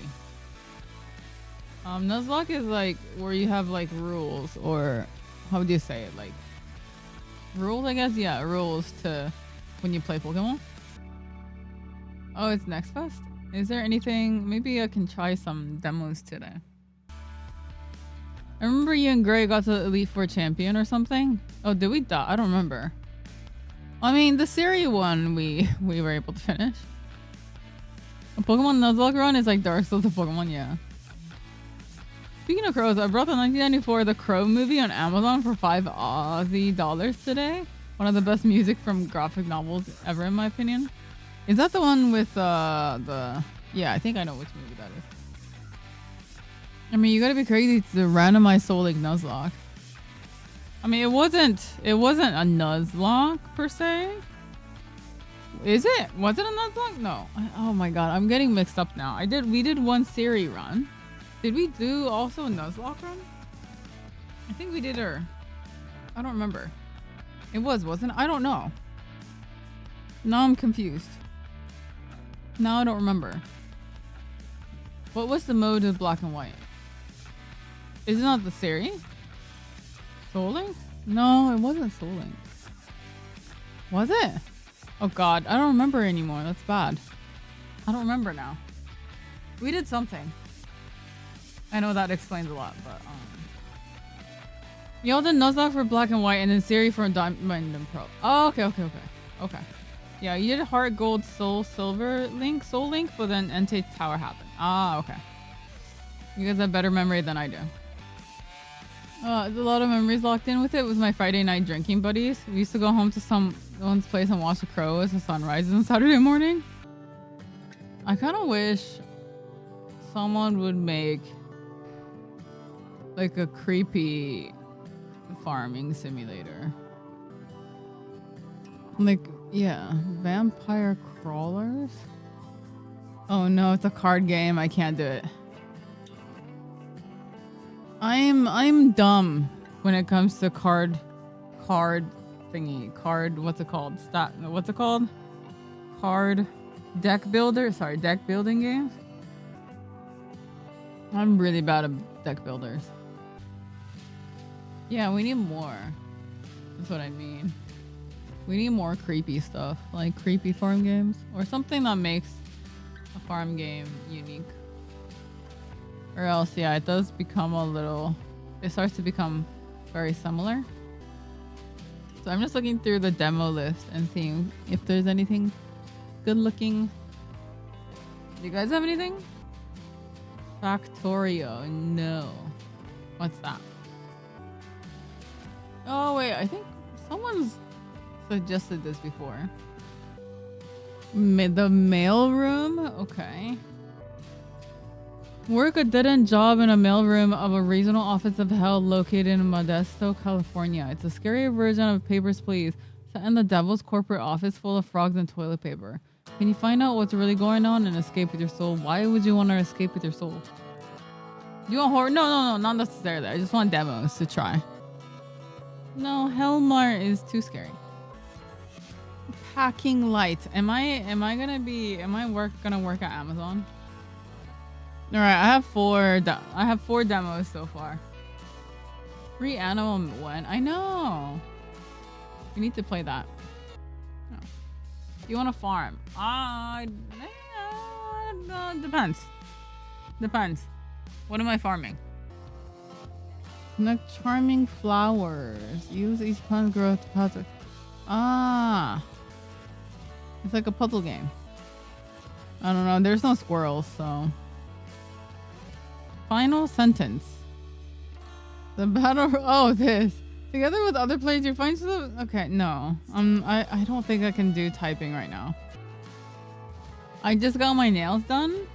Speaker 2: Nuzlocke is like where you have like rules, or how would you say it? Like rules, I guess. Yeah, rules to when you play Pokemon. Oh, it's Next Fest. Is there anything? Maybe I can try some demos today. I remember you and Gray got to Elite Four champion or something. Oh, did we die? I don't remember. I mean, the Siri one we were able to finish. A Pokemon Nuzlocke run is like Dark Souls of Pokemon, yeah. Speaking of crows, I brought the 1994 The Crow movie on Amazon for $5 Aussie today. One of the best music from graphic novels ever, in my opinion. Is that the one with the? Yeah, I think I know which movie that is. I mean, you gotta be crazy to randomize Soul Link Nuzlocke. I mean, it wasn't a Nuzlocke per se. Is it? Was it a Nuzlocke? No. Oh my god, I'm getting mixed up now. We did one Siri run. Did we do also a Nuzlocke run? I think we did her. I don't remember. It wasn't it? I don't know. Now I'm confused. Now I don't remember. What was the mode of black and white? Is it not the Siri? Soul Link? No, it wasn't Soul Link. Was it? Oh god, I don't remember anymore. That's bad. I don't remember now. We did something. I know that explains a lot, but y'all did Nuzlocke for black and white and then Siri for Diamond and Pro. Oh, okay. Yeah, you did Heart Gold Soul Link, but then Entei Tower happened. Ah, okay. You guys have better memory than I do. There's a lot of memories locked in with it. With my Friday night drinking buddies. We used to go home to someone's place and watch the crow as the sun rises on Saturday morning. I kind of wish someone would make like a creepy farming simulator. Like, yeah, vampire crawlers. Oh no, it's a card game. I can't do it. I'm dumb when it comes to card thingy. What's it called? What's it called? Card deck builder. Sorry, deck building games. I'm really bad at deck builders. Yeah, we need more. That's what I mean. We need more creepy stuff, like creepy farm games or something that makes a farm game unique. Or else, yeah, it does become it starts to become very similar. So I'm just looking through the demo list and seeing if there's anything good looking. Do you guys have anything? Factorio, no. What's that? Oh wait, I think someone's suggested this before. The mail room? Okay. Work a dead-end job in a mailroom of a regional office of hell located in Modesto, California. It's a scary version of Papers, Please, set in the devil's corporate office full of frogs and toilet paper. Can you find out what's really going on and escape with your soul? Why would you want to escape with your soul? You want horror? No, not necessarily. I just want demos to try. No, Hellmart is too scary. Packing light. Am I gonna work at Amazon? All right, I have four demos so far. Free animal when? I know. You need to play that. No. You want to farm? Depends. Depends. What am I farming? Connect charming flowers. Use each plant growth to puzzle. It's like a puzzle game. I don't know. There's no squirrels, so. Final sentence. The battle. Oh, this. Together with other players, you find some. Okay, no. I don't think I can do typing right now. I just got my nails done.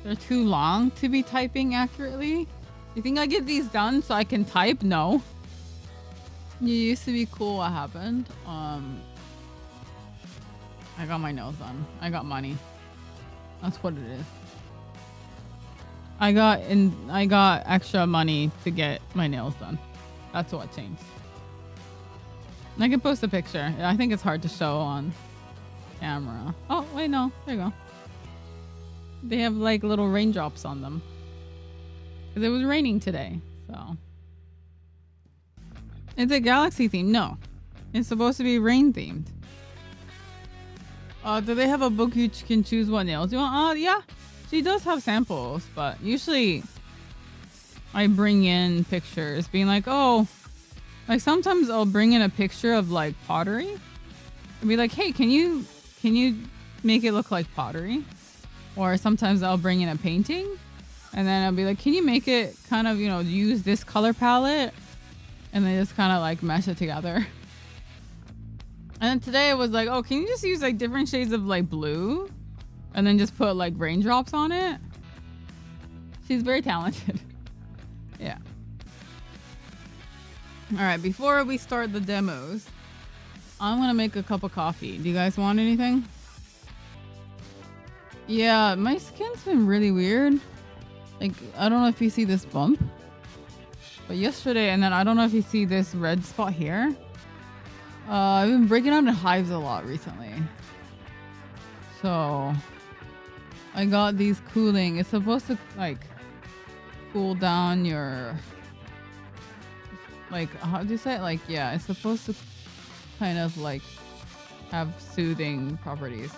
Speaker 2: They're too long to be typing accurately. You think I get these done so I can type? No. You used to be cool. What happened? I got my nails done. I got money. That's what it is. I got extra money to get my nails done. That's what changed. I can post a picture. I think it's hard to show on camera. Oh, wait, no. There you go. They have like little raindrops on them. Because it was raining today, so. Is it galaxy themed? No. It's supposed to be rain themed. Do they have a book you can choose what nails you want? Yeah. She does have samples, but usually I bring in pictures being like, oh, like sometimes I'll bring in a picture of like pottery and be like, hey, can you make it look like pottery? Or sometimes I'll bring in a painting and then I'll be like, can you make it kind of, use this color palette? And then just kind of like mesh it together. And then today it was like, oh, can you just use like different shades of like blue and then just put like raindrops on it? She's very talented. Yeah. All right, before we start the demos, I'm going to make a cup of coffee. Do you guys want anything? Yeah, my skin's been really weird. Like, I don't know if you see this bump. But yesterday, and then I don't know if you see this red spot here. I've been breaking out in hives a lot recently. So, I got these cooling. It's supposed to, like, cool down your... Like, how do you say it? Like, yeah, it's supposed to kind of, like, have soothing properties.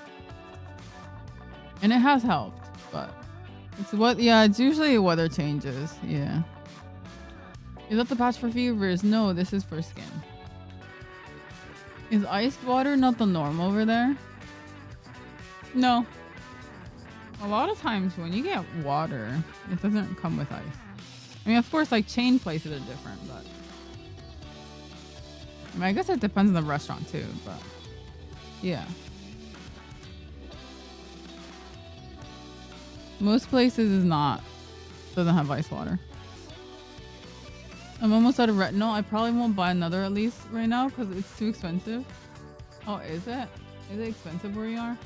Speaker 2: And it has helped, but... It's usually weather changes, yeah. Is that the patch for fevers? No, this is for skin. Is iced water not the norm over there? No. A lot of times when you get water, it doesn't come with ice. I mean, of course, like chain places are different, but... I mean, I guess it depends on the restaurant too, but... Yeah. Most places doesn't have ice water. I'm almost out of retinol. I probably won't buy another at least right now because it's too expensive. Oh, is it? Is it expensive where you are?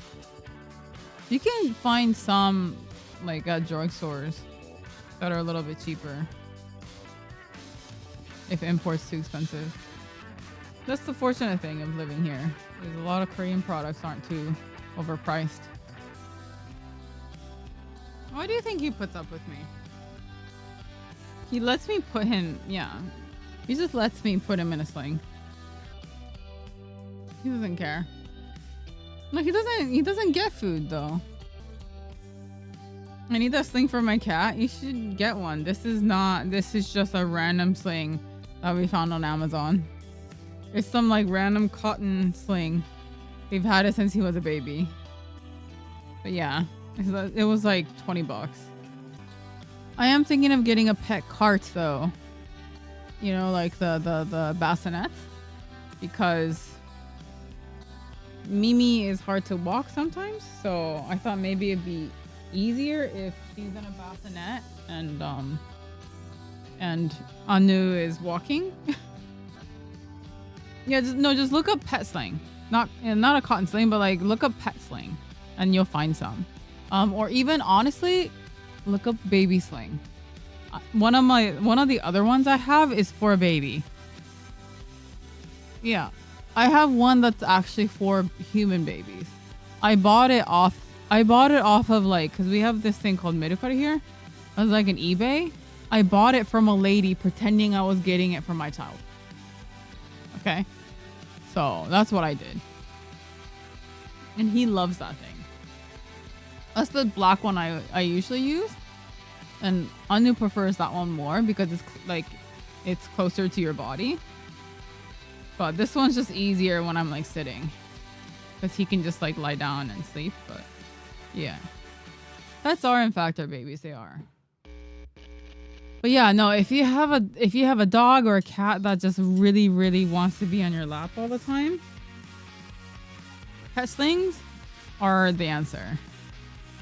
Speaker 2: You can find some like at drugstores that are a little bit cheaper if import's too expensive. That's the fortunate thing of living here. There's a lot of Korean products aren't too overpriced. Why do you think he puts up with me? He lets me put him, yeah. He just lets me put him in a sling. He doesn't care. No, he doesn't get food though. I need that sling for my cat. You should get one. This is just a random sling that we found on Amazon. It's some like random cotton sling. They've had it since he was a baby. But yeah. It was like 20 bucks. I am thinking of getting a pet cart though. You know, like the bassinets. Because Mimi is hard to walk sometimes. So I thought maybe it'd be easier if she's in a bassinet and Anu is walking. Yeah, just look up pet sling. Not a cotton sling, but like look up pet sling and you'll find some. Or even honestly, look up baby sling. One of the other ones I have is for a baby. Yeah, I have one that's actually for human babies. I bought it off of like, cause we have this thing called Midukara here. It was like an eBay. I bought it from a lady pretending I was getting it for my child. Okay, so that's what I did. And he loves that thing. That's the black one I usually use. And Anu prefers that one more because it's closer to your body. But this one's just easier when I'm like sitting. Because he can just like lie down and sleep. But yeah. Pets are in fact our babies, they are. But yeah, no, if you have a dog or a cat that just really, really wants to be on your lap all the time, pet slings are the answer.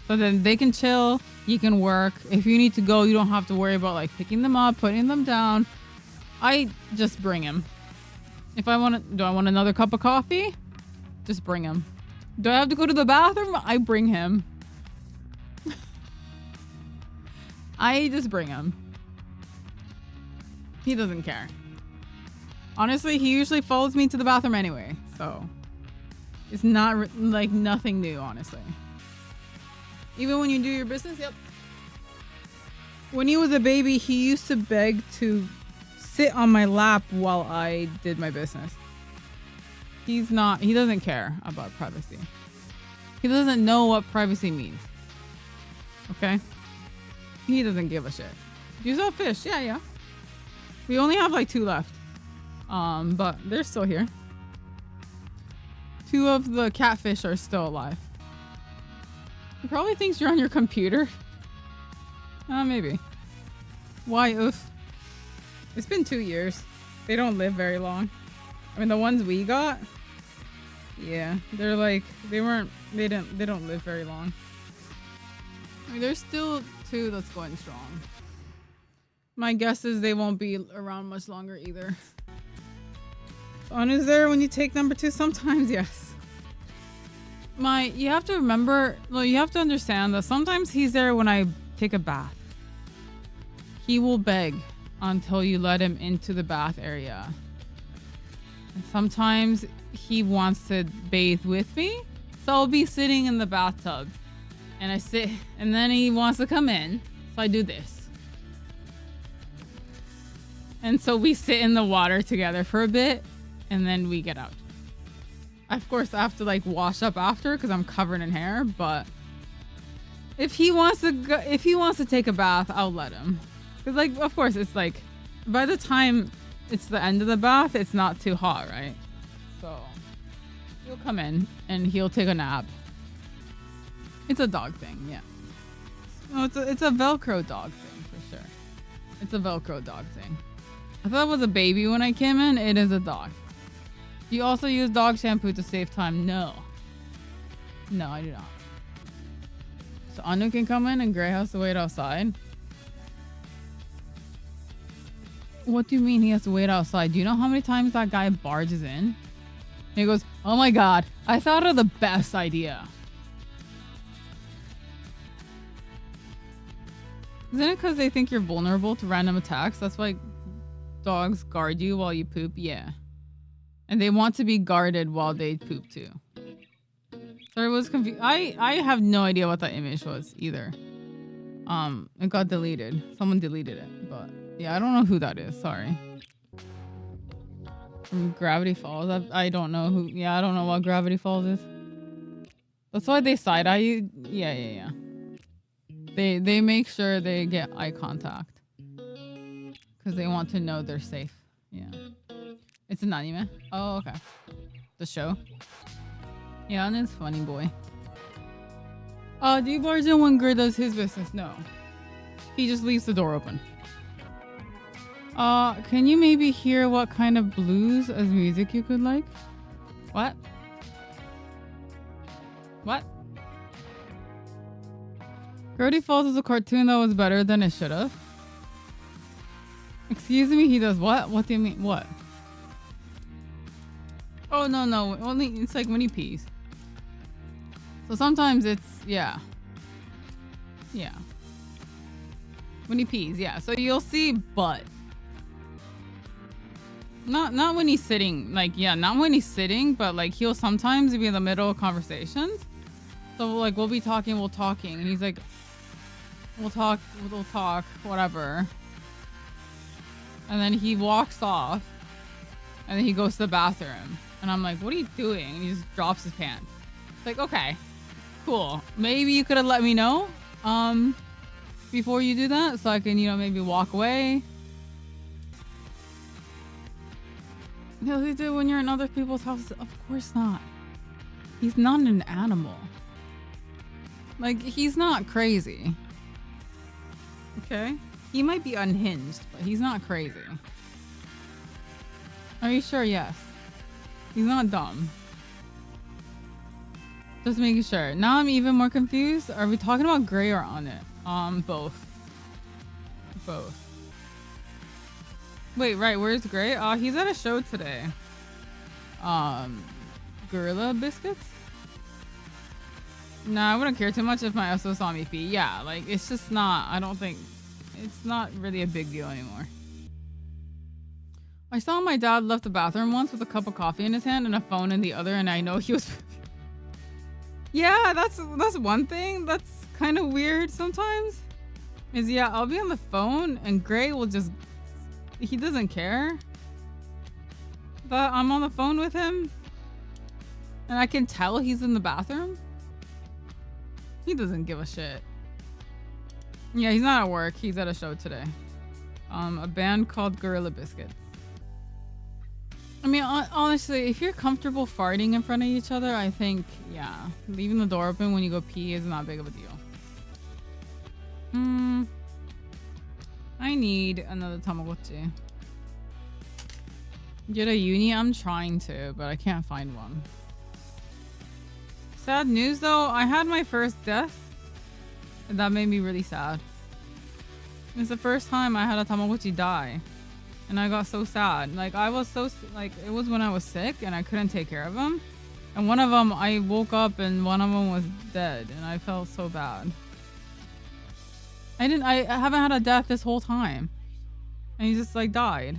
Speaker 2: So then they can chill, you can work. If you need to go, you don't have to worry about like picking them up, putting them down. I just bring him. If I want do I want another cup of coffee? Just bring him. Do I have to go to the bathroom? I bring him. I just bring him. He doesn't care. Honestly, he usually follows me to the bathroom anyway, so it's not like nothing new, honestly. Even when you do your business, yep. When he was a baby, he used to beg to sit on my lap while I did my business. He doesn't care about privacy. He doesn't know what privacy means. Okay? He doesn't give a shit. You saw fish, yeah. We only have like 2 left. But they're still here. 2 of the catfish are still alive. He probably thinks you're on your computer. Maybe. Why, oof. It's been 2 years. They don't live very long. I mean, the ones we got, Yeah, they're like they don't live very long. I mean, there's still 2 that's going strong. My guess is they won't be around much longer either. On is there when you take number 2? Sometimes, yes. You have to remember, well, you have to understand that sometimes he's there when I take a bath. He will beg until you let him into the bath area. And sometimes he wants to bathe with me, so I'll be sitting in the bathtub and I sit, and then he wants to come in, so I do this. And so we sit in the water together for a bit and then we get out. Of course, I have to like wash up after because I'm covered in hair, but if he wants to take a bath, I'll let him. Cause like, of course, it's like by the time it's the end of the bath, it's not too hot, right? So he'll come in and he'll take a nap. It's a dog thing, yeah. No, it's a Velcro dog thing for sure. It's a Velcro dog thing. I thought it was a baby when I came in. It is a dog. Do you also use dog shampoo to save time? No. No, I do not. So Anu can come in and Gray has to wait outside. What do you mean he has to wait outside? Do you know how many times that guy barges in? And he goes, oh my god, I thought of the best idea. Isn't it because they think you're vulnerable to random attacks? That's why dogs guard you while you poop? Yeah. And they want to be guarded while they poop too. So it was confused. I have no idea what that image was either. It got deleted. Someone deleted it, but yeah, I don't know who that is. Sorry. From Gravity Falls. I don't know who. Yeah, I don't know what Gravity Falls is. That's why they side eye you. Yeah. They make sure they get eye contact because they want to know they're safe. Yeah. It's an anime. Oh, okay. The show. Yeah, and it's funny boy. Do you barge in when Grid does his business? No. He just leaves the door open. Can you maybe hear what kind of blues as music you could like? What? What? Gravity Falls is a cartoon that was better than it should have. Excuse me, he does what? What do you mean? What? Oh, no. Only, it's like when he pees. So sometimes it's, yeah. When he pees, yeah. So you'll see butt. Not when he's sitting, like, yeah, not when he's sitting, but like he'll sometimes be in the middle of conversations. So like we'll be talking, and he's like, we'll talk, whatever. And then he walks off, and then he goes to the bathroom. And I'm like, what are you doing? And he just drops his pants. It's like, okay, cool. Maybe you could have let me know before you do that so I can, maybe walk away. No, they do when you're in other people's houses. Of course not. He's not an animal. Like, he's not crazy. Okay? He might be unhinged, but he's not crazy. Are you sure? Yes. He's not dumb. Just making sure. Now I'm even more confused. Are we talking about Gray or on it? Both. Wait, right, where's Gray? He's at a show today. Gorilla Biscuits? Nah, I wouldn't care too much if my SO saw me pee. Yeah, like, it's just not, I don't think, it's not really a big deal anymore. I saw my dad left the bathroom once with a cup of coffee in his hand and a phone in the other, and I know he was... Yeah, that's one thing that's kind of weird sometimes. Is, yeah, I'll be on the phone and Gray will just... He doesn't care that I'm on the phone with him. And I can tell he's in the bathroom. He doesn't give a shit. Yeah, he's not at work. He's at a show today. A band called Gorilla Biscuits. I mean, honestly, if you're comfortable farting in front of each other, I think, yeah, leaving the door open when you go pee is not big of a deal. I need another Tamagotchi. Get a uni? I'm trying to, but I can't find one. Sad news though, I had my first death, and that made me really sad. It's the first time I had a Tamagotchi die, and I got so sad. Like I was so like it was when I was sick and I couldn't take care of him, and one of them I woke up and one of them was dead, and I felt so bad. I haven't had a death this whole time, and he just like died.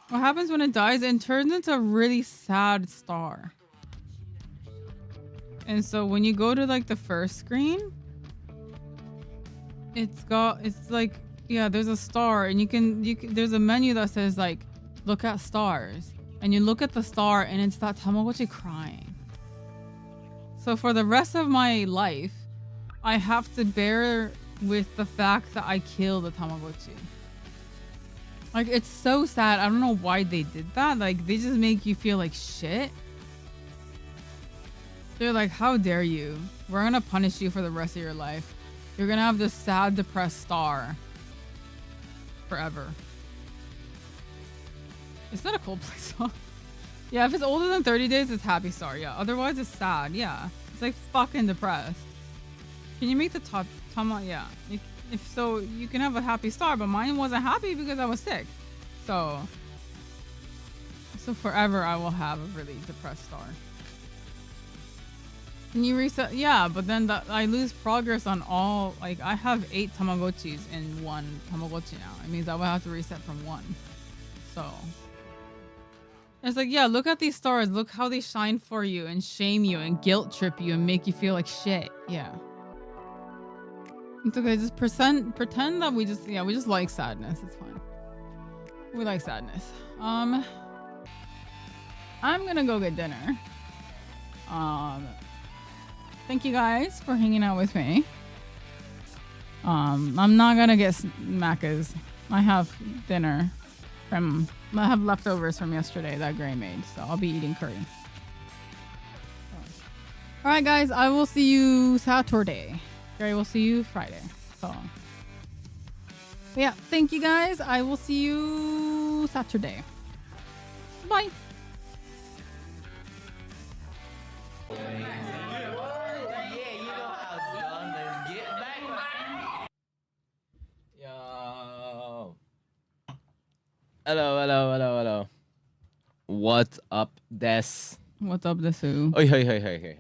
Speaker 2: What happens when it dies? It turns into a really sad star. And so when you go to like the first screen, it's like, yeah, there's a star, and you can there's a menu that says like look at stars, and you look at the star and it's that Tamagotchi crying. So for the rest of my life, I have to bear with the fact that I killed a Tamagotchi. Like, it's so sad. I don't know why they did that. Like, they just make you feel like shit. They're like, how dare you? We're gonna punish you for the rest of your life. You're gonna have this sad, depressed star forever. Is that a Coldplay song? Yeah, if it's older than 30 days, it's happy star. Yeah, otherwise it's sad. Yeah, it's like fucking depressed. Can you make the top? Yeah. If so, you can have a happy star, but mine wasn't happy because I was sick. So forever I will have a really depressed star. Can you reset? Yeah, but then I lose progress on all. Like, I have 8 Tamagotchis in one Tamagotchi now. It means I will have to reset from 1. So it's like, yeah, look at these stars. Look how they shine for you and shame you and guilt trip you and make you feel like shit. Yeah. It's okay. Just pretend that we just like sadness. It's fine. We like sadness. I'm gonna go get dinner. Thank you guys for hanging out with me. I'm not gonna get Macca's. I have dinner I have leftovers from yesterday that Gray made, so I'll be eating curry. All right, guys. I will see you Saturday. Gary will see you Friday. So, yeah, thank you guys. I will see you Saturday. Bye.
Speaker 1: Yo. Hello. What's up, Des?
Speaker 2: What's up, Desu?
Speaker 1: Hey.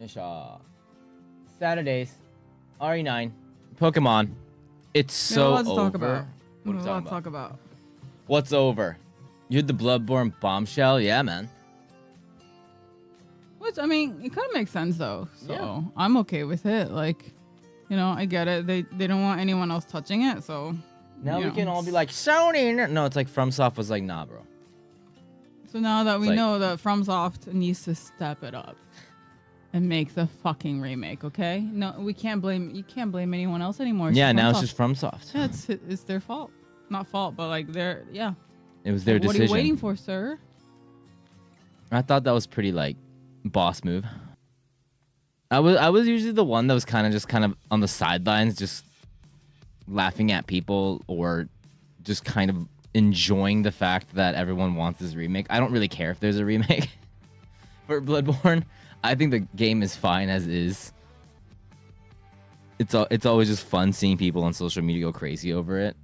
Speaker 1: Yasha. Saturdays, RE9, Pokemon. It's so
Speaker 2: let's
Speaker 1: over.
Speaker 2: talk about.
Speaker 1: What are we
Speaker 2: Let's talk about.
Speaker 1: What's over? You had the Bloodborne bombshell? Yeah, man.
Speaker 2: Which, I mean, it kind of makes sense though. So
Speaker 1: Yeah.
Speaker 2: I'm okay with it. Like, you know, I get it. They don't want anyone else touching it. So
Speaker 1: Now
Speaker 2: you
Speaker 1: we
Speaker 2: know.
Speaker 1: can all be like, Sony. No, it's like FromSoft was like, nah, bro.
Speaker 2: So now that we
Speaker 1: like-
Speaker 2: know that FromSoft needs to step it up and make the fucking remake, okay? No, you can't blame anyone else anymore.
Speaker 1: Yeah, now it's
Speaker 2: FromSoft.
Speaker 1: just FromSoft.
Speaker 2: Yeah, it's their fault. Not fault, but like yeah.
Speaker 1: It was their
Speaker 2: What
Speaker 1: decision.
Speaker 2: are you waiting for, sir?
Speaker 1: I thought that was pretty like boss move. I was usually the one that was kind of on the sidelines, just laughing at people or just kind of enjoying the fact that everyone wants this remake. I don't really care if there's a remake for Bloodborne. I think the game is fine as is. It's always just fun seeing people on social media go crazy over it.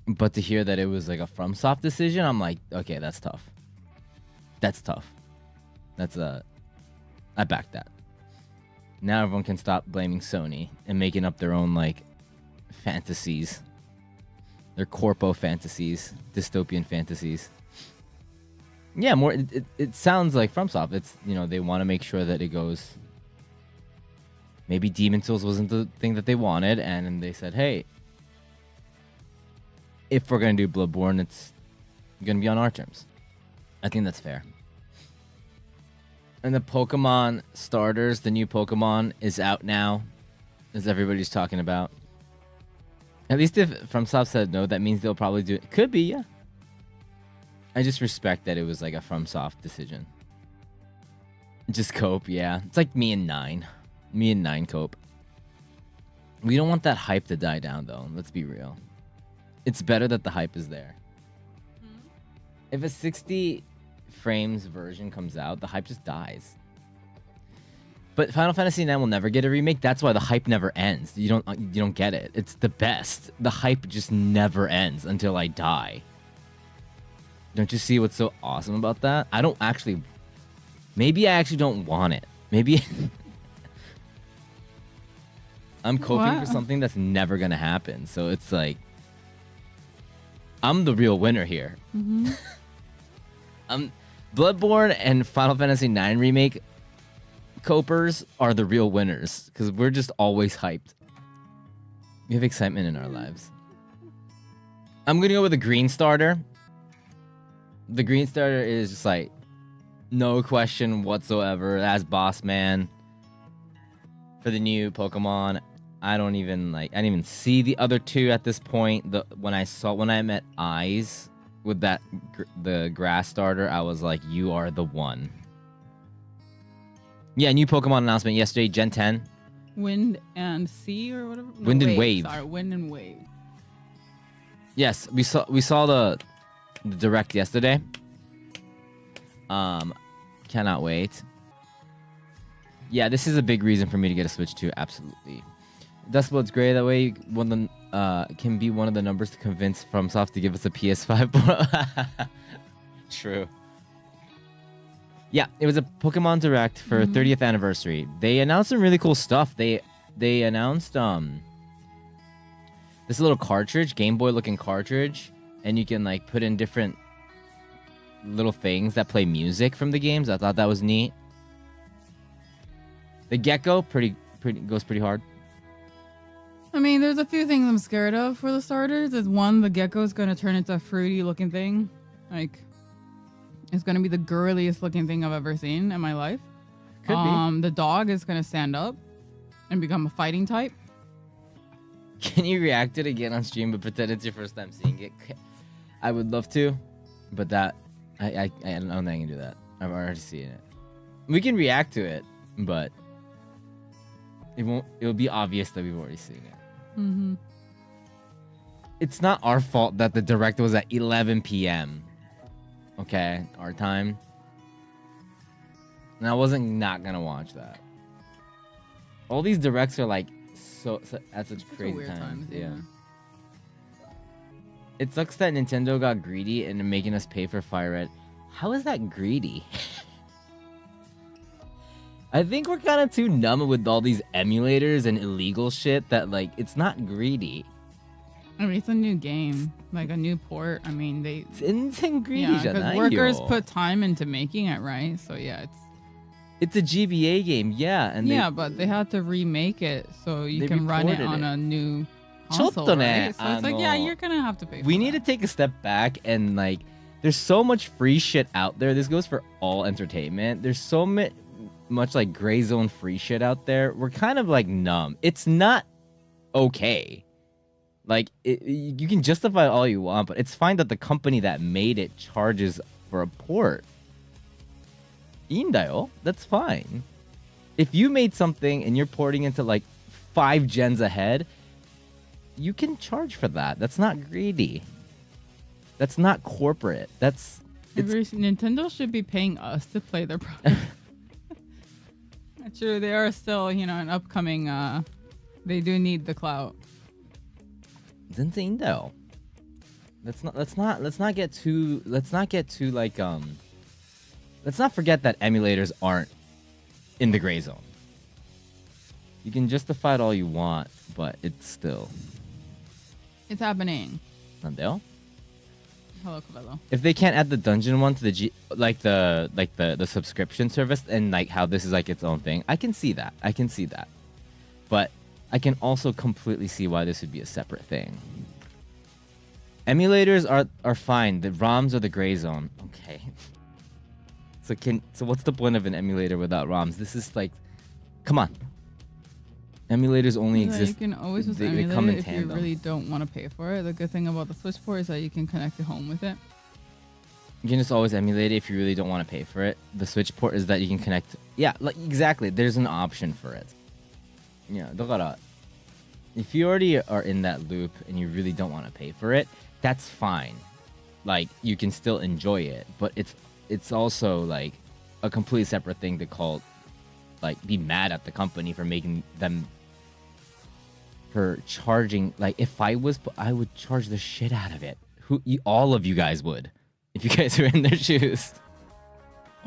Speaker 1: But to hear that it was like a FromSoft decision, I'm like, okay, that's tough. That's tough. I back that. Now everyone can stop blaming Sony and making up their own like fantasies. Their corpo fantasies, dystopian fantasies. Yeah, more. It sounds like FromSoft. It's, you know, they want to make sure that it goes. Maybe Demon Souls wasn't the thing that they wanted, and they said, hey, if we're gonna do Bloodborne, it's gonna be on our terms. I think that's fair. And the Pokemon starters, the new Pokemon is out now, as everybody's talking about. At least if FromSoft said no, that means they'll probably do it. Could be, yeah. I just respect that it was like a FromSoft decision. Just cope, yeah. It's like me and 9. Me and 9 cope. We don't want that hype to die down, though. Let's be real. It's better that the hype is there. If a 60 frames version comes out, the hype just dies. But Final Fantasy IX will never get a remake. That's why the hype never ends. You don't get it. It's the best. The hype just never ends until I die. Don't you see what's so awesome about that? I don't actually... Maybe I actually don't want it. Maybe... I'm coping for something that's never going to happen. So it's like... I'm the real winner here. Bloodborne and Final Fantasy IX Remake copers are the real winners because we're just always hyped. We have excitement in our lives. I'm gonna go with the green starter. The green starter is just like no question whatsoever. That's Boss Man for the new Pokemon. I didn't even see the other two at this point. When I met Eyes with the grass starter, I was like, you are the one. Yeah, new Pokemon announcement yesterday, Gen 10.
Speaker 2: Wind and Sea or whatever. No,
Speaker 1: Wind and Wave.
Speaker 2: Sorry, Wind and Wave.
Speaker 1: Yes, we saw the direct yesterday. Cannot wait. Yeah, this is a big reason for me to get a Switch too. Absolutely. Dustblood's great. That way, can be one of the numbers to convince FromSoft to give us a PS5. True. Yeah, it was a Pokemon Direct for 30th anniversary. They announced some really cool stuff. They announced this little cartridge, Game Boy looking cartridge, and you can like put in different little things that play music from the games. I thought that was neat. The Gecko goes pretty hard.
Speaker 2: I mean, there's a few things I'm scared of for the starters. Is one, the Gecko's gonna turn into a fruity looking thing. Like, it's gonna be the girliest looking thing I've ever seen in my life.
Speaker 1: Could be.
Speaker 2: The dog is gonna stand up and become a fighting type.
Speaker 1: Can you react to it again on stream but pretend it's your first time seeing it? I would love to, but that I don't think I can do that. I've already seen it. We can react to it, but it'll be obvious that we've already seen it. It's not our fault that the direct was at 11 p.m. Okay, our time. And I wasn't not gonna watch that. All these directs are like so at such crazy times. Yeah. It sucks that Nintendo got greedy and making us pay for Fire Red. How is that greedy? I think we're kind of too numb with all these emulators and illegal shit that like it's not greedy.
Speaker 2: I mean, it's a new game, like a new port. I mean,
Speaker 1: it's greedy.
Speaker 2: Yeah, because workers put time into making it, right? So yeah,
Speaker 1: it's a GBA game, yeah, and
Speaker 2: but they had to remake it so you can run it on a new console, right? So it's like, yeah, you're gonna have to pay.
Speaker 1: We need to take a step back and like, there's so much free shit out there. This goes for all entertainment. There's so much like gray zone free shit out there. We're kind of like numb. It's not okay. Like you can justify all you want, but it's fine that the company that made it charges for a port. いいんだよ. That's fine. If you made something and you're porting into like 5 gens ahead, you can charge for that. That's not greedy. That's not corporate.
Speaker 2: Nintendo should be paying us to play their product. True, they are still, an upcoming. They do need the clout.
Speaker 1: 全然いいんだよ. Let's not get too like let's not forget that emulators aren't in the gray zone. You can justify it all you want, but it's
Speaker 2: happening.
Speaker 1: なんだよ.
Speaker 2: Hello, Cabello.
Speaker 1: If they can't add the dungeon one to the subscription service and like how this is like its own thing, I can see that. But I can also completely see why this would be a separate thing. Emulators are fine. The ROMs are the gray zone. Okay. So what's the point of an emulator without ROMs? This is like, come on. Emulators only exist.
Speaker 2: You can always just emulate it if you really don't want to pay for it. The good thing about the Switch port is that you can connect it home with it.
Speaker 1: You can just always emulate it if you really don't want to pay for it. The Switch port is that you can connect. Yeah, like exactly. There's an option for it. Yeah, だから if you already are in that loop and you really don't want to pay for it, that's fine. Like you can still enjoy it, but it's it's also like a completely separate thing to call, like, be mad at the company for making them, for charging. Like, if I would charge the shit out of it. All of you guys would, if you guys were in their shoes.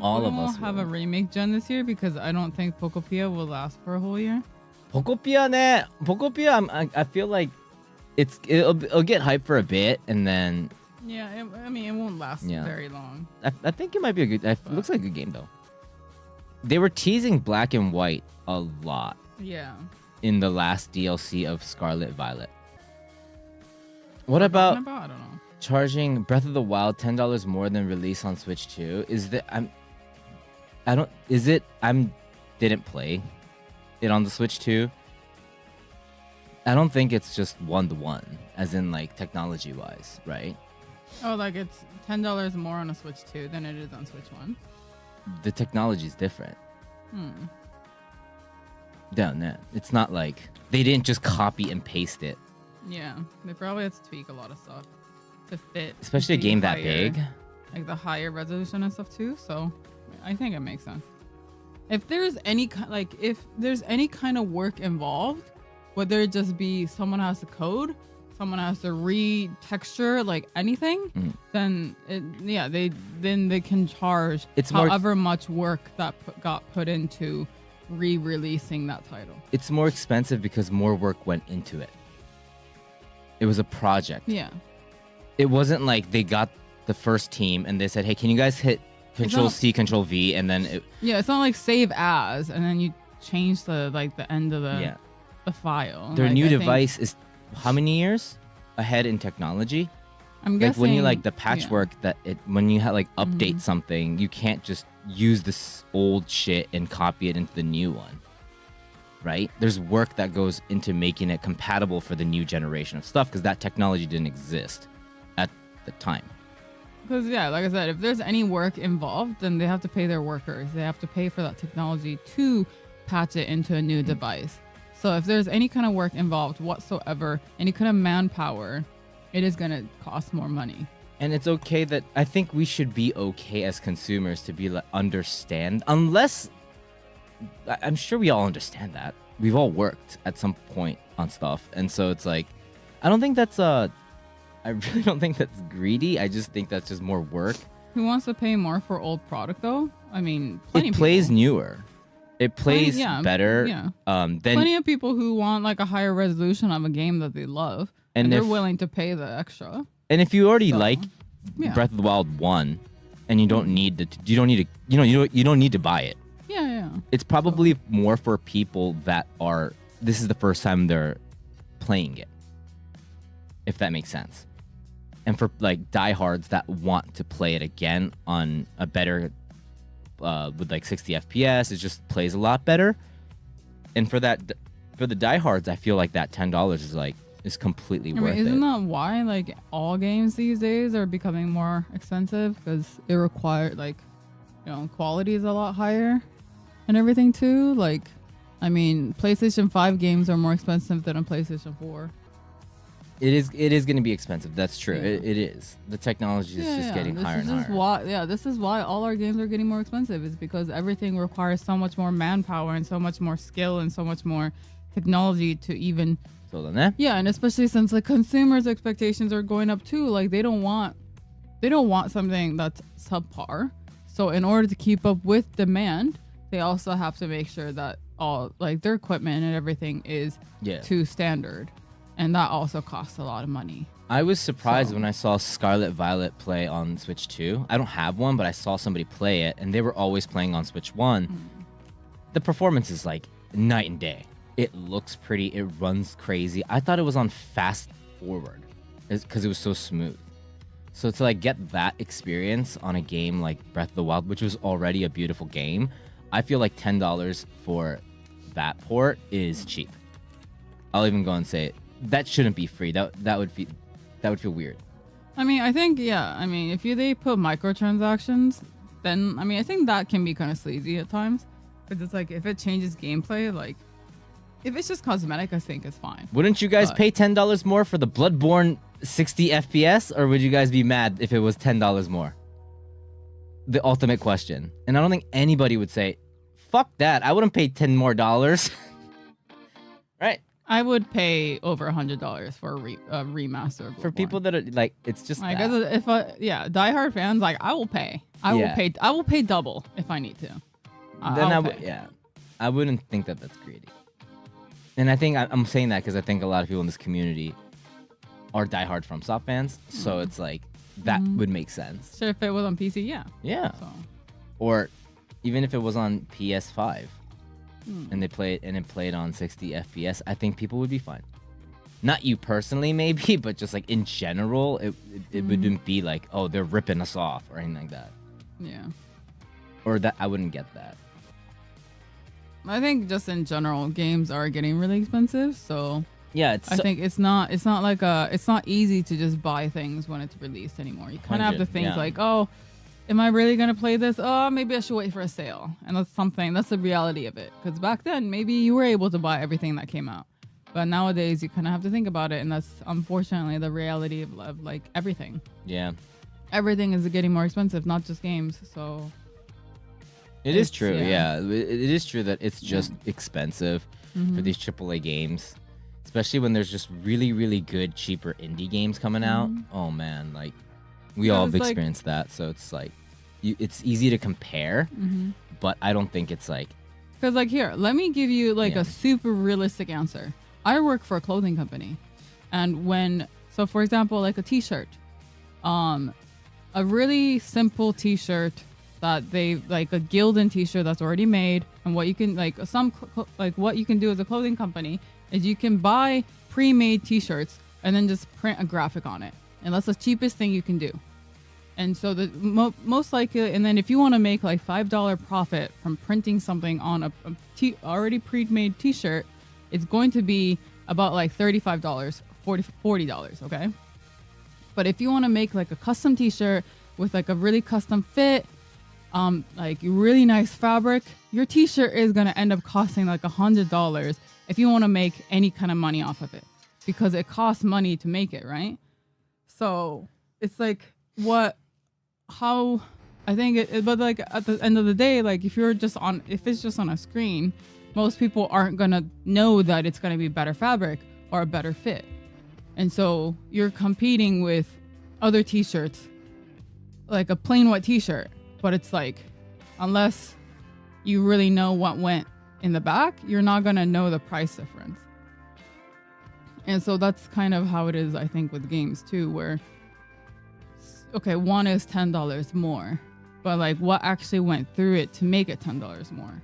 Speaker 1: All of us
Speaker 2: won't have a remake gen this year because I don't think Pokopia will last for a whole year.
Speaker 1: Pokopia, I feel like it'll get hyped for a bit, and then
Speaker 2: Yeah, I mean, it won't last very long.
Speaker 1: I think it might be a good. It looks like a good game though. They were teasing Black and White a lot.
Speaker 2: Yeah.
Speaker 1: In the last DLC of Scarlet Violet. What about
Speaker 2: I don't know.
Speaker 1: Charging Breath of the Wild $10 more than release on Switch 2? Didn't play it on the Switch 2. I don't think it's just 1-to-1, as in like technology wise, right?
Speaker 2: Oh, like it's $10 more on a Switch 2 than it is on Switch 1.
Speaker 1: The technology is different. Down there. It's not like they didn't just copy and paste it.
Speaker 2: Yeah, they probably had to tweak a lot of stuff to fit.
Speaker 1: Especially a game that big.
Speaker 2: Like the higher resolution and stuff too. So I think it makes sense. If there's any kind of work involved, whether it just be someone has to code, someone has to retexture, like anything, then they can charge however much work that got put into re-releasing that title.
Speaker 1: It's more expensive because more work went into it. It was a project.
Speaker 2: Yeah.
Speaker 1: It wasn't like they got the first team and they said, "Hey, can you guys hit Control C, Control V," and then
Speaker 2: it's not like save as and then you change the end of the file.
Speaker 1: Their new device is how many years ahead in technology?
Speaker 2: I'm guessing
Speaker 1: when you the patchwork when you update something, you can't just use this old shit and copy it into the new one. Right? There's work that goes into making it compatible for the new generation of stuff because that technology didn't exist at the time.
Speaker 2: Because like I said, if there's any work involved, then they have to pay their workers. They have to pay for that technology to patch it into a new device. So if there's any kind of work involved whatsoever, any kind of manpower, it is going to cost more money.
Speaker 1: And it's okay that I think we should be okay as consumers to be understand, unless I'm sure we all understand that we've all worked at some point on stuff, and so it's like I don't think that's I really don't think that's greedy. I just think that's just more work.
Speaker 2: Who wants to pay more for old product though? I mean,
Speaker 1: it plays newer. It plays better.
Speaker 2: Yeah.
Speaker 1: Then
Speaker 2: plenty of people who want like a higher resolution of a game that they love, and they're willing to pay the extra.
Speaker 1: And if you already like Breath of the Wild 1, and you don't need to buy it.
Speaker 2: Yeah.
Speaker 1: It's probably more for people that this is the first time they're playing it, if that makes sense. And for diehards that want to play it again on a better with 60 FPS, it just plays a lot better. And for the diehards, I feel like that $10 is completely worth it.
Speaker 2: Isn't that why all games these days are becoming more expensive? Because it requires quality is a lot higher and everything too. I mean, PlayStation 5 games are more expensive than a PlayStation 4.
Speaker 1: It is going to be expensive. That's true. Yeah. It is. The technology is just getting higher and higher.
Speaker 2: This is why all our games are getting more expensive. Is because everything requires so much more manpower and so much more skill and so much more technology to even. Yeah, and especially since consumers' expectations are going up too. They don't want something that's subpar. So in order to keep up with demand, they also have to make sure that all their equipment and everything is to standard. And that also costs a lot of money.
Speaker 1: I was surprised when I saw Scarlet Violet play on Switch 2. I don't have one, but I saw somebody play it, and they were always playing on Switch 1. The performance is night and day. It looks pretty. It runs crazy. I thought it was on fast forward because it was so smooth. So to get that experience on a game like Breath of the Wild, which was already a beautiful game, I feel like $10 for that port is cheap. I'll even go and say it. That shouldn't be free. That would feel weird.
Speaker 2: I mean, I think if they put microtransactions, then I think that can be kind of sleazy at times. Because it's if it changes gameplay, if it's just cosmetic, I think it's fine.
Speaker 1: Wouldn't you guys pay $10 more for the Bloodborne 60 FPS, or would you guys be mad if it was $10 more? the ultimate question. And I don't think anybody would say, fuck that. I wouldn't pay $10 more. Right?
Speaker 2: I would pay over $100 for a remaster of
Speaker 1: For
Speaker 2: Bloodborne.
Speaker 1: people that are like, it's just
Speaker 2: like,
Speaker 1: that.
Speaker 2: if diehard fans, like, I will pay. I will pay double if I need to.
Speaker 1: I wouldn't think that that's greedy. And I think I'm saying that because I think a lot of people in this community are diehard FromSoft fans. So it's like, that would make sense.
Speaker 2: Sure, if it was on PC, yeah.
Speaker 1: Yeah.
Speaker 2: So.
Speaker 1: Or even if it was on PS5 and it played on 60 FPS, I think people would be fine. Not you personally, maybe, but just like in general, it wouldn't be like, oh, they're ripping us off or anything like that.
Speaker 2: Yeah.
Speaker 1: Or that I wouldn't get that.
Speaker 2: I think just in general, games are getting really expensive, so
Speaker 1: yeah,
Speaker 2: I think it's not easy to just buy things when it's released anymore. You kind of have to think like, oh, am I really gonna play this? Oh, maybe I should wait for a sale. And that's the reality of it. Because back then, maybe you were able to buy everything that came out, but nowadays you kind of have to think about it, and that's unfortunately the reality of like everything.
Speaker 1: Yeah,
Speaker 2: everything is getting more expensive, not just games. So.
Speaker 1: It is true, yeah. It is true that it's just expensive for these AAA games, especially when there's just really, really good, cheaper indie games coming out. Oh man, like we all have experienced that, so it's like it's easy to compare, but I don't think it's like.
Speaker 2: Because like here, let me give you like a super realistic answer. I work for a clothing company, and so for example, like a T-shirt, a really simple T-shirt. That they like a Gildan T-shirt that's already made, and what you can what you can do as a clothing company is you can buy pre-made T-shirts and then just print a graphic on it, and that's the cheapest thing you can do. And so the most likely, and then if you want to make like $5 profit from printing something on a already pre-made T-shirt, it's going to be about like $35, $40, okay? But if you want to make like a custom T-shirt with like a really custom fit, like really nice fabric, your T-shirt is gonna end up costing like $100 if you want to make any kind of money off of it, because it costs money to make it, right? So it's like but like at the end of the day, like if it's just on a screen, most people aren't gonna know that it's gonna be better fabric or a better fit, and so you're competing with other T-shirts, like a plain white T-shirt. But it's like, unless you really know what went in the back, you're not going to know the price difference. And so that's kind of how it is, I think, with games too, where, okay, one is $10 more, but like what actually went through it to make it $10 more,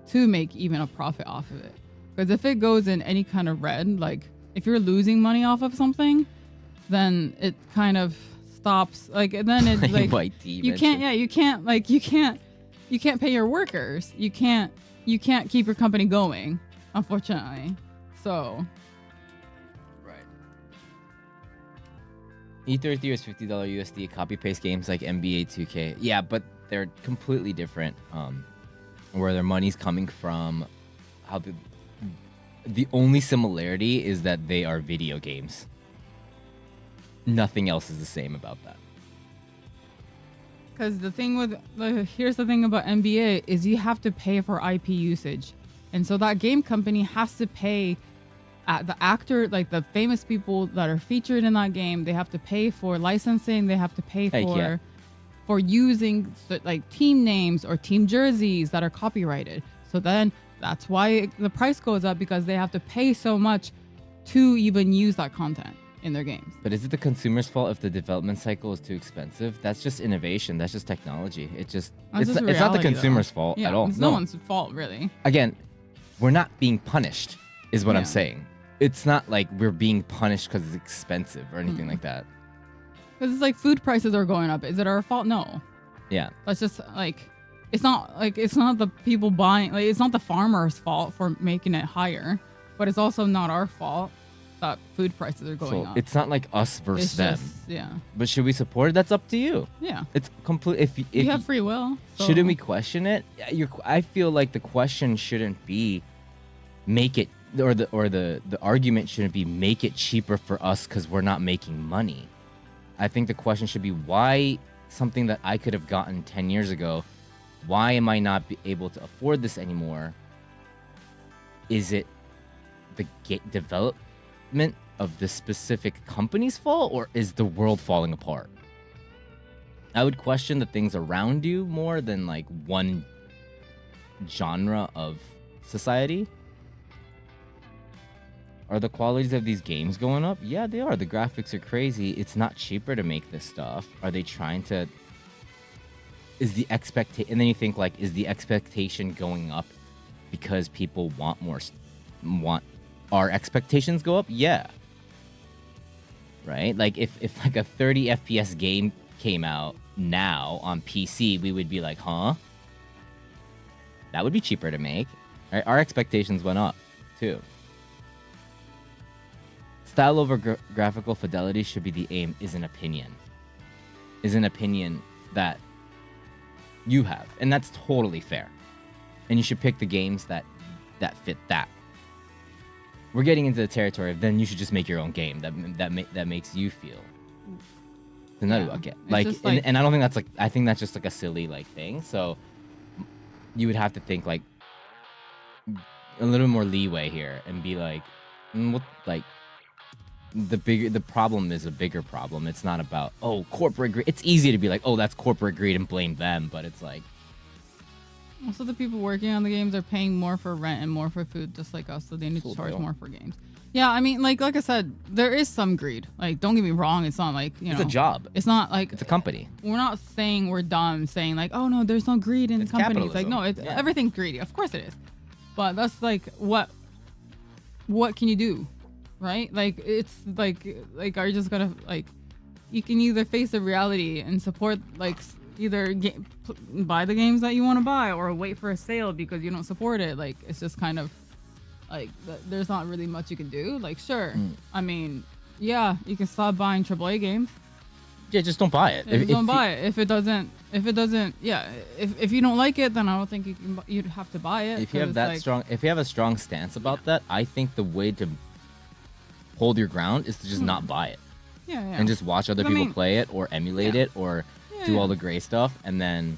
Speaker 2: to make even a profit off of it. Because if it goes in any kind of red, like if you're losing money off of something, then it kind of stops, like, and then it's like you can't pay your workers, you can't keep your company going, unfortunately. So
Speaker 1: right, E33 is $50 USD. Copy paste games like NBA 2K, yeah, but they're completely different, where their money's coming from. How the only similarity is that they are video games. Nothing else is the same about that.
Speaker 2: Because the thing here's the thing about NBA is you have to pay for IP usage, and so that game company has to pay the actor, like the famous people that are featured in that game. They have to pay for licensing. They have to pay for using like team names or team jerseys that are copyrighted. So then that's why the price goes up, because they have to pay so much to even use that content in their games.
Speaker 1: But is it the consumer's fault if the development cycle is too expensive? That's just innovation. That's just technology. It's not the consumer's fault at all.
Speaker 2: It's no one's fault, really.
Speaker 1: Again, we're not being punished, is what I'm saying. It's not like we're being punished because it's expensive or anything like that.
Speaker 2: Because it's like food prices are going up. Is it our fault? No.
Speaker 1: Yeah.
Speaker 2: That's just like, it's not the people buying, like it's not the farmer's fault for making it higher, but it's also not our fault that food prices are going up.
Speaker 1: It's not like us versus them.
Speaker 2: Yeah.
Speaker 1: But should we support it? That's up to you.
Speaker 2: Yeah.
Speaker 1: It's complete. If
Speaker 2: you have free will. So.
Speaker 1: Shouldn't we question it? I feel like the question shouldn't be make it, or the argument shouldn't be make it cheaper for us because we're not making money. I think the question should be why something that I could have gotten 10 years ago. Why am I not able to afford this anymore? Is it the development of the specific company's fault, or is the world falling apart? I would question the things around you more than like one genre of society. Are the qualities of these games going up? Yeah, they are. The graphics are crazy. It's not cheaper to make this stuff. Are they trying to... Is the expectation... And then you think, like, is the expectation going up because people want more... Want our expectations go up? Yeah. Right? Like, if like a 30 FPS game came out now on PC, we would be like, huh? That would be cheaper to make. Right? Our expectations went up, too. Style over graphical fidelity should be the aim, is an opinion. Is an opinion that you have. And that's totally fair. And you should pick the games that fit that. We're getting into the territory of then you should just make your own game that makes you feel. No, yeah. Okay. Like, and I don't think that's like, I think that's just like a silly like thing. So you would have to think like a little more leeway here and be like, what, like, the problem is a bigger problem. It's not about, oh, corporate greed. It's easy to be like, oh, that's corporate greed and blame them, but it's like,
Speaker 2: also the people working on the games are paying more for rent and more for food just like us, so they need to charge more for games. Yeah, I mean, like I said, there is some greed. Like, don't get me wrong, it's not like, you know,
Speaker 1: it's a job.
Speaker 2: It's not like
Speaker 1: it's a company.
Speaker 2: We're not saying we're dumb saying like, oh no, there's no greed in companies. Like, no, it's everything's greedy. Of course it is. But that's like what can you do? Right? Like, it's like are you just gonna, like, you can either face the reality and support, like, either buy the games that you want to buy or wait for a sale because you don't support it. Like, it's just kind of like there's not really much you can do. Like, sure, I mean, yeah, you can stop buying AAA games.
Speaker 1: Yeah, just don't buy it.
Speaker 2: Don't buy it if it doesn't. Yeah, if you don't like it, then I don't think you'd have to buy it.
Speaker 1: If you have that if you have a strong stance about that, I think the way to hold your ground is to just not buy it.
Speaker 2: Yeah.
Speaker 1: And just watch other people play it or emulate it or do all the gray stuff, and then...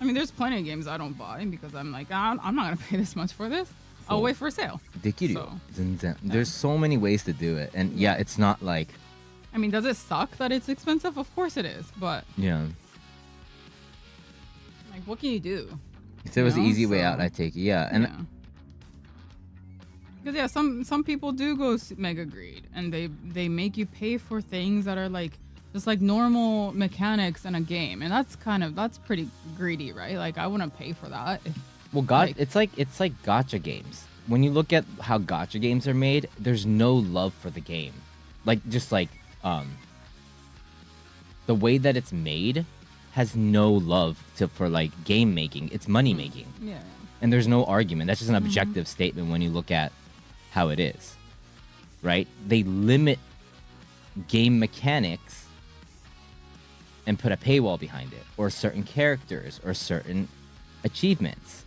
Speaker 2: I mean, there's plenty of games I don't buy because I'm like, I'm not going to pay this much for this. I'll wait for a sale.
Speaker 1: There's so many ways to do it. And yeah, it's not like...
Speaker 2: I mean, does it suck that it's expensive? Of course it is, but...
Speaker 1: Yeah.
Speaker 2: Like, what can you do?
Speaker 1: If there was an easy way out, I'd take it. Yeah. And
Speaker 2: because yeah, some people do go mega greed, and they make you pay for things that are like just like normal mechanics in a game, and that's pretty greedy, right? Like, I wouldn't pay for that.
Speaker 1: It's like gacha games. When you look at how gacha games are made, there's no love for the game. Like, just like the way that it's made has no love for like game making. It's money making.
Speaker 2: Yeah.
Speaker 1: And there's no argument. That's just an objective statement when you look at how it is, right? They limit game mechanics and put a paywall behind it, or certain characters, or certain achievements,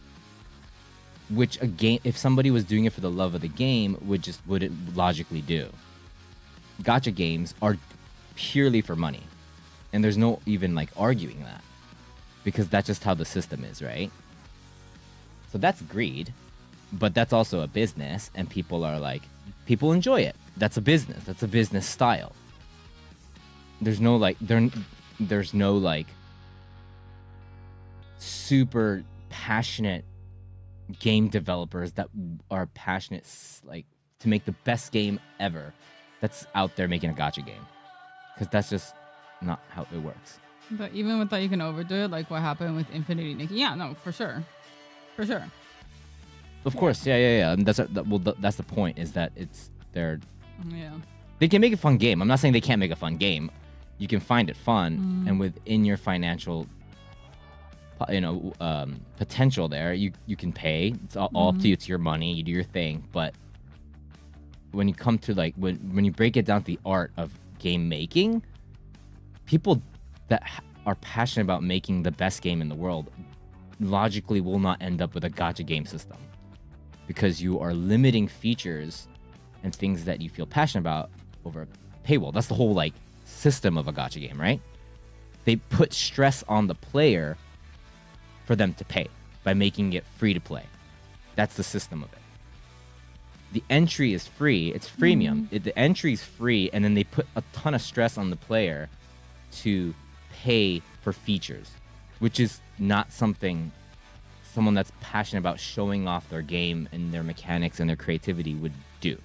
Speaker 1: which a game, if somebody was doing it for the love of the game, wouldn't logically do. Gacha games are purely for money, and there's no even like arguing that, because that's just how the system is, right? So that's greed. But that's also a business, and people enjoy it. That's a business. That's a business style. There's no like super passionate game developers that are passionate like to make the best game ever that's out there making a gacha game, because that's just not how it works.
Speaker 2: But even with that, you can overdo it, like what happened with Infinity Nikki. Yeah, no, for sure.
Speaker 1: Of course, yeah. And that's the point, is that they can make a fun game. I'm not saying they can't make a fun game. You can find it fun, and within your financial, potential there, you can pay. It's all up to you. It's your money. You do your thing. But when you come to like when you break it down to the art of game making, people that are passionate about making the best game in the world logically will not end up with a gacha game system, because you are limiting features and things that you feel passionate about over a paywall. That's the whole like system of a gacha game, right? they put stress on the player for them to pay by making it free to play. That's the system of it. The entry is free. It's freemium. The entry is free, and then they put a ton of stress on the player to pay for features, which is not something someone that's passionate about showing off their game and their mechanics and their creativity would do.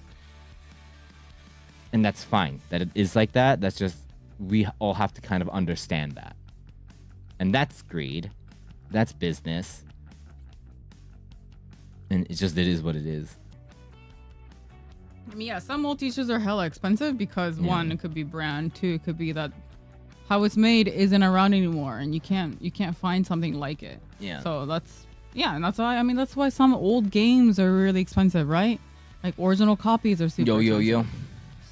Speaker 1: And that's fine that it is like that. That's just, we all have to kind of understand that. And that's greed. That's business. And it's just, it is what it is.
Speaker 2: I mean, yeah, some multi-issues are hella expensive because one, it could be brand. Two, it could be that how it's made isn't around anymore, and you can't find something like it.
Speaker 1: Yeah.
Speaker 2: So and that's why, I mean, that's why some old games are really expensive, right? Like original copies are super expensive.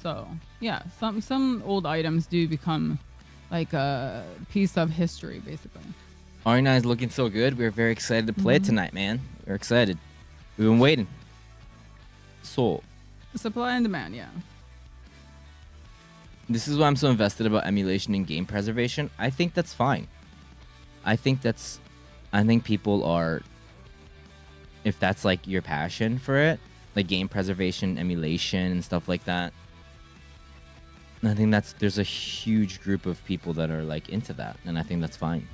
Speaker 2: So yeah, some old items do become like a piece of history, basically.
Speaker 1: RE9 is looking so good. We're very excited to play it tonight, man. We're excited. We've been waiting. Soul.
Speaker 2: Supply and demand, yeah.
Speaker 1: This is why I'm so invested about emulation and game preservation. I think that's fine. I think people are, if that's like your passion for it, like game preservation, emulation, and stuff like that. I think there's a huge group of people that are like into that, and I think that's fine.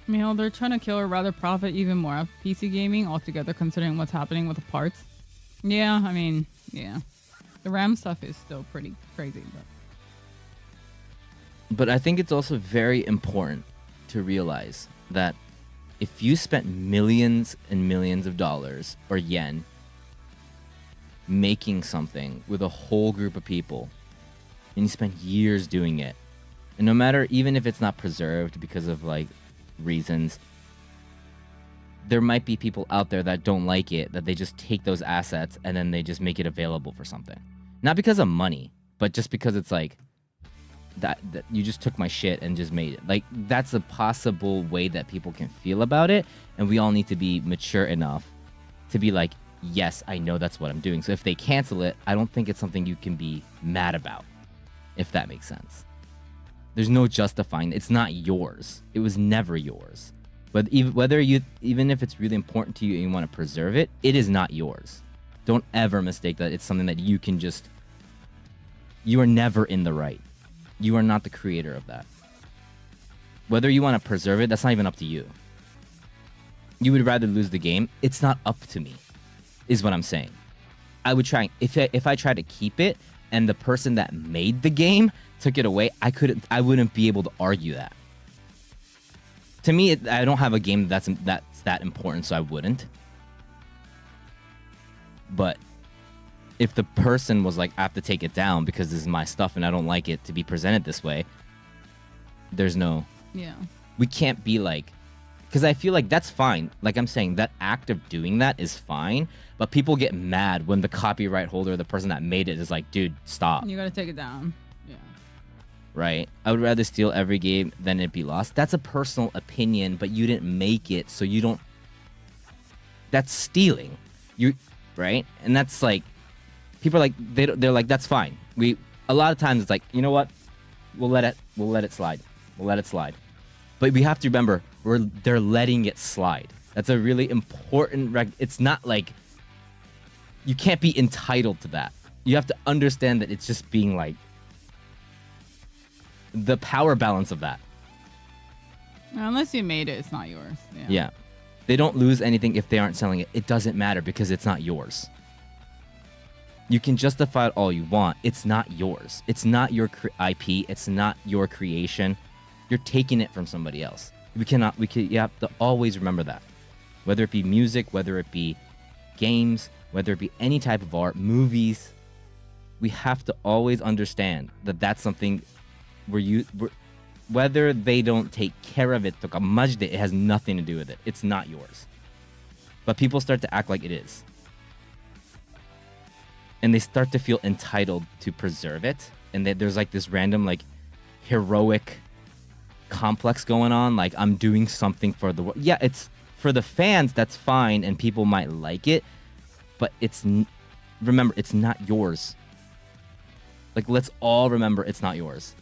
Speaker 2: You know, they're trying to kill or rather profit even more of PC gaming altogether, considering what's happening with the parts. Yeah, I mean, yeah. The RAM stuff is still pretty crazy,
Speaker 1: but I think it's also very important to realize that if you spent millions and millions of dollars or yen making something with a whole group of people, and you spent years doing it, and no matter, even if it's not preserved because of like reasons, there might be people out there that don't like it, that they just take those assets and then they just make it available for something. Not because of money, but just because it's like, that you just took my shit and just made it. Like, that's a possible way that people can feel about it, and we all need to be mature enough to be like, yes, I know that's what I'm doing. So if they cancel it, I don't think it's something you can be mad about, if that makes sense. There's no justifying. It's not yours. It was never yours. But even if it's really important to you and you want to preserve it, it is not yours. Don't ever mistake that it's something that you can just... You are never in the right. You are not the creator of that. Whether you want to preserve it, that's not even up to you. You would rather lose the game. It's not up to me, is what I'm saying. I would try... If I tried to keep it and the person that made the game took it away, I wouldn't be able to argue that. To me, I don't have a game that's that important, so I wouldn't. But if the person was like, I have to take it down because this is my stuff and I don't like it to be presented this way, there's no...
Speaker 2: Yeah.
Speaker 1: We can't be like... Because I feel like that's fine. Like I'm saying, that act of doing that is fine, but people get mad when the copyright holder, the person that made it, is like, dude, stop.
Speaker 2: You gotta take it down. Yeah.
Speaker 1: Right? I would rather steal every game than it be lost. That's a personal opinion, but you didn't make it, so you don't... That's stealing. Right? And that's like... People are like, they're like, that's fine. A lot of times it's like, you know what? We'll let it slide. We'll let it slide. But we have to remember, they're letting it slide. That's a really important... It's not like... You can't be entitled to that. You have to understand that it's just being like... The power balance of that.
Speaker 2: Unless you made it, it's not yours.
Speaker 1: Yeah. They don't lose anything if they aren't selling it. It doesn't matter because it's not yours. You can justify it all you want. It's not yours. It's not your IP. It's not your creation. You're taking it from somebody else. You have to always remember that. Whether it be music, whether it be games, whether it be any type of art, movies, we have to always understand that that's something whether they don't take care of it, it has nothing to do with it. It's not yours. But people start to act like it is. And they start to feel entitled to preserve it. And there's like this random like heroic complex going on. Like, I'm doing something for the world. Yeah, it's for the fans, that's fine. And people might like it. But remember, it's not yours. Like, let's all remember it's not yours.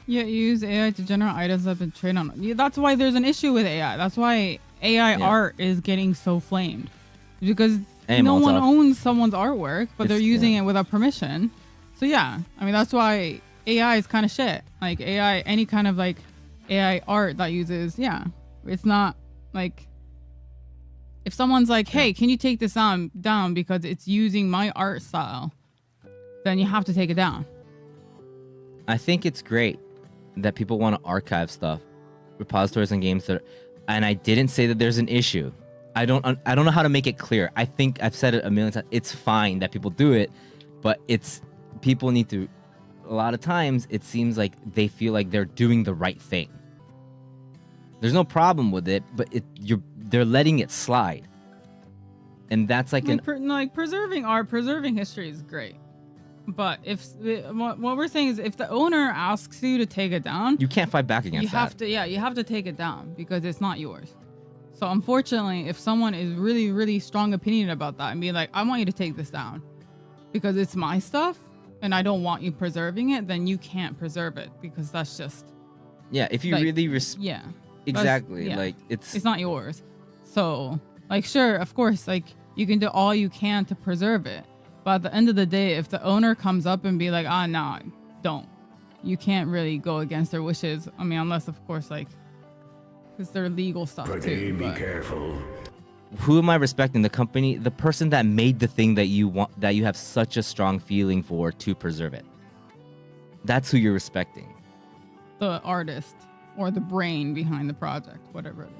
Speaker 2: Yeah, you use AI to generate items that have been trained on. Yeah, that's why there's an issue with AI. That's why AI art is getting so flamed. Because
Speaker 1: Hey,
Speaker 2: no one
Speaker 1: Molotov.
Speaker 2: owns someone's artwork, but they're
Speaker 1: It's-
Speaker 2: using
Speaker 1: yeah.
Speaker 2: it without permission. So yeah, I mean that's why AI is kind of shit. Like AI, any kind of like AI art that uses, it's not like if someone's like, hey, can you take this down because it's using my art style, then you have to take it down.
Speaker 1: I think it's great that people want to archive stuff, repositories and games and I didn't say that there's an issue. I don't know how to make it clear. I think I've said it a million times. It's fine that people do it, but people need to. A lot of times, it seems like they feel like they're doing the right thing. There's no problem with it, but they're letting it slide, and that's like
Speaker 2: preserving art, preserving history is great. But what we're saying is, if the owner asks you to take it down,
Speaker 1: you can't fight back against that.
Speaker 2: You have to take it down because it's not yours. So unfortunately, if someone is really, really strong opinion about that and be like, I want you to take this down because it's my stuff and I don't want you preserving it, then you can't preserve it because that's just
Speaker 1: if you really exactly like
Speaker 2: it's not yours. So like, sure, of course, like you can do all you can to preserve it. But at the end of the day, if the owner comes up and be like, no, don't. You can't really go against their wishes. I mean, unless, of course, like, because they're legal stuff too.
Speaker 3: Be careful.
Speaker 1: Who am I respecting? The company, the person that made the thing that you want, that you have such a strong feeling for to preserve it. That's who you're respecting.
Speaker 2: The artist or the brain behind the project, whatever it is.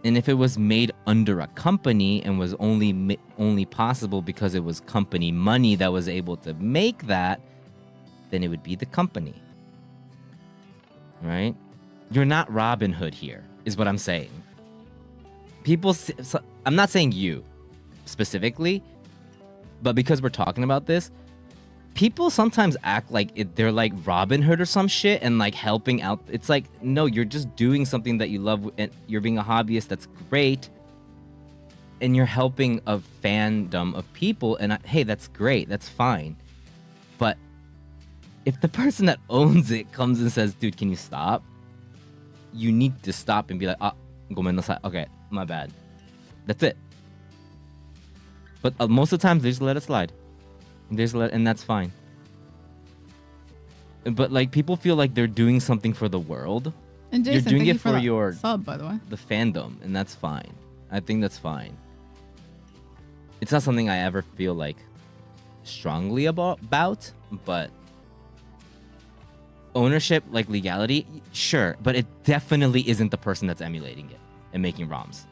Speaker 1: And if it was made under a company and was only possible because it was company money that was able to make that, then it would be the company. Right? You're not Robin Hood here, is what I'm saying. I'm not saying you specifically, but because we're talking about this, people sometimes act like they're like Robin Hood or some shit and like helping out. It's like, no, you're just doing something that you love and you're being a hobbyist. That's great. And you're helping a fandom of people. And hey, that's great. That's fine. But if the person that owns it comes and says, dude, can you stop? You need to stop and be like, gomennasai. Okay, my bad. That's it. But most of the time, they just let it slide. And that's fine. But like people feel like they're doing something for the world.
Speaker 2: And Jason,
Speaker 1: you're doing
Speaker 2: thank
Speaker 1: it
Speaker 2: you
Speaker 1: for your
Speaker 2: sub, by the way.
Speaker 1: The fandom, and that's fine. I think that's fine. It's not something I ever feel like strongly about, but ownership, like legality, sure, but it definitely isn't the person that's emulating it and making ROMs.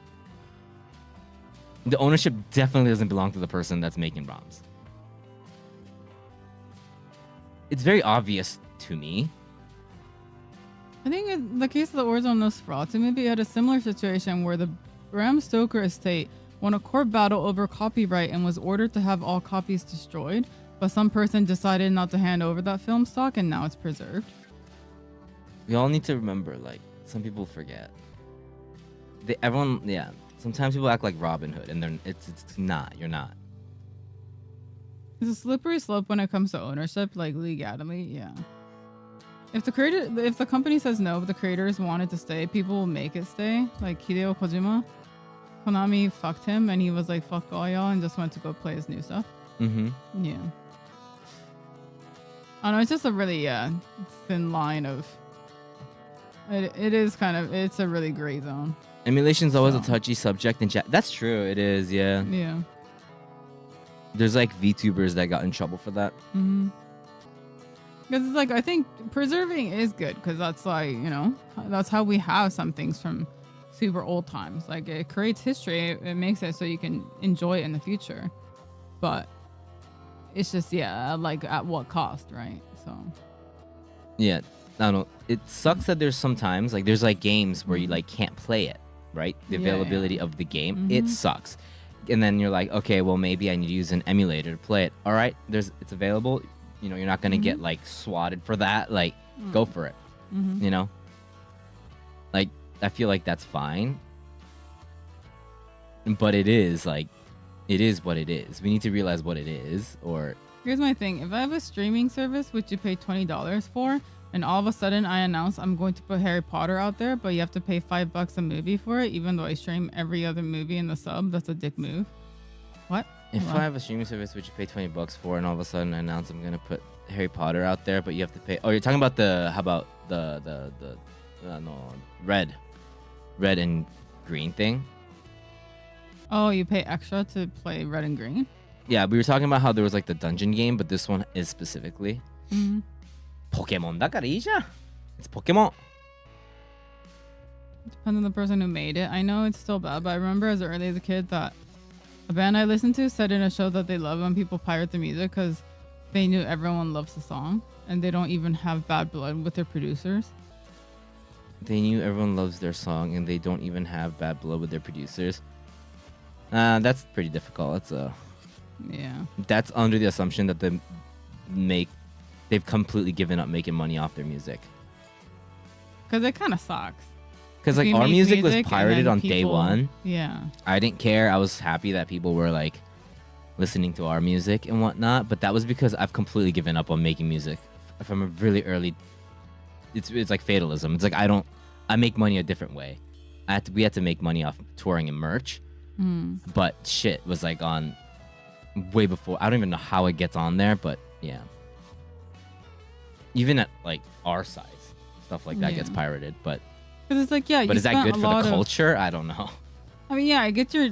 Speaker 1: The ownership definitely doesn't belong to the person that's making ROMs. It's very obvious to me.
Speaker 2: I think in the case of the Warzone Nosferatu movie, you had a similar situation where the Bram Stoker estate won a court battle over copyright and was ordered to have all copies destroyed, but some person decided not to hand over that film stock and now it's preserved.
Speaker 1: We all need to remember, like, some people forget. Sometimes people act like Robin Hood, and it's not. You're not.
Speaker 2: It's a slippery slope when it comes to ownership, like legality, yeah. If the company says no, but the creators wanted to stay, people will make it stay. Like Hideo Kojima, Konami fucked him, and he was like, "Fuck all y'all," and just went to go play his new stuff.
Speaker 1: Mm-hmm.
Speaker 2: Yeah. I don't know. It's just a really thin line of. It is kind of. It's a really gray zone.
Speaker 1: Emulation's always a touchy subject in chat. That's true. It is. Yeah.
Speaker 2: Yeah.
Speaker 1: There's like VTubers that got in trouble for that.
Speaker 2: Mm-hmm. Because it's like, I think preserving is good because that's like, that's how we have some things from super old times. Like it creates history. It makes it so you can enjoy it in the future. But it's just, like at what cost, right? So.
Speaker 1: Yeah. I don't know. It sucks that there's sometimes like there's like games where you like can't play it, right? The availability of the game. Mm-hmm. It sucks. And then you're like, okay, well maybe I need to use an emulator to play it. All right, it's available. You're not gonna get like swatted for that. Like, go for it. Mm-hmm. Like I feel like that's fine. But it is what it is. We need to realize what it is, or
Speaker 2: Here's my thing. If I have a streaming service which you pay $20 for, and all of a sudden I announce I'm going to put Harry Potter out there, but you have to pay $5 a movie for it, even though I stream every other movie in the sub, that's a dick move. What?
Speaker 1: If I have a streaming service which you pay $20 for, and all of a sudden I announce I'm gonna put Harry Potter out there, but you have to pay. Oh, you're talking about the red and green thing?
Speaker 2: Oh, you pay extra to play red and green?
Speaker 1: Yeah, we were talking about how there was like the dungeon game, but this one is specifically Pokemon だからいいじゃん. It's Pokemon.
Speaker 2: Depends on the person who made it. I know it's still bad, but I remember as early as a kid that a band I listened to said in a show that they love when people pirate the music because they knew everyone loves the song and they don't even have bad blood with their producers.
Speaker 1: They knew everyone loves their song and they don't even have bad blood with their producers. That's pretty difficult. That's under the assumption that they've completely given up making money off their music.
Speaker 2: Because it kind of sucks.
Speaker 1: Because like our music was pirated on day one.
Speaker 2: Yeah.
Speaker 1: I didn't care. I was happy that people were like listening to our music and whatnot. But that was because I've completely given up on making music from a really early. It's like fatalism. It's like I make money a different way. We had to make money off touring and merch. But shit was like on way before. I don't even know how it gets on there, but yeah. Even at like our size, stuff like that gets pirated. But
Speaker 2: it's like, yeah,
Speaker 1: but is that good for the culture? I don't know.
Speaker 2: I mean, yeah, I get your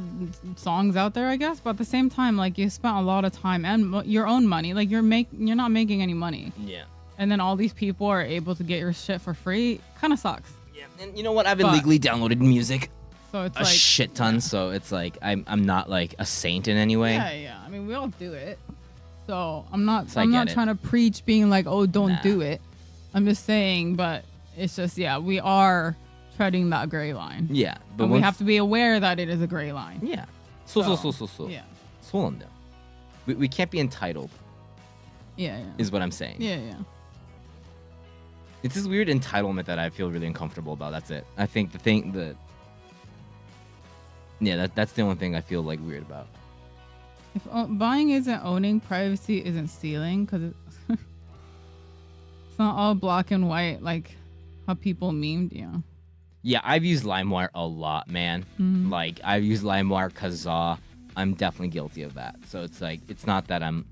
Speaker 2: songs out there, I guess, but at the same time, like you spent a lot of time and your own money. Like you're not making any money.
Speaker 1: Yeah.
Speaker 2: And then all these people are able to get your shit for free. Kind of sucks.
Speaker 1: Yeah. And you know what? I've illegally downloaded music.
Speaker 2: So it's
Speaker 1: a shit ton. Yeah. So it's like I'm not like a saint in any way.
Speaker 2: Yeah. I mean, we all do it. So I'm not trying to preach being like, oh, don't do it. I'm just saying, but it's just we are treading that gray line.
Speaker 1: Yeah,
Speaker 2: but we have to be aware that it is a gray line.
Speaker 1: Yeah.
Speaker 2: So.
Speaker 1: Yeah. So we can't be entitled.
Speaker 2: Yeah.
Speaker 1: Is what I'm saying.
Speaker 2: Yeah.
Speaker 1: It's this weird entitlement that I feel really uncomfortable about. That's it. I think that's the only thing I feel like weird about.
Speaker 2: If buying isn't owning, privacy isn't stealing, because it's not all black and white like how people memed,
Speaker 1: Yeah, I've used LimeWire a lot, man. Like, I've used LimeWire because I'm definitely guilty of that. So it's like, it's not that I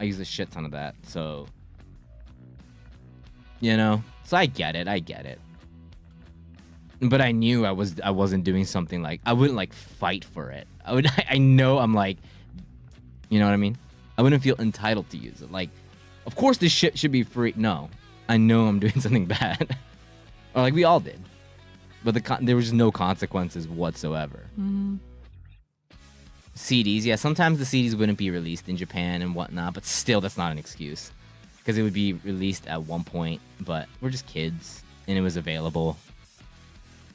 Speaker 1: use a shit ton of that. So, so I get it. But I knew I wasn't doing something like, I wouldn't like fight for it. I know I'm like, you know what I mean? I wouldn't feel entitled to use it. Like, of course this shit should be free. No, I know I'm doing something bad. Or like we all did. But there was no consequences whatsoever. CDs, yeah, sometimes the CDs wouldn't be released in Japan and whatnot, but still that's not an excuse. Because it would be released at one point, but we're just kids, and it was available.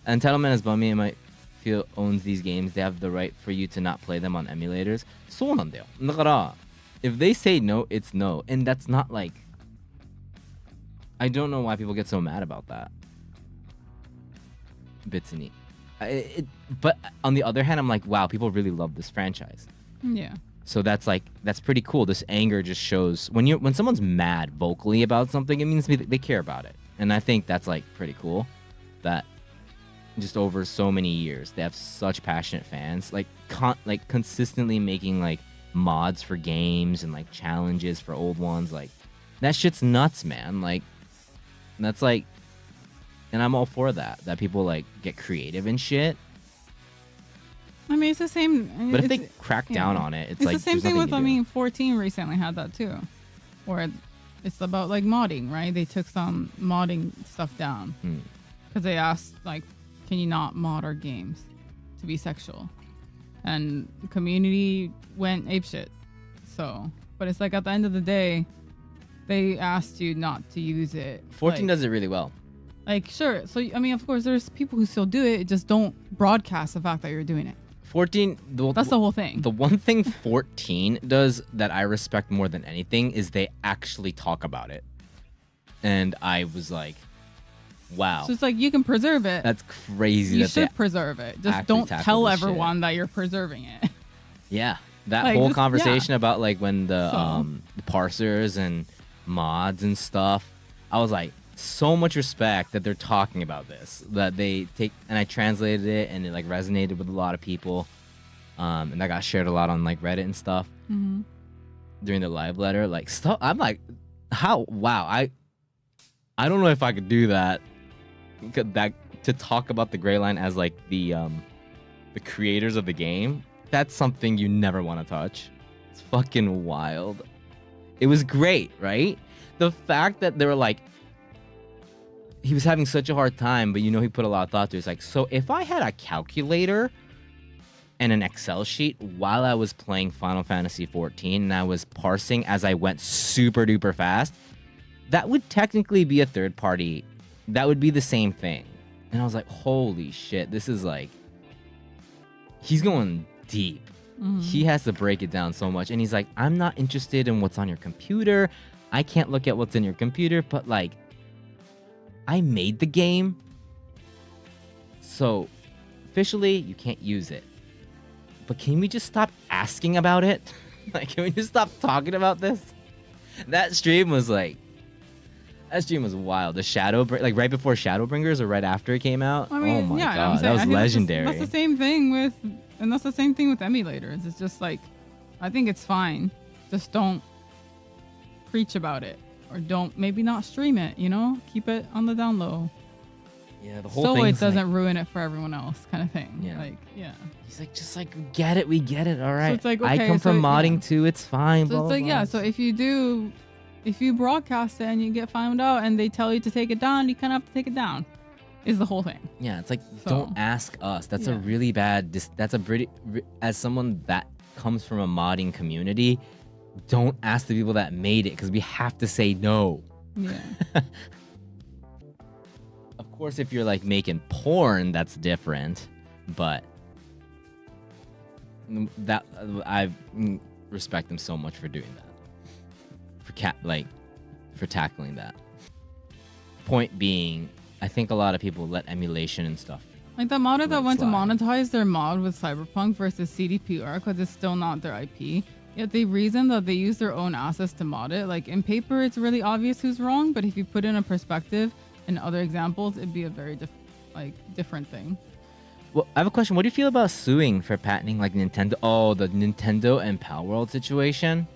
Speaker 1: Entitlement as Bummy might feel owns these games. They have the right for you to not play them on emulators. そうなんだよ。だから、if they say no, it's no. And that's not like... I don't know why people get so mad about that. 別に. But on the other hand, I'm like, wow, people really love this franchise.
Speaker 2: Yeah.
Speaker 1: So that's pretty cool. This anger just shows when someone's mad vocally about something, it means they care about it. And I think that's like pretty cool that just over so many years they have such passionate fans, like consistently making like mods for games and like challenges for old ones. Like that shit's nuts, man. Like that's like, and I'm all for that people like get creative and shit.
Speaker 2: I mean, it's the same.
Speaker 1: But if they crack down on it, it's like
Speaker 2: the same thing with 14 recently had that too, where it's about like modding, right? They took some modding stuff down because they asked like, can you not mod our games to be sexual? And the community went apeshit. So, but it's like at the end of the day, they asked you not to use it.
Speaker 1: 14 does it really well.
Speaker 2: Like, sure. So, I mean, of course, there's people who still do it, just don't broadcast the fact that you're doing it.
Speaker 1: 14,
Speaker 2: that's the whole thing.
Speaker 1: The one thing 14 does that I respect more than anything is they actually talk about it. And I was like, wow.
Speaker 2: So it's like you can preserve it.
Speaker 1: That's crazy.
Speaker 2: You should preserve it. Just don't tell everyone that you're preserving it.
Speaker 1: Yeah. That
Speaker 2: Like,
Speaker 1: whole
Speaker 2: just-
Speaker 1: conversation about like when the
Speaker 2: So-
Speaker 1: the parsers and mods and stuff, I was like, so much respect that they're talking about this. That they take, and I translated it, and it like resonated with a lot of people, and that got shared a lot on like Reddit and stuff
Speaker 2: Mhm.
Speaker 1: during the live letter. Like stuff, I'm like, how? Wow, I don't know if I could do that. That to talk about the Gray Line as like the creators of the game. That's something you never want to touch. It's fucking wild. It was great, right? The fact that they were like, he was having such a hard time, but you know he put a lot of thought to it. It's like, so if I had a calculator and an Excel sheet while I was playing Final Fantasy 14 and I was parsing as I went super duper fast, that would technically be a third party. That would be the same thing. And I was like, holy shit, this is like, he's going deep.
Speaker 2: Mhm.
Speaker 1: He has to break it down so much. And he's like, I'm not interested in what's on your computer. I can't look at what's in your computer, but like, I made the game. So officially, you can't use it. But can we just stop asking about it? Like, can we just stop talking about this? That stream was like, that stream was wild. The like right before Shadowbringers or right after it came out.
Speaker 2: I mean,
Speaker 1: oh my
Speaker 2: yeah, I'm
Speaker 1: god,
Speaker 2: saying,
Speaker 1: that
Speaker 2: I
Speaker 1: was
Speaker 2: think
Speaker 1: legendary.
Speaker 2: That's the same thing with, and that's the same thing with emulators. It's just like, I think it's fine. Just don't preach about it, or don't maybe not stream it. You know, keep it on the down low,
Speaker 1: Yeah, the whole
Speaker 2: so
Speaker 1: thing.
Speaker 2: it doesn't ruin it for everyone else, kind of thing.
Speaker 1: Yeah.
Speaker 2: Like, yeah.
Speaker 1: He's like, just like, we get it, all right.
Speaker 2: it's like,
Speaker 1: I
Speaker 2: okay,
Speaker 1: come
Speaker 2: so,
Speaker 1: from modding
Speaker 2: yeah.
Speaker 1: too, it's fine.
Speaker 2: So
Speaker 1: blah,
Speaker 2: it's
Speaker 1: blah,
Speaker 2: like, yeah.
Speaker 1: blah.
Speaker 2: So if you broadcast it and you get found out and they tell you to take it down, you kind of have to take it down. Is the whole thing.
Speaker 1: Yeah, it's like,
Speaker 2: So,
Speaker 1: don't ask us. That's a
Speaker 2: yeah.
Speaker 1: really bad. That's a pretty. As someone that comes from a modding community, don't ask the people that made it because we have to say no.
Speaker 2: Yeah.
Speaker 1: Of course, if you're like making porn, that's different. But that I respect them so much for doing that. For tackling that. Point being, I think a lot of people let emulation and stuff.
Speaker 2: Like the modder that
Speaker 1: Let it
Speaker 2: went to
Speaker 1: slide.
Speaker 2: monetize their mod with Cyberpunk versus CDPR because it's still not their IP. Yet they reason that they use their own assets to mod it. Like in paper, it's really obvious who's wrong, but if you put in a perspective and other examples, it'd be a very different thing.
Speaker 1: Well, I have a question. What do you feel about suing for patenting like Nintendo? Oh, the Nintendo and Palworld situation.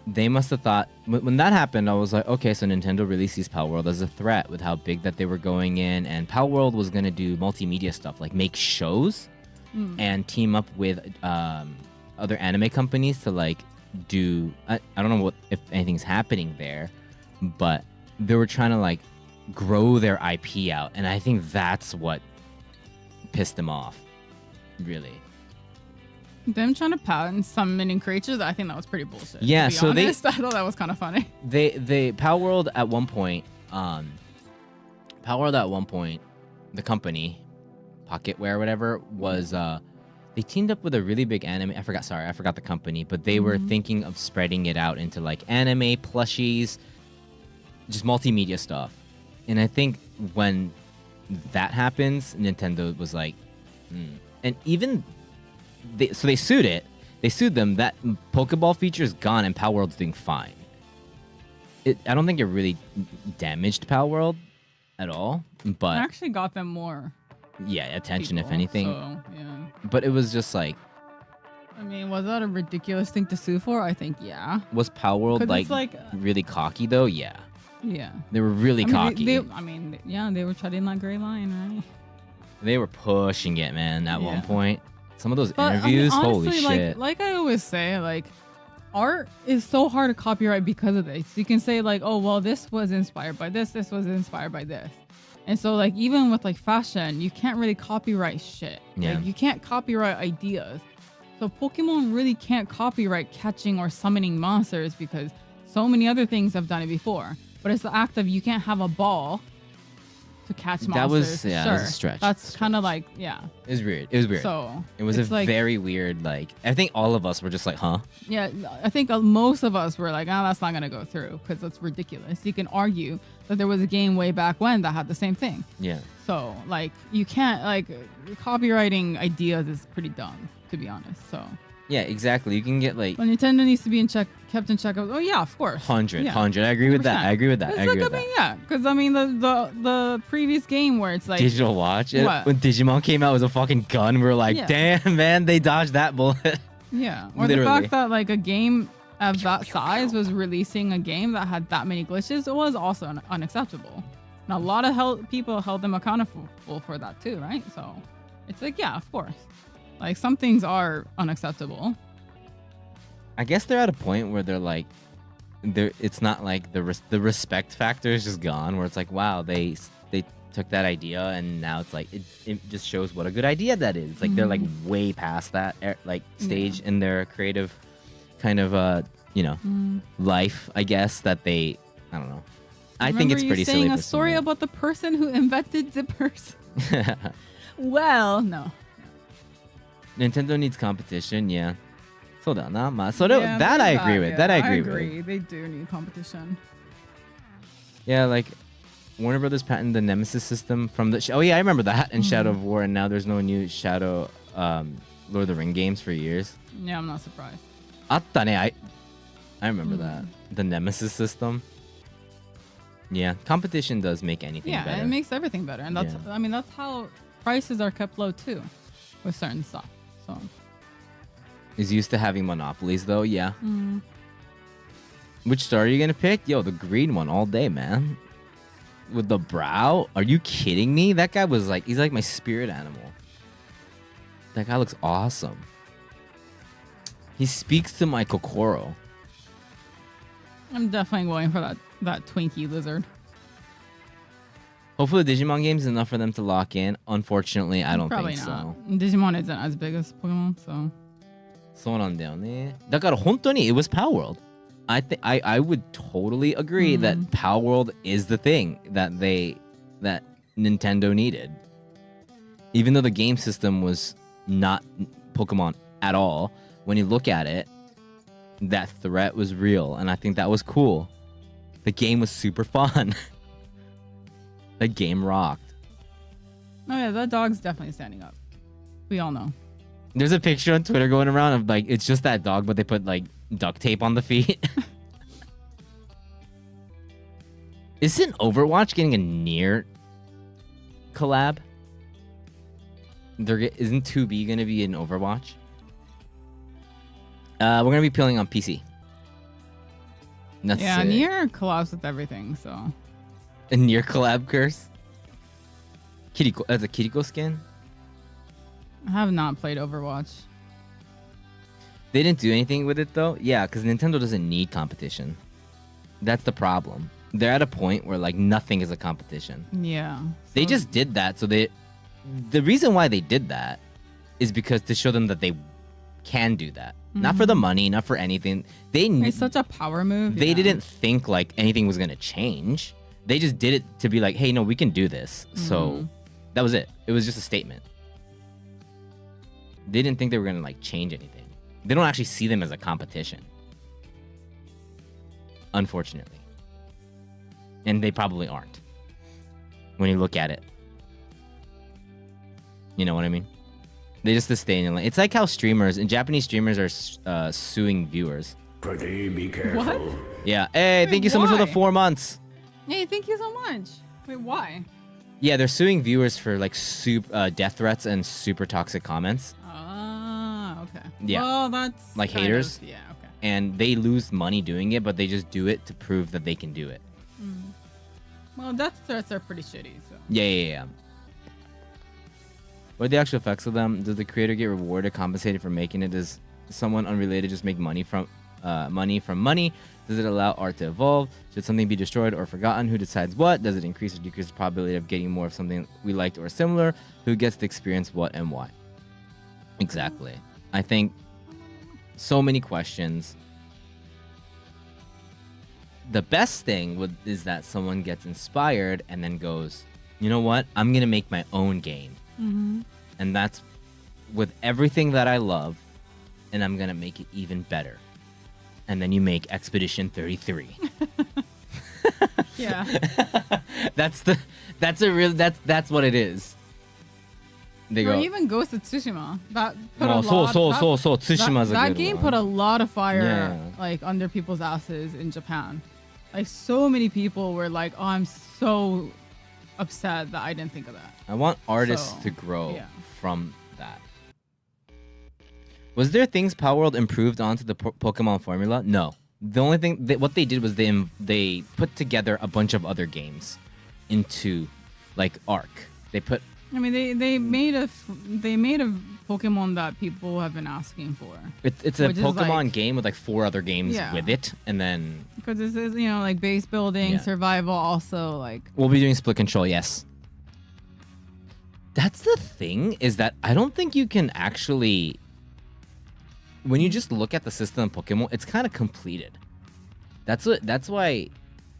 Speaker 1: They must have thought when that happened, I was like, okay, so Nintendo really sees Palworld as a threat with how big that they were going in, and Palworld was gonna do multimedia stuff, like make shows and team up with other anime companies to like do. I don't know if anything's happening there, but they were trying to like grow their IP out, and I think that's what pissed them off, really.
Speaker 2: Them trying to patent summoning creatures, I think that was pretty bullshit.
Speaker 1: Yeah,
Speaker 2: to be
Speaker 1: so
Speaker 2: honest. I thought that was kind of funny.
Speaker 1: They Palworld at one point, the company, Pocketware or whatever, was they teamed up with a really big anime. I forgot the company, but they were thinking of spreading it out into like anime plushies, just multimedia stuff. And I think when that happens, Nintendo was like, and even they sued it. They sued them. That Pokeball feature is gone, and Palworld's doing fine. I don't think it really damaged Palworld at all, but
Speaker 2: I actually got them more
Speaker 1: yeah, attention
Speaker 2: people,
Speaker 1: if anything.
Speaker 2: So, yeah.
Speaker 1: But it was just like,
Speaker 2: I mean, was that a ridiculous thing to sue for? I think, yeah.
Speaker 1: was Palworld
Speaker 2: 'Cause
Speaker 1: like,
Speaker 2: it's like,
Speaker 1: really cocky though? Yeah,
Speaker 2: yeah.
Speaker 1: they were really cocky.
Speaker 2: They were treading that gray line, right?
Speaker 1: They were pushing it, man. At one
Speaker 2: Yeah.
Speaker 1: point, some of those
Speaker 2: But
Speaker 1: interviews,
Speaker 2: I mean,
Speaker 1: holy
Speaker 2: honestly,
Speaker 1: shit.
Speaker 2: like I always say, like art is so hard to copyright because of this. You can say like, oh well, this was inspired by this was inspired by this. And so like even with like fashion, you can't really copyright shit.
Speaker 1: Yeah.
Speaker 2: Like you can't copyright ideas. So Pokemon really can't copyright catching or summoning monsters because so many other things have done it before. But it's the act of you can't have a ball to catch monsters.
Speaker 1: That was
Speaker 2: Sure.
Speaker 1: that was a stretch.
Speaker 2: That's kind of like, yeah.
Speaker 1: It was weird. It was weird.
Speaker 2: So
Speaker 1: It was a
Speaker 2: it's like,
Speaker 1: very weird, like, I think all of us were just like, huh?
Speaker 2: yeah, I think most of us were like, oh, that's not going to go through because that's ridiculous. You can argue that there was a game way back when that had the same thing.
Speaker 1: Yeah.
Speaker 2: So, like, you can't, like, copywriting ideas is pretty dumb, to be honest. So,
Speaker 1: Yeah, exactly. You can get like
Speaker 2: Well, Nintendo needs to be kept in check. Oh yeah, of course.
Speaker 1: 100.
Speaker 2: Yeah.
Speaker 1: 100. I agree with that.
Speaker 2: 100%.
Speaker 1: I agree with that.
Speaker 2: It's
Speaker 1: I agree
Speaker 2: like,
Speaker 1: with that.
Speaker 2: yeah, because I mean the previous game where it's like
Speaker 1: Digital watch.
Speaker 2: What?
Speaker 1: When Digimon came out, it was a fucking gun. We were like,
Speaker 2: Yeah.
Speaker 1: damn, man, they dodged that bullet.
Speaker 2: yeah, or
Speaker 1: Literally.
Speaker 2: the fact that like a game of that size was releasing a game that had that many glitches, it was also unacceptable. And a lot of people held them accountable for that too, right? So it's like, yeah, of course. Like some things are unacceptable.
Speaker 1: I guess they're at a point where they're like, it's not like the respect factor is just gone. Where it's like, wow, they took that idea and now it's like it just shows what a good idea that is. Like they're like way past that like stage in their creative kind of life, I guess, that they, I don't know. I think it's pretty silly.
Speaker 2: Saying a story about the person who invented zippers. Well, no.
Speaker 1: Nintendo needs competition, yeah. そうだな。まあ、それ
Speaker 2: Yeah,
Speaker 1: that I
Speaker 2: there's
Speaker 1: agree with.
Speaker 2: yeah,
Speaker 1: That I
Speaker 2: I
Speaker 1: agree
Speaker 2: agree.
Speaker 1: with.
Speaker 2: They do need competition.
Speaker 1: Yeah, like Warner Brothers patented the Nemesis system from the. Oh yeah, I remember that in Shadow of War, and now there's no new Shadow Lord of the Ring games for years.
Speaker 2: Yeah, I'm not surprised.
Speaker 1: あったね. I remember that. The Nemesis system. Yeah, competition does make anything
Speaker 2: Yeah,
Speaker 1: better.
Speaker 2: it makes everything better, and that's
Speaker 1: Yeah.
Speaker 2: I mean that's how prices are kept low too, with certain stuff. So.
Speaker 1: Is used to having monopolies though, yeah. Which star are you gonna pick? Yo, the green one all day, man. With the brow? Are you kidding me? That guy was like, he's like my spirit animal. That guy looks awesome. He speaks to my kokoro.
Speaker 2: I'm definitely going for that Twinkie lizard.
Speaker 1: Hopefully the Digimon games is enough for them to lock in. Unfortunately, I don't
Speaker 2: Probably
Speaker 1: think
Speaker 2: not.
Speaker 1: so.
Speaker 2: Digimon isn't as big as Pokemon, so.
Speaker 1: そうなんだよね。だから本当に it was Power World. I would totally agree that Power World is the thing that Nintendo needed. Even though the game system was not Pokemon at all, when you look at it, that threat was real, and I think that was cool. The game was super fun. The game rocked.
Speaker 2: Oh yeah, that dog's definitely standing up. We all know.
Speaker 1: There's a picture on Twitter going around of like it's just that dog, but they put like duct tape on the feet. Isn't Overwatch getting a near collab? Isn't 2B gonna be in Overwatch? We're gonna be playing on PC. That's
Speaker 2: Yeah,
Speaker 1: it.
Speaker 2: Nier collabs with everything, so.
Speaker 1: A near collab curse. Kiriko, that's a Kiriko skin.
Speaker 2: I have not played Overwatch.
Speaker 1: They didn't do anything with it though. Yeah, because Nintendo doesn't need competition. That's the problem. They're at a point where like nothing is a competition.
Speaker 2: Yeah.
Speaker 1: They
Speaker 2: so-
Speaker 1: just did that. So the reason why they did that is because to show them that they can do that. Not for the money, not for anything.
Speaker 2: It's such a power move.
Speaker 1: They
Speaker 2: yeah.
Speaker 1: didn't think like anything was gonna change. They just did it to be like, hey, no, we can do this. So that was it. It was just a statement. They didn't think they were gonna like change anything. They don't actually see them as a competition. Unfortunately. And they probably aren't. When you look at it. You know what I mean? They just stay in. It's like how streamers and Japanese streamers are suing viewers.
Speaker 3: Pretty be careful.
Speaker 2: What?
Speaker 1: Yeah. Hey,
Speaker 2: Wait,
Speaker 1: thank you so much for the
Speaker 2: why?
Speaker 1: 4 months.
Speaker 2: Hey, thank you so much. Wait, why?
Speaker 1: Yeah, they're suing viewers for like death threats and super toxic comments.
Speaker 2: Ah, okay.
Speaker 1: Yeah.
Speaker 2: Well, that's
Speaker 1: Like
Speaker 2: kind
Speaker 1: haters?
Speaker 2: of- yeah, okay.
Speaker 1: And they lose money doing it, but they just do it to prove that they can do it.
Speaker 2: Well, death threats are pretty shitty, so.
Speaker 1: Yeah. What are the actual effects of them? Does the creator get rewarded, compensated for making it? Does someone unrelated just make money from money? Does it allow art to evolve? Should something be destroyed or forgotten? Who decides what? Does it increase or decrease the probability of getting more of something we liked or similar? Who gets to experience what and why? Exactly. I think so many questions. The best thing is that someone gets inspired and then goes, you know what? I'm going to make my own game. And that's with everything that I love, and I'm going to make it even better. And then you make Expedition 33.
Speaker 2: Yeah.
Speaker 1: That's what it is. They
Speaker 2: Or
Speaker 1: go.
Speaker 2: even Ghost of Tsushima. That put a
Speaker 1: Oh,
Speaker 2: lot.
Speaker 1: so Tsushima's a
Speaker 2: that
Speaker 1: good
Speaker 2: game
Speaker 1: one.
Speaker 2: put a lot of fire
Speaker 1: Yeah.
Speaker 2: like under people's asses in Japan. Like so many people were like, "Oh, I'm so upset that I didn't think of that."
Speaker 1: I want artists
Speaker 2: So,
Speaker 1: to grow
Speaker 2: yeah.
Speaker 1: from that. Was there things Power World improved onto the Pokemon formula? No. The only thing what they did was they put together a bunch of other games into like Arc. They put
Speaker 2: I mean, they made a Pokemon that people have been asking for.
Speaker 1: it's a
Speaker 2: Which is,
Speaker 1: Pokemon
Speaker 2: like-
Speaker 1: game with like 4 other games
Speaker 2: Yeah.
Speaker 1: with it, and then
Speaker 2: Because this is, like base building,
Speaker 1: Yeah.
Speaker 2: survival, also like.
Speaker 1: we'll be doing split control. Yes. That's the thing, is that I don't think you can actually, when you just look at the system of Pokemon, it's kind of completed. That's why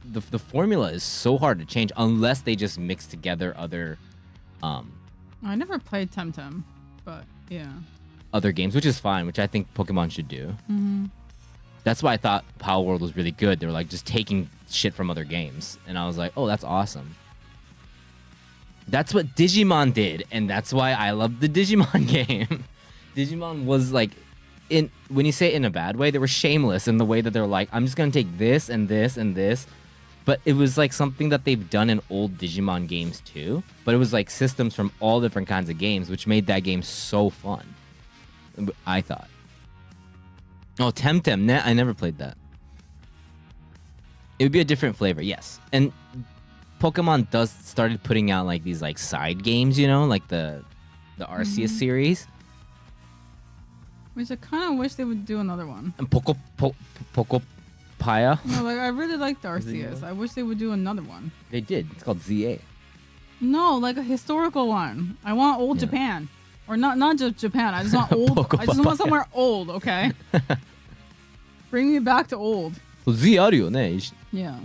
Speaker 1: the formula is so hard to change unless they just mix together other
Speaker 2: I never played Temtem, but yeah.
Speaker 1: other games, which is fine, which I think Pokemon should do.
Speaker 2: Mm-hmm.
Speaker 1: That's why I thought Power World was really good. They were like just taking shit from other games, and I was like, oh, that's awesome. That's what Digimon did, and that's why I love the Digimon game. Digimon was like, when you say it in a bad way, they were shameless in the way that they're like, I'm just gonna take this and this and this. But it was like something that they've done in old Digimon games too. But it was like systems from all different kinds of games, which made that game so fun. I thought. Oh, Temtem. Nah, I never played that. It would be a different flavor, yes. And Pokemon started putting out like these like side games, like the Arceus series.
Speaker 2: Which I kind of wish they would do another one.
Speaker 1: And Pokopaya.
Speaker 2: No, like I really liked
Speaker 1: it
Speaker 2: Arceus.
Speaker 1: yellow?
Speaker 2: I wish they would do another one.
Speaker 1: They did. It's called ZA.
Speaker 2: No, like a historical one. I want old
Speaker 1: Yeah.
Speaker 2: Japan, or not just Japan. I just want old. I just want somewhere old. Okay. Bring me back to old.
Speaker 1: Z あるよね。
Speaker 2: Yeah.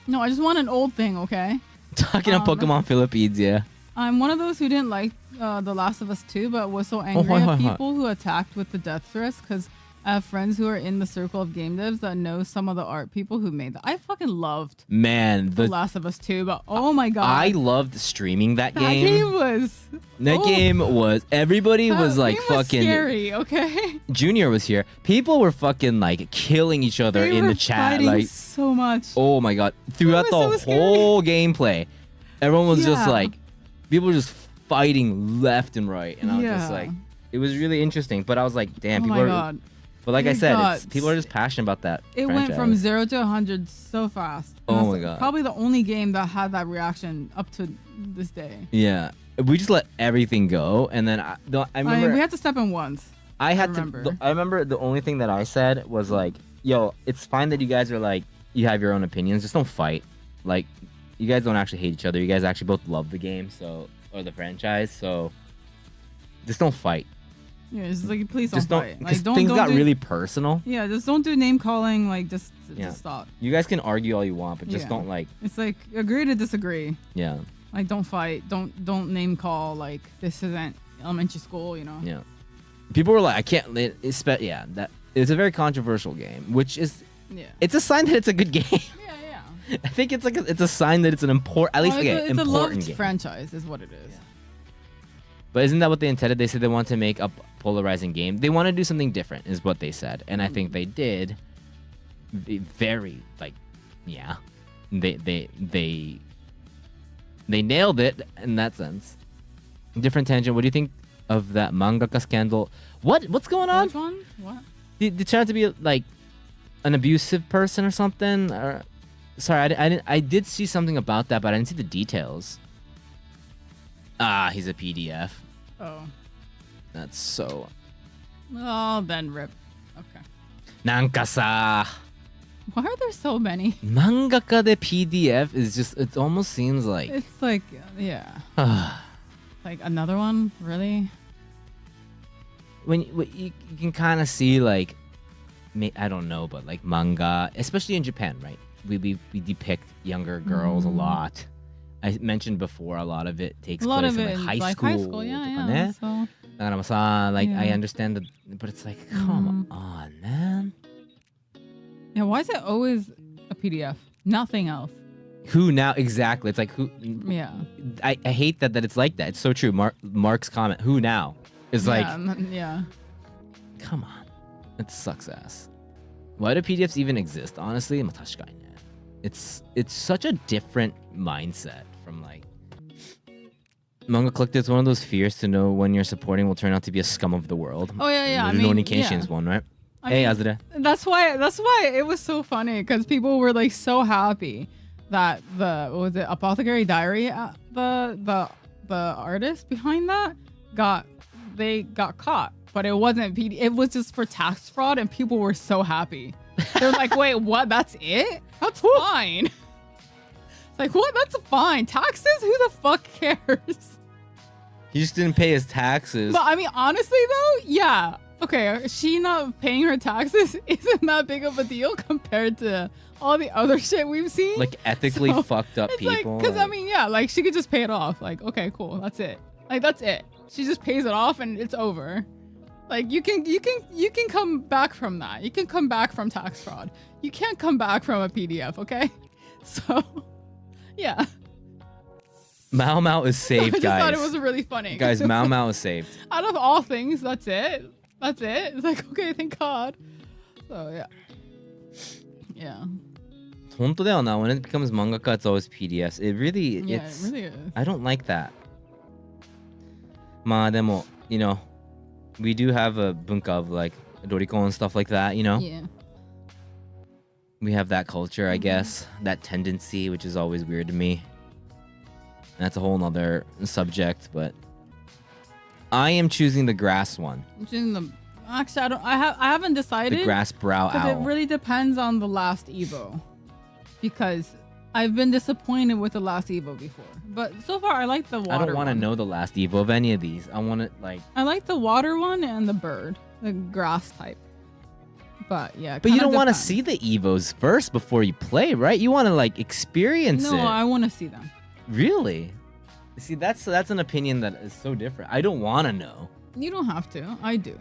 Speaker 2: No, I just want an old thing. Okay.
Speaker 1: Talking about Pokemon Philippines, yeah.
Speaker 2: I'm one of those who didn't like The Last of Us 2, but was so angry
Speaker 1: hi,
Speaker 2: at
Speaker 1: hi.
Speaker 2: people who attacked with the death threats because I have friends who are in the circle of game devs that know some of the art people who made that. I fucking loved
Speaker 1: Man,
Speaker 2: The Last of Us 2, but oh my god.
Speaker 1: I loved streaming that
Speaker 2: that
Speaker 1: game.
Speaker 2: game was...
Speaker 1: That
Speaker 2: oh,
Speaker 1: game was, everybody
Speaker 2: that
Speaker 1: was like
Speaker 2: game was
Speaker 1: fucking,
Speaker 2: scary, okay?
Speaker 1: Junior was here. People were fucking like killing each other
Speaker 2: They
Speaker 1: in
Speaker 2: were
Speaker 1: the chat.
Speaker 2: fighting
Speaker 1: Like,
Speaker 2: so much.
Speaker 1: oh my god. Throughout the
Speaker 2: was so scary.
Speaker 1: whole gameplay, everyone was just
Speaker 2: Yeah.
Speaker 1: like, people were just fighting left and right. And I was just
Speaker 2: Yeah.
Speaker 1: like, it was really interesting. But I was like, damn,
Speaker 2: Oh
Speaker 1: people
Speaker 2: my
Speaker 1: are,
Speaker 2: god.
Speaker 1: but like I
Speaker 2: It
Speaker 1: said,
Speaker 2: got-
Speaker 1: people are just passionate about that.
Speaker 2: It
Speaker 1: franchise.
Speaker 2: went from 0 to 100 so fast. And
Speaker 1: Oh
Speaker 2: that's
Speaker 1: my God.
Speaker 2: Probably the only game that had that reaction up to this day.
Speaker 1: Yeah. We just let everything go. And then I remember.
Speaker 2: we had to step in once.
Speaker 1: I had
Speaker 2: remember.
Speaker 1: to. I remember the only thing that I said was like, "Yo, it's fine that you guys are like, you have your own opinions. Just don't fight. Like, you guys don't actually hate each other. You guys actually both love the game, or the franchise. So, just don't fight.
Speaker 2: Yeah, it's like please don't
Speaker 1: Just don't.
Speaker 2: fight.
Speaker 1: Because
Speaker 2: Like don't
Speaker 1: things
Speaker 2: don't
Speaker 1: got
Speaker 2: do,
Speaker 1: really personal.
Speaker 2: Yeah, just don't do name calling. Like just
Speaker 1: Yeah.
Speaker 2: stop.
Speaker 1: You guys can argue all you want, but just
Speaker 2: Yeah.
Speaker 1: don't like.
Speaker 2: It's like agree to disagree.
Speaker 1: Yeah,
Speaker 2: Like don't fight. Don't name call. Like this isn't elementary school.
Speaker 1: yeah. People were like, I can't. Yeah, that it's a very controversial game, which is.
Speaker 2: Yeah.
Speaker 1: It's a sign that it's a good game.
Speaker 2: Yeah, yeah.
Speaker 1: I think it's like it's a sign that it's an important, at least
Speaker 2: Well,
Speaker 1: like,
Speaker 2: it's a
Speaker 1: important
Speaker 2: loved
Speaker 1: game.
Speaker 2: franchise, is what it is.
Speaker 1: But isn't that what they intended? They said they want to make a polarizing game. They want to do something different, is what they said, and I think they did. Very like, yeah, they nailed it in that sense. Different tangent. What do you think of that mangaka scandal? What's going on?
Speaker 2: Which one? What?
Speaker 1: Did it turn out to be like an abusive person or something? Or, sorry, I did see something about that, but I didn't see the details. Ah, he's a PDF.
Speaker 2: Oh.
Speaker 1: That's so.
Speaker 2: Oh, then rip. Okay.
Speaker 1: なんかさ
Speaker 2: Why are there so many?
Speaker 1: mangaka de PDF is just, it almost seems like
Speaker 2: It's like, yeah.
Speaker 1: ah,
Speaker 2: Like another one? Really?
Speaker 1: when you can kind of see like, I don't know, but like manga, especially in Japan, right? We depict younger girls a lot. I mentioned before, a lot of it takes
Speaker 2: A lot
Speaker 1: place
Speaker 2: of
Speaker 1: in
Speaker 2: it
Speaker 1: like
Speaker 2: is
Speaker 1: high
Speaker 2: like
Speaker 1: school.
Speaker 2: high school, yeah,
Speaker 1: とか
Speaker 2: yeah.
Speaker 1: ね
Speaker 2: So,
Speaker 1: だからもさ, like I
Speaker 2: Yeah.
Speaker 1: understand that, but it's like, come on, man.
Speaker 2: yeah, why is it always a PDF? Nothing else.
Speaker 1: Who now? Exactly. It's like who?
Speaker 2: Yeah.
Speaker 1: I hate that it's like that. It's so true. Mark's comment. Who now? Is like.
Speaker 2: Yeah.
Speaker 1: Come on. It sucks ass. Why do PDFs even exist? Honestly, 確かにね. It's such a different mindset from like. Manga collectors, one of those fears to know when you're supporting will turn out to be a scum of the world.
Speaker 2: Oh yeah. I
Speaker 1: mean,
Speaker 2: mean,
Speaker 1: is one, right? Hey, Azure.
Speaker 2: That's why it was so funny because people were like so happy that what was it, Apothecary Diary, the artist behind that got caught, but it wasn't it was just for tax fraud, and people were so happy. They're like, wait, what? That's it? That's fine. It's like, what? That's fine. Taxes? Who the fuck cares?
Speaker 1: He just didn't pay his taxes.
Speaker 2: But I mean, honestly though, yeah. Okay, she not paying her taxes isn't that big of a deal compared to all the other shit we've seen.
Speaker 1: Like ethically fucked up people.
Speaker 2: Because I mean, yeah, like she could just pay it off. Like, okay, cool, that's it. Like that's it. She just pays it off and it's over. Like you can come back from that. You can come back from tax fraud. You can't come back from a PDF. Okay, so yeah.
Speaker 1: Mao Mao is saved,
Speaker 2: I just thought it was really funny.
Speaker 1: Guys, Mao Mao is saved.
Speaker 2: Out of all things, that's it. That's it. It's like, okay, thank God. So yeah. Yeah.
Speaker 1: 本当だよな. When it becomes mangaka, it's always PDFs. It really
Speaker 2: is.
Speaker 1: I don't like that. まあでも, you know, we do have a bunka of like Doriko and stuff like that, you know?
Speaker 2: Yeah.
Speaker 1: We have that culture, I guess. That tendency, which is always weird to me. That's a whole nother subject, but I am choosing the grass one.
Speaker 2: I'm choosing the. Actually, I haven't decided.
Speaker 1: The grass brow owl.
Speaker 2: It really depends on the last Evo, because I've been disappointed with the last Evo before. But so far, I like the water.
Speaker 1: I don't want to know the last Evo of any of these. I want to like.
Speaker 2: I like the water one and the bird, the grass type. But yeah.
Speaker 1: But you don't want to see the Evos first before you play, right? You want to like experience it.
Speaker 2: No, I want to see them.
Speaker 1: Really? See, that's an opinion that is so different. I don't want to know.
Speaker 2: You don't have to. I do.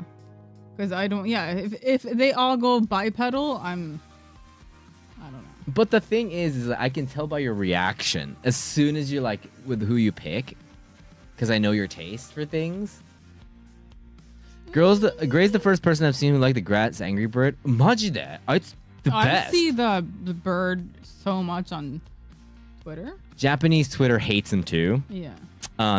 Speaker 2: Because I don't, yeah, if they all go bipedal, I don't know.
Speaker 1: But the thing is I can tell by your reaction as soon as you're like with who you pick, because I know your taste for things. Gray's the first person I've seen who liked the Gratz Angry Bird. Majide, it's the best.
Speaker 2: I see the bird so much on Twitter.
Speaker 1: Japanese Twitter hates him too.
Speaker 2: Yeah.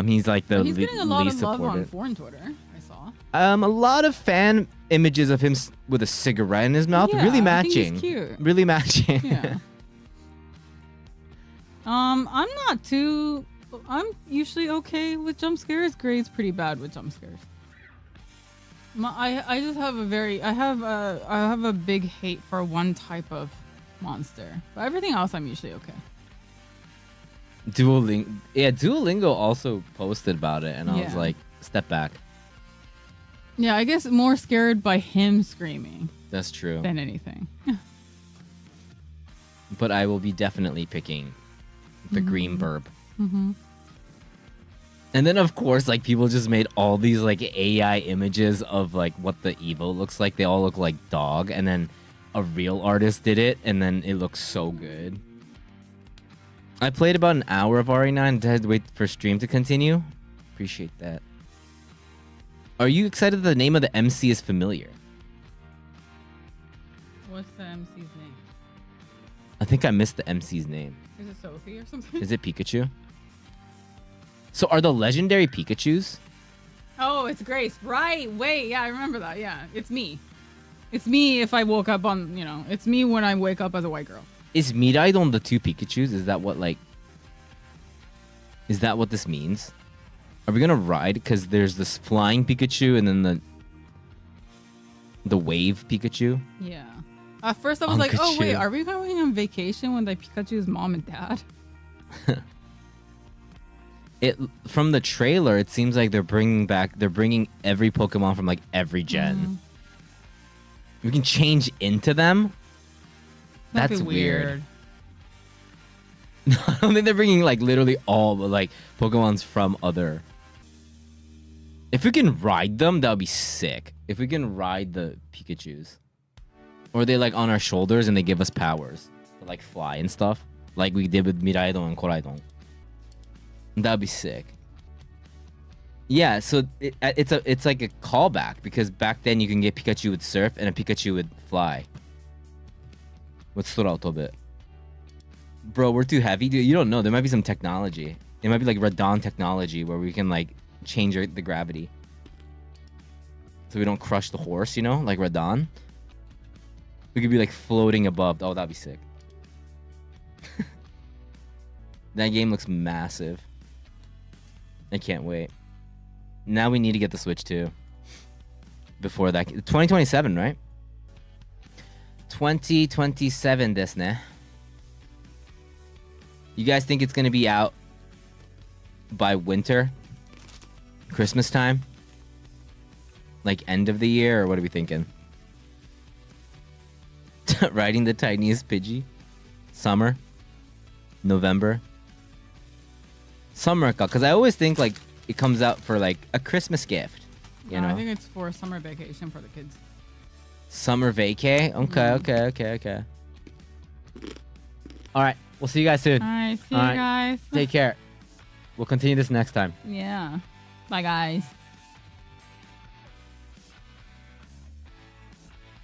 Speaker 1: He's like the
Speaker 2: he's getting a lot of love
Speaker 1: supported.
Speaker 2: on foreign Twitter. I saw.
Speaker 1: A lot of fan images of him with a cigarette in his mouth.
Speaker 2: Yeah,
Speaker 1: really
Speaker 2: matching.
Speaker 1: matching.
Speaker 2: I think he's cute.
Speaker 1: Really matching.
Speaker 2: Yeah. I'm not too. I'm usually okay with jump scares. Gray's pretty bad with jump scares. I just have I have a big hate for one type of monster, but everything else I'm usually okay.
Speaker 1: Duolingo also posted about it, and I was like, step back.
Speaker 2: Yeah, I guess more scared by him screaming.
Speaker 1: That's true.
Speaker 2: Than anything.
Speaker 1: But I will be definitely picking the green burb.
Speaker 2: Mm-hmm.
Speaker 1: And then, of course, like people just made all these like AI images of like what the Evo looks like. They all look like dog, and then a real artist did it, and then it looks so good. I played about an hour of RE9 and had to wait for stream to continue. Appreciate that. Are you excited that the name of the MC is familiar?
Speaker 2: What's the MC's name?
Speaker 1: I think I missed the MC's name.
Speaker 2: Is it Sophie or something?
Speaker 1: Is it Pikachu? So are the legendary Pikachus?
Speaker 2: Oh, it's Grace. Right. Wait. Yeah, I remember that. Yeah, it's me. It's me if I woke up on, it's me when I wake up as a white girl.
Speaker 1: Is Miraidon the two Pikachus? Is that what this means? Are we gonna ride? Because there's this flying Pikachu and then the wave Pikachu.
Speaker 2: Yeah. At first I was like, oh wait, are we going on vacation with Pikachu's mom and dad?
Speaker 1: From the trailer, it seems like they're bringing every Pokemon from like every gen.
Speaker 2: Mm-hmm.
Speaker 1: We can change into them. That's
Speaker 2: weird.
Speaker 1: No, I don't think they're bringing like literally all the like Pokemons from other. If we can ride them, that would be sick. If we can ride the Pikachus, or they like on our shoulders and they give us powers to like fly and stuff. like we did with Miraidon and Koraidon. That'd be sick. Yeah, so it's like a callback because back then you can get Pikachu would surf and a Pikachu would fly. With Sora Otobe. Bro, we're too heavy, dude. You don't know. There might be some technology. It might be like Radon technology where we can like change the gravity, so we don't crush the horse. You know, like Radon. We could be like floating above. Oh, that'd be sick. That game looks massive. I can't wait. Now we need to get the Switch too. Before that, 2027, right? 2027 desu ne. You guys think it's gonna be out by winter? Christmas time? Like end of the year, or what are we thinking? Riding the tiniest Pidgey? Summer? November? Summer, because I always think like it comes out for like a Christmas gift. You know?
Speaker 2: I think it's for summer vacation for the kids.
Speaker 1: Summer vacay? Okay. All right. We'll see you guys soon.
Speaker 2: All right. See
Speaker 1: All
Speaker 2: you
Speaker 1: right.
Speaker 2: guys.
Speaker 1: Take care. We'll continue this next time.
Speaker 2: Yeah. Bye, guys.